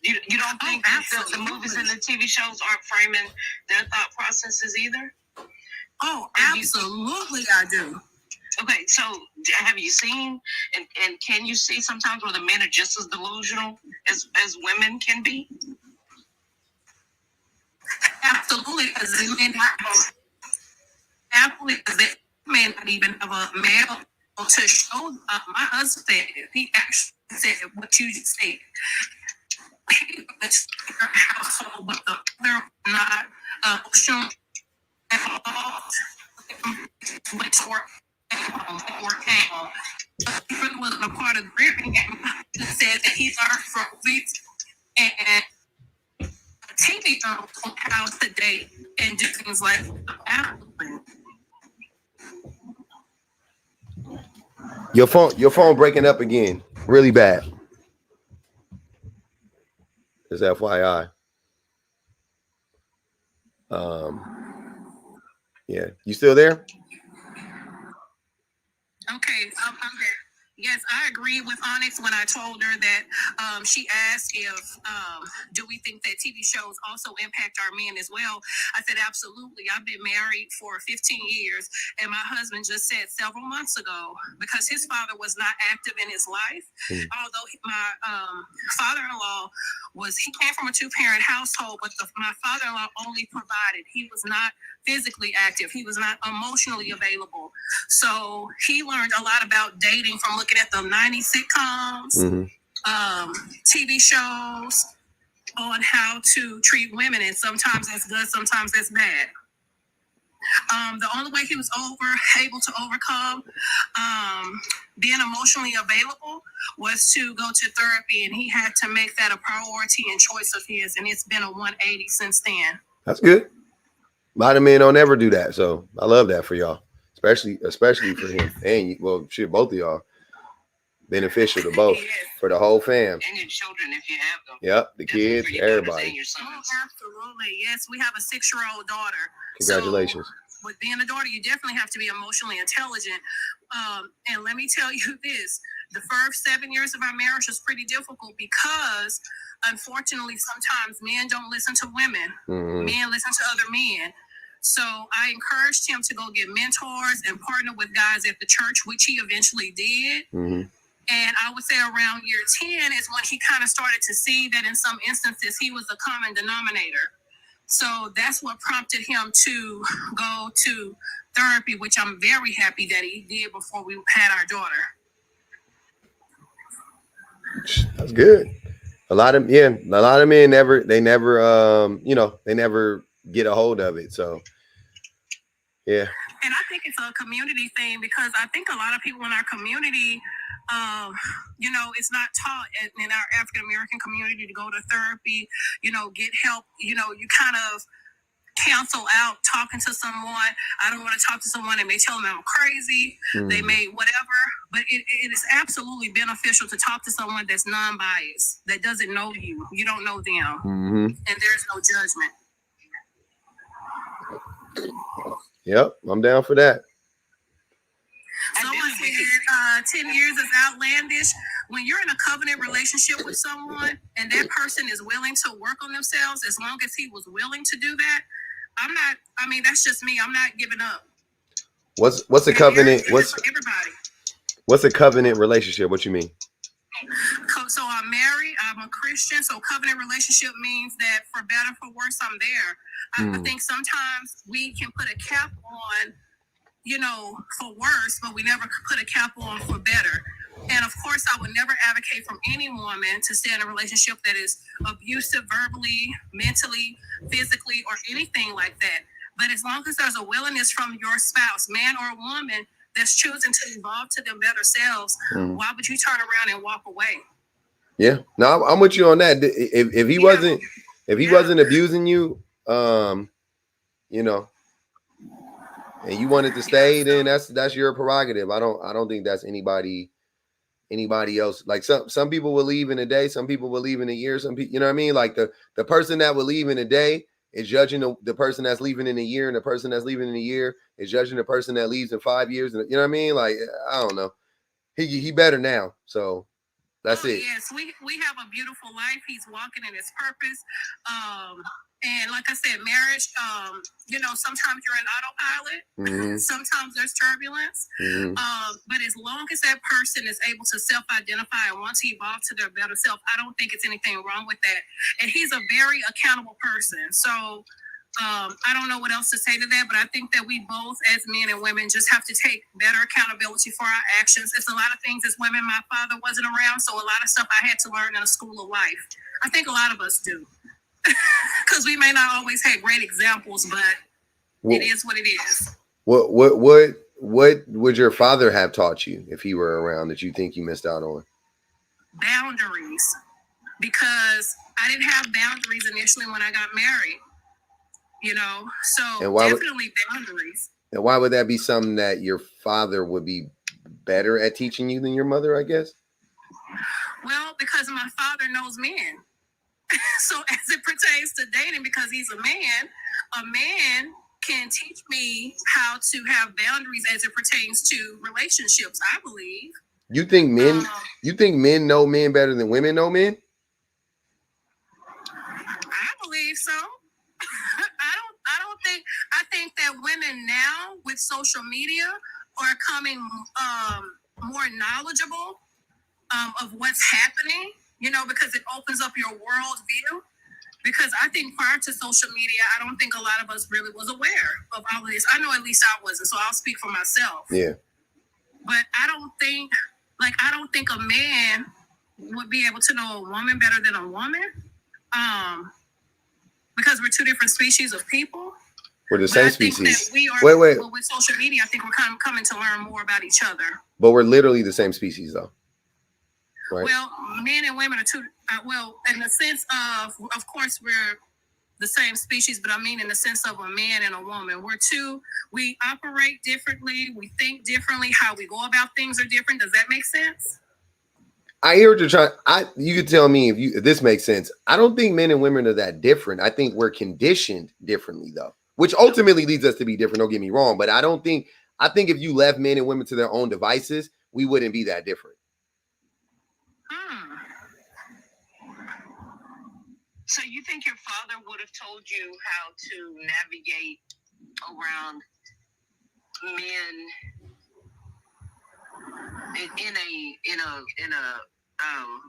You don't think that the movies and the TV shows aren't framing their thought processes either? Oh, absolutely, I do. Okay, so have you seen and can you see sometimes where the men are just as delusional as women can be? Absolutely, because they may not even have a male to show. My husband said it. He actually said what you just said. People in their household, but the other not shown involved. Which work home. He really wasn't a part of the grieving game. He said that he learned from movies and TV shows on how to date and do things like that. Your phone breaking up again, really bad. Just FYI. Yeah, you still there? Okay, I'm there. Yes, I agree with Onyx when I told her that she asked if do we think that TV shows also impact our men as well. I said absolutely. I've been married for 15 years, and my husband just said several months ago, because his father was not active in his life, although my father-in-law he came from a two-parent household, but my father-in-law only provided. He was not physically active. He was not emotionally available. So he learned a lot about dating from looking at the 90s sitcoms, TV shows on how to treat women. And sometimes that's good, sometimes that's bad. The only way he was able to overcome being emotionally available was to go to therapy, and he had to make that a priority and choice of his. And it's been a 180 since then. That's good. A lot of men don't ever do that, so I love that for y'all, especially for him and both of y'all. Beneficial to both, for the whole fam. And your children, if you have them. Yep, the kids, everybody. Absolutely, yes. We have a 6-year-old daughter. Congratulations. So with being a daughter, you definitely have to be emotionally intelligent. And let me tell you this: the first 7 years of our marriage was pretty difficult because, unfortunately, sometimes men don't listen to women. Men listen to other men. So I encouraged him to go get mentors and partner with guys at the church, which he eventually did. And I would say around year 10 is when he kind of started to see that in some instances he was a common denominator. So that's what prompted him to go to therapy, which I'm very happy that he did before we had our daughter. That's good. A lot of men never get a hold of it. So yeah. And I think it's a community thing, because I think a lot of people in our community, it's not taught in our African American community to go to therapy, get help. You kind of cancel out talking to someone. I don't want to talk to someone. They may tell them I'm crazy. They may whatever. But it is absolutely beneficial to talk to someone that's non-biased, that doesn't know you. You don't know them. And there's no judgment. Yep, I'm down for that. Someone said 10 years is outlandish. When you're in a covenant relationship with someone and that person is willing to work on themselves, as long as he was willing to do that, I mean, that's just me. I'm not giving up. What's a covenant? What's everybody? What's a covenant relationship? What you mean? So I'm married. I'm a Christian. So covenant relationship means that for better, for worse, I'm there. I think sometimes we can put a cap on, you know, for worse, but we never put a cap on for better. And of course, I would never advocate from any woman to stay in a relationship that is abusive verbally, mentally, physically, or anything like that. But as long as there's a willingness from your spouse, man or woman, that's choosing to evolve to their better selves, why would you turn around and walk away? Yeah, no, I'm with you on that. If he wasn't, wasn't abusing you, you know, and you wanted to stay, then that's your prerogative. I don't think that's anybody else. Like some people will leave in a day, some people will leave in a year, some people, you know what I mean? Like the person that will leave in a day is judging the person that's leaving in a year, and the person that's leaving in a year is judging the person that leaves in 5 years. And you know what I mean? Like, I don't know. He better now. So that's it. Yes, we have a beautiful life. He's walking in his purpose. And like I said, marriage, you know, sometimes you're in autopilot. Sometimes there's turbulence. But as long as that person is able to self-identify and want to evolve to their better self, I don't think it's anything wrong with that. And he's a very accountable person. So I don't know what else to say to that, but I think that we both, as men and women, just have to take better accountability for our actions. It's a lot of things as women. My father wasn't around, so a lot of stuff I had to learn in a school of life. I think a lot of us do. Because we may not always have great examples, but it is what it is. What would your father have taught you if he were around that you think you missed out on? Boundaries. Because I didn't have boundaries initially when I got married. You know, so definitely boundaries. And why would that be something that your father would be better at teaching you than your mother, I guess? Well, because my father knows men. So as it pertains to dating, because he's a man can teach me how to have boundaries as it pertains to relationships, I believe. You think men know men better than women know men? I believe so. I think that women now with social media are coming more knowledgeable of what's happening, you know, because it opens up your world view. Because I think prior to social media, I don't think a lot of us really was aware of all of this. I know at least I wasn't, so I'll speak for myself. Yeah. But I don't think a man would be able to know a woman better than a woman. Because we're two different species of people. We're the same species. Wait. But with social media, I think we're kind of coming to learn more about each other. But we're literally the same species, though. Right? Well, men and women are two. Well, in the sense of course, we're the same species, but I mean in the sense of a man and a woman. We're two. We operate differently. We think differently. How we go about things are different. Does that make sense? I hear what you're trying. You could tell me if this makes sense. I don't think men and women are that different. I think we're conditioned differently, though, which ultimately leads us to be different. Don't get me wrong, but I think if you left men and women to their own devices, we wouldn't be that different. So you think your father would have told you how to navigate around men in a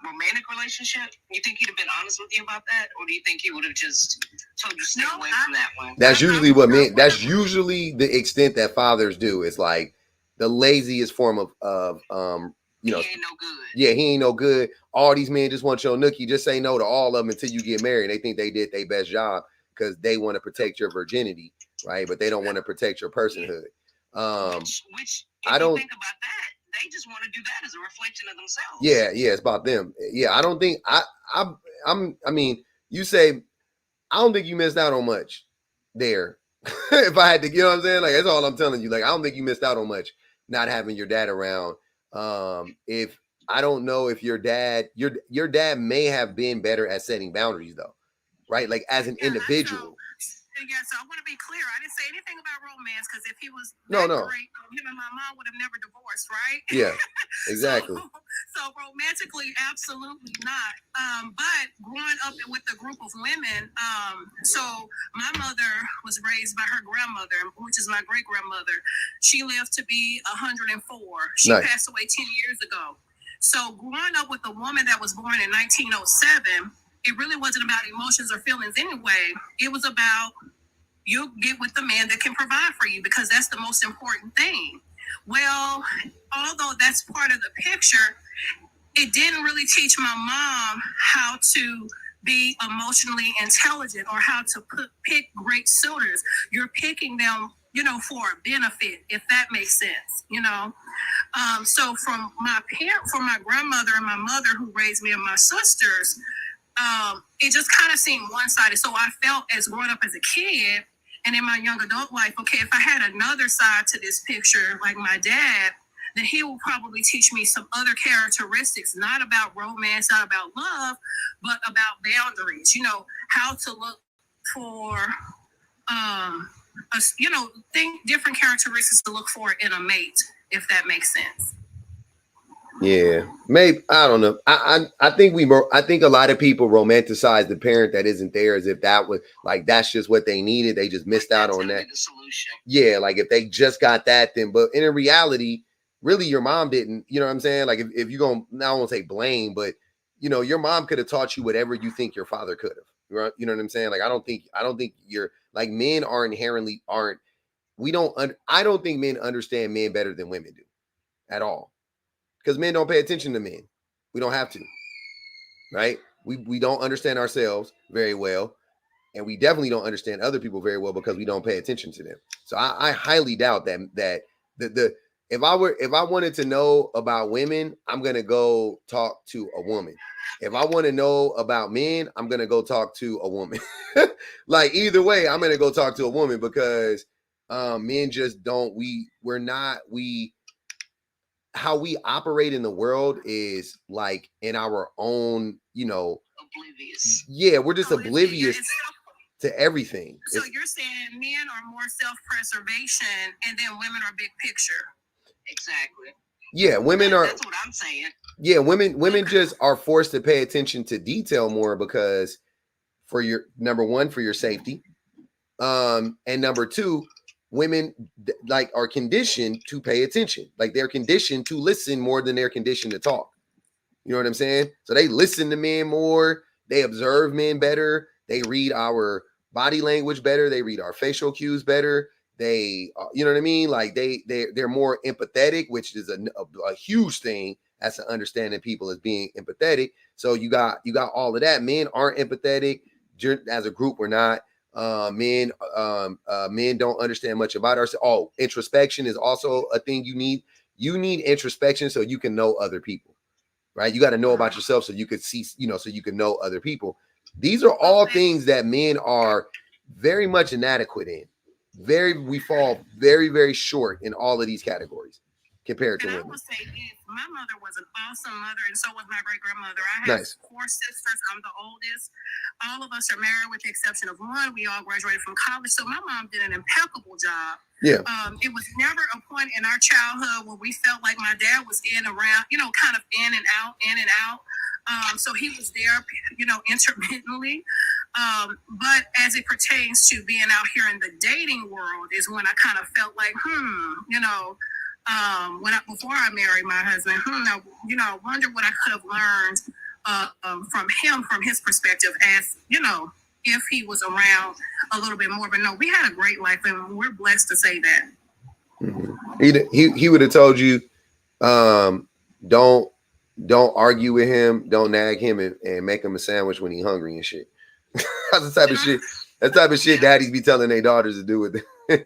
romantic relationship? You think he'd have been honest with you about that, or do you think he would have just told you stay away from that one? That's usually what men. That's usually the extent that fathers do. It's like the laziest form of you know. He ain't no good. Yeah, he ain't no good. All these men just want your nookie. Just say no to all of them until you get married. They think they did their best job because they want to protect your virginity, right? But they don't want to protect your personhood. Which I don't think about that. They just want to do that as a reflection of themselves. Yeah, it's about them. Yeah, I don't think I mean, you say I don't think you missed out on much there. If I had to, you know what I'm saying? Like, that's all I'm telling you. Like, I don't think you missed out on much not having your dad around. If I don't know if your dad may have been better at setting boundaries, though, right? Like as an individual. Yeah, so I want to be clear. I didn't say anything about romance because if he was no, great, him and my mom would have never divorced, right? Yeah, exactly. So romantically, absolutely not. But growing up with a group of women, so my mother was raised by her grandmother, which is my great grandmother. She lived to be 104. She Nice. passed away 10 years ago. So growing up with a woman that was born in 1907, it really wasn't about emotions or feelings anyway. It was about you get with the man that can provide for you, because that's the most important thing. Well, although that's part of the picture, it didn't really teach my mom how to be emotionally intelligent or how to pick great suitors. You're picking them, for a benefit, if that makes sense, So from my grandmother and my mother who raised me and my sisters, it just kind of seemed one-sided. So I felt, as growing up as a kid and in my young adult life, okay, if I had another side to this picture, like my dad, then he will probably teach me some other characteristics, not about romance, not about love, but about boundaries, how to look for, different characteristics to look for in a mate, if that makes sense. Yeah, maybe, I don't know. I think I think a lot of people romanticize the parent that isn't there as if that was like, that's just what they needed. They just missed out on that. The solution. Yeah, like if they just got that, then, but in reality, really your mom didn't, you know what I'm saying? Like if you're going to, I won't say blame, but your mom could have taught you whatever you think your father could have, right? You know what I'm saying? Like, I don't think you're like, men I don't think men understand men better than women do at all. Because men don't pay attention to men. We don't have to, right? We don't understand ourselves very well. And we definitely don't understand other people very well because we don't pay attention to them. So I highly doubt that if I wanted to know about women, I'm going to go talk to a woman. If I want to know about men, I'm going to go talk to a woman. Like, either way, I'm going to go talk to a woman, because men just don't, how we operate in the world is like in our own, oblivious. Yeah, we're just oblivious to everything. So you're saying men are more self-preservation and then women are big picture. Exactly. Yeah, women are. That's what I'm saying. Yeah, women just are forced to pay attention to detail more, because for your number one, for your safety, and number two, women like are conditioned to pay attention. Like, they're conditioned to listen more than they're conditioned to talk. You know what I'm saying? So they listen to men more. They observe men better. They read our body language better. They read our facial cues better. They, you know what I mean? Like they're more empathetic, which is a huge thing as to understanding people as being empathetic. So you got all of that. Men aren't empathetic. As a group, we're not. Men don't understand much about ourselves. Oh, introspection is also a thing you need. You need introspection so you can know other people, right? You got to know about yourself so you could see, so you can know other people. These are all things that men are very much inadequate in. We fall very, very short in all of these categories compared to women. I would say this: my mother was an awesome mother, and so was my great grandmother. I have 4 sisters. I'm the oldest. All of us are married with the exception of one. We all graduated from college, so my mom did an impeccable job. Yeah. It was never a point in our childhood where we felt like my dad was around, kind of in and out. So he was there, intermittently. But as it pertains to being out here in the dating world is when I kind of felt like, before I married my husband, I wonder what I could have learned from him, from his perspective, as, if he was around a little bit more. But no, we had a great life, and we're blessed to say that. Mm-hmm. He would have told you, don't argue with him, don't nag him, and make him a sandwich when he's hungry and shit. That's the type of shit. That type of shit daddies be telling their daughters to do with them. Yeah,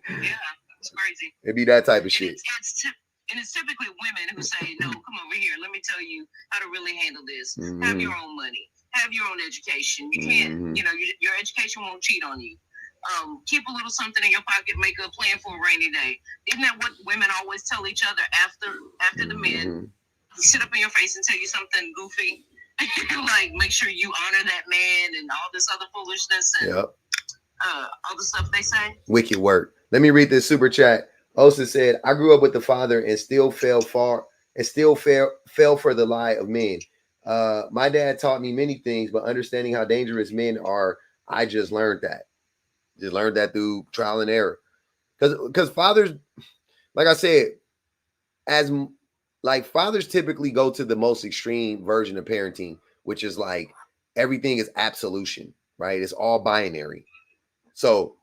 it's crazy. It'd be that type of shit. It's typically women who say, "No, come over here. Let me tell you how to really handle this. Mm-hmm. Have your own money. Have your own education. You can't, your education won't cheat on you. Keep a little something in your pocket. Make a plan for a rainy day." Isn't that what women always tell each other after the men sit up in your face and tell you something goofy? Like, make sure you honor that man and all this other foolishness and all the stuff they say. Wicked work. Let me read this super chat. Osa said, "I grew up with the father and still fell far and still fell for the lie of men. My dad taught me many things, but understanding how dangerous men are, I just learned that. Just learned that through trial and error. Because fathers, like I said, as like fathers typically go to the most extreme version of parenting, which is like everything is absolution, right? It's all binary. So,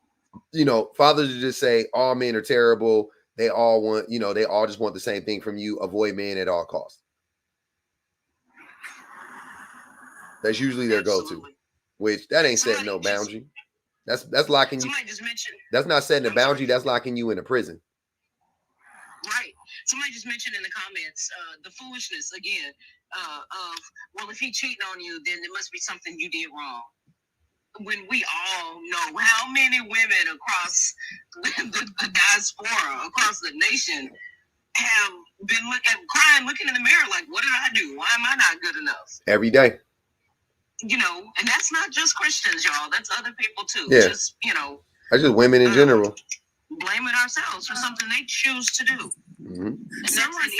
fathers just say all men are terrible. They all want, they all just want the same thing from you. Avoid men at all costs. That's usually their go-to, which that ain't setting no boundary. That's locking you. That's not setting a boundary. That's locking you in a prison. Right. Somebody just mentioned in the comments the foolishness again of, well, if he cheating on you, then it must be something you did wrong. When we all know how many women across the diaspora, across the nation, have been crying, looking in the mirror like, what did I do? Why am I not good enough? Every day. And that's not just Christians, y'all. That's other people too. Yeah. Just, that's just women in general. Blaming ourselves for something they choose to do. Mm-hmm. Someone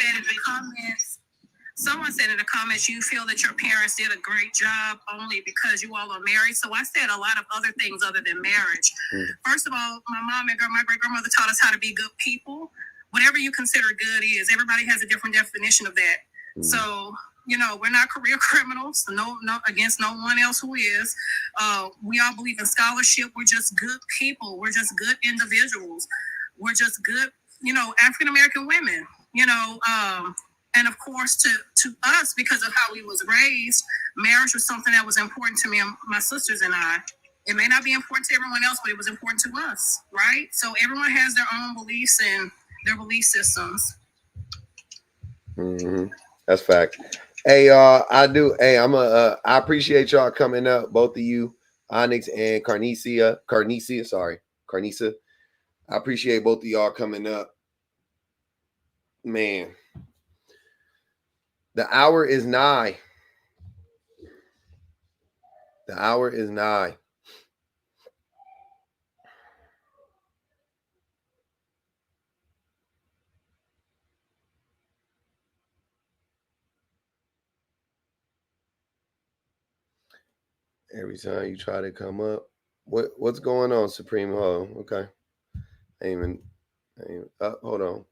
said in the comments, you feel that your parents did a great job only because you all are married. So I said a lot of other things other than marriage. First of all, my mom and my great grandmother taught us how to be good people. Whatever you consider good is, everybody has a different definition of that. So, we're not career criminals. No, against no one else who is. We all believe in scholarship. We're just good people. We're just good individuals. We're just good, African American women. And of course, to us, because of how we was raised, marriage was something that was important to me and my sisters and I. It may not be important to everyone else, but it was important to us, right? So everyone has their own beliefs and their belief systems. Mm-hmm. That's fact. Hey, I appreciate y'all coming up, both of you, Onyx and Carnisa. I appreciate both of y'all coming up. Man, the hour is nigh. The hour is nigh. Every time you try to come up, what's going on, Supreme Ho? Okay, hold on.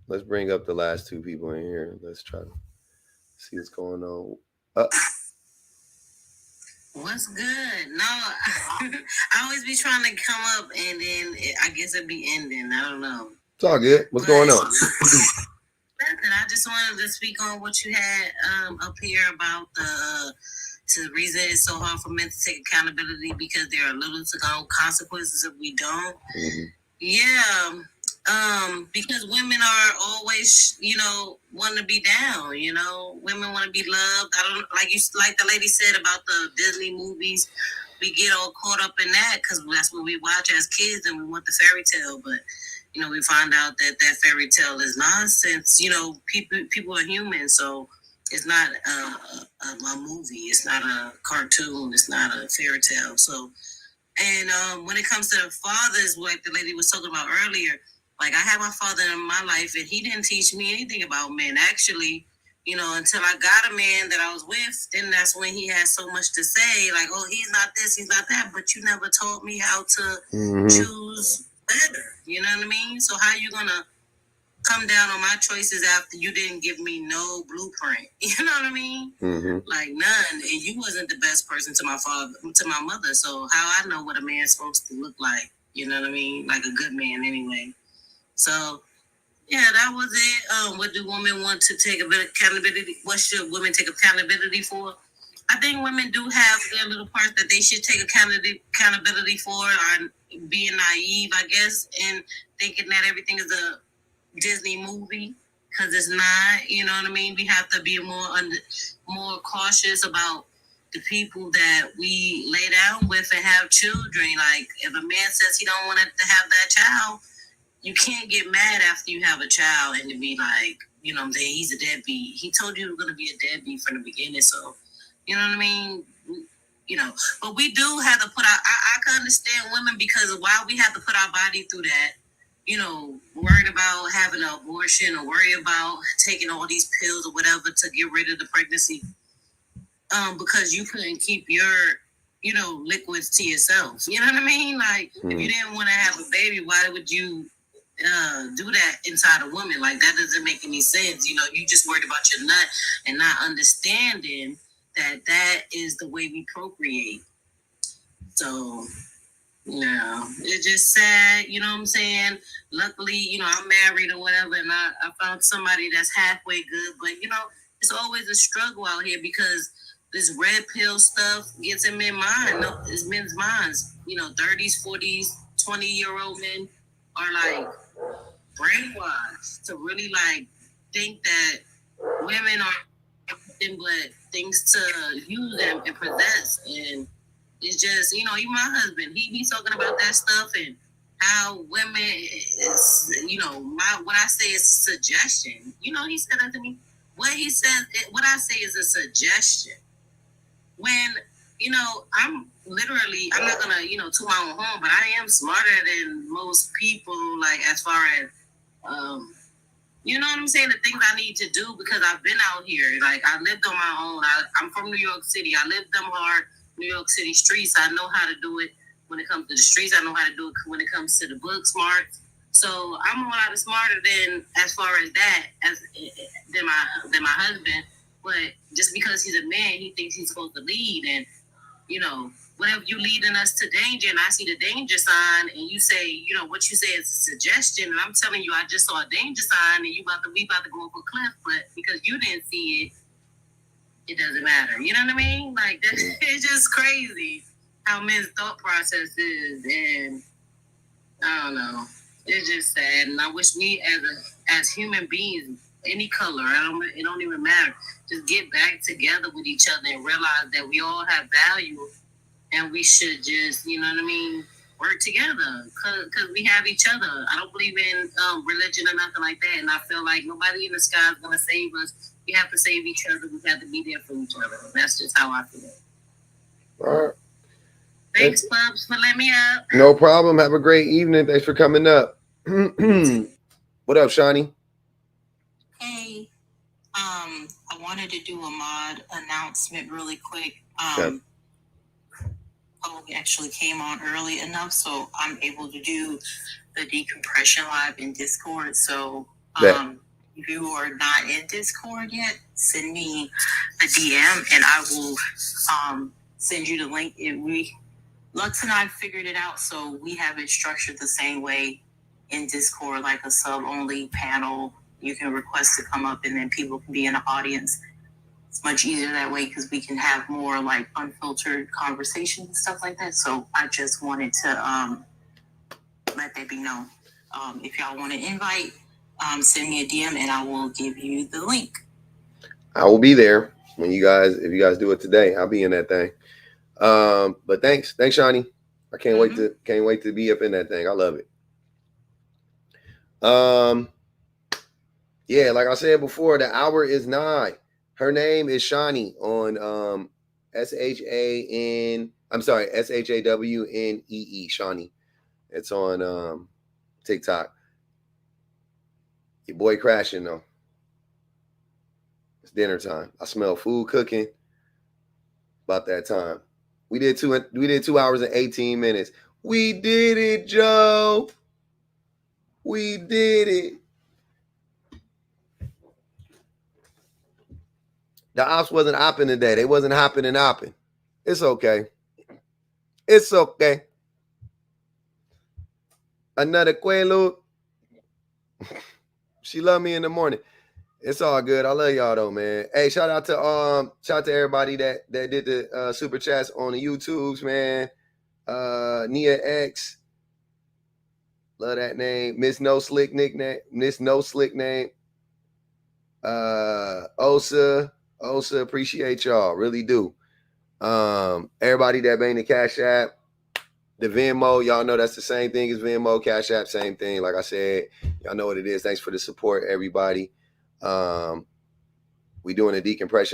Let's bring up the last two people in here. Let's try to see what's going on. What's good? No, I always be trying to come up and then I guess it be ending. I don't know. It's all good. What's going on? I just wanted to speak on what you had up here about the reason it's so hard for men to take accountability because there are little to no consequences if we don't. Mm-hmm. Yeah. Because women are always, want to be down, women want to be loved. I don't like the lady said about the Disney movies. We get all caught up in that because that's what we watch as kids and we want the fairy tale. But, we find out that fairy tale is nonsense. People are human. So it's not a movie. It's not a cartoon. It's not a fairy tale. So, and when it comes to the fathers, like the lady was talking about earlier, like I had my father in my life and he didn't teach me anything about men. Actually, until I got a man that I was with, then that's when he had so much to say, like, oh, he's not this, he's not that, but you never taught me how to choose better. You know what I mean? So how you gonna come down on my choices after you didn't give me no blueprint? You know what I mean? Mm-hmm. Like none. And you wasn't the best person to my father, to my mother. So how I know what a man's supposed to look like? You know what I mean? Like a good man anyway. So yeah, that was it. What do women want to take a bit of accountability? What should women take accountability for? I think women do have their little part that they should take accountability for, or being naive, I guess, and thinking that everything is a Disney movie, because it's not. You know what I mean? We have to be more cautious about the people that we lay down with and have children. Like if a man says he don't want to have that child, you can't get mad after you have a child and to be like, I'm saying, he's a deadbeat. He told you you were going to be a deadbeat from the beginning. So, you know what I mean? But we do have to put I can understand women because while we have to put our body through that, worried about having an abortion or worried about taking all these pills or whatever to get rid of the pregnancy, because you couldn't keep your, liquids to yourself. You know what I mean? Like, if you didn't want to have a baby, why would you do that inside a woman? Like, that doesn't make any sense. You just worried about your nut and not understanding that is the way we procreate. So, it's just sad, you know what I'm saying? Luckily, I'm married or whatever, and I found somebody that's halfway good, but, it's always a struggle out here because this red pill stuff gets in men's mind. No, it's men's minds. 30s, 40s, 20-year-old men are like brainwashed to really like think that women are nothing but things to use them and possess. And it's just, even my husband, he be talking about that stuff and how women is, what I say is a suggestion. He said that to me. What he says, what I say is a suggestion. When, I'm not gonna, toot my own horn, but I am smarter than most people, like, as far as, you know what I'm saying? The things I need to do because I've been out here. Like, I lived on my own. I'm from New York City. I lived them hard New York City streets. I know how to do it when it comes to the streets. I know how to do it when it comes to the book smarts. So I'm a lot smarter than, as far as that, than my husband. But just because he's a man, he thinks he's supposed to lead. And, whatever you leading us to danger, and I see the danger sign, and you say, what you say is a suggestion, and I'm telling you, I just saw a danger sign, and we about to go off a cliff, but because you didn't see it, it doesn't matter. You know what I mean? Like, it's just crazy how men's thought process is, and I don't know. It's just sad, and I wish me as human beings, any color, it don't even matter, just get back together with each other and realize that we all have value, and we should just, work together because we have each other. I don't believe in religion or nothing like that, and I feel like nobody in the sky is going to save us. We have to save each other. We have to be there for each other. That's just how I feel. All right. Thanks, Bubs, for letting me up. No problem. Have a great evening. Thanks for coming up. What up, Shawnee? Hey, I wanted to do a mod announcement really quick. Okay. Actually came on early enough, so I'm able to do the decompression live in Discord. So, if you are not in Discord yet, send me a DM and I will send you the link. Lux and I figured it out, so we have it structured the same way in Discord, like a sub-only panel. You can request to come up, and then people can be in the audience. It's much easier that way because we can have more like unfiltered conversations and stuff like that. So I just wanted to let that be known. If y'all want to invite, send me a DM and I will give you the link. I will be there if you guys do it today. I'll be in that thing. But thanks, Shawnee. I can't wait to be up in that thing. I love it. Yeah, like I said before, the hour is 9. Her name is Shawnee on SHAWNEE, Shawnee. It's on TikTok. Your boy crashing though. It's dinner time. I smell food cooking. About that time. We did 2 hours and 18 minutes. We did it, Joe. We did it. The ops wasn't opping today. They wasn't hopping and opping. It's okay. It's okay. Another Quaalude. She love me in the morning. It's all good. I love y'all though, man. Hey, shout out to everybody that did the super chats on the YouTubes, man. Nia X. Love that name. Miss No Slick name. Osa, appreciate y'all. Really do. Everybody that bang the Cash App, the Venmo, y'all know that's the same thing as Venmo, Cash App, same thing. Like I said, y'all know what it is. Thanks for the support, everybody. We doing a decompression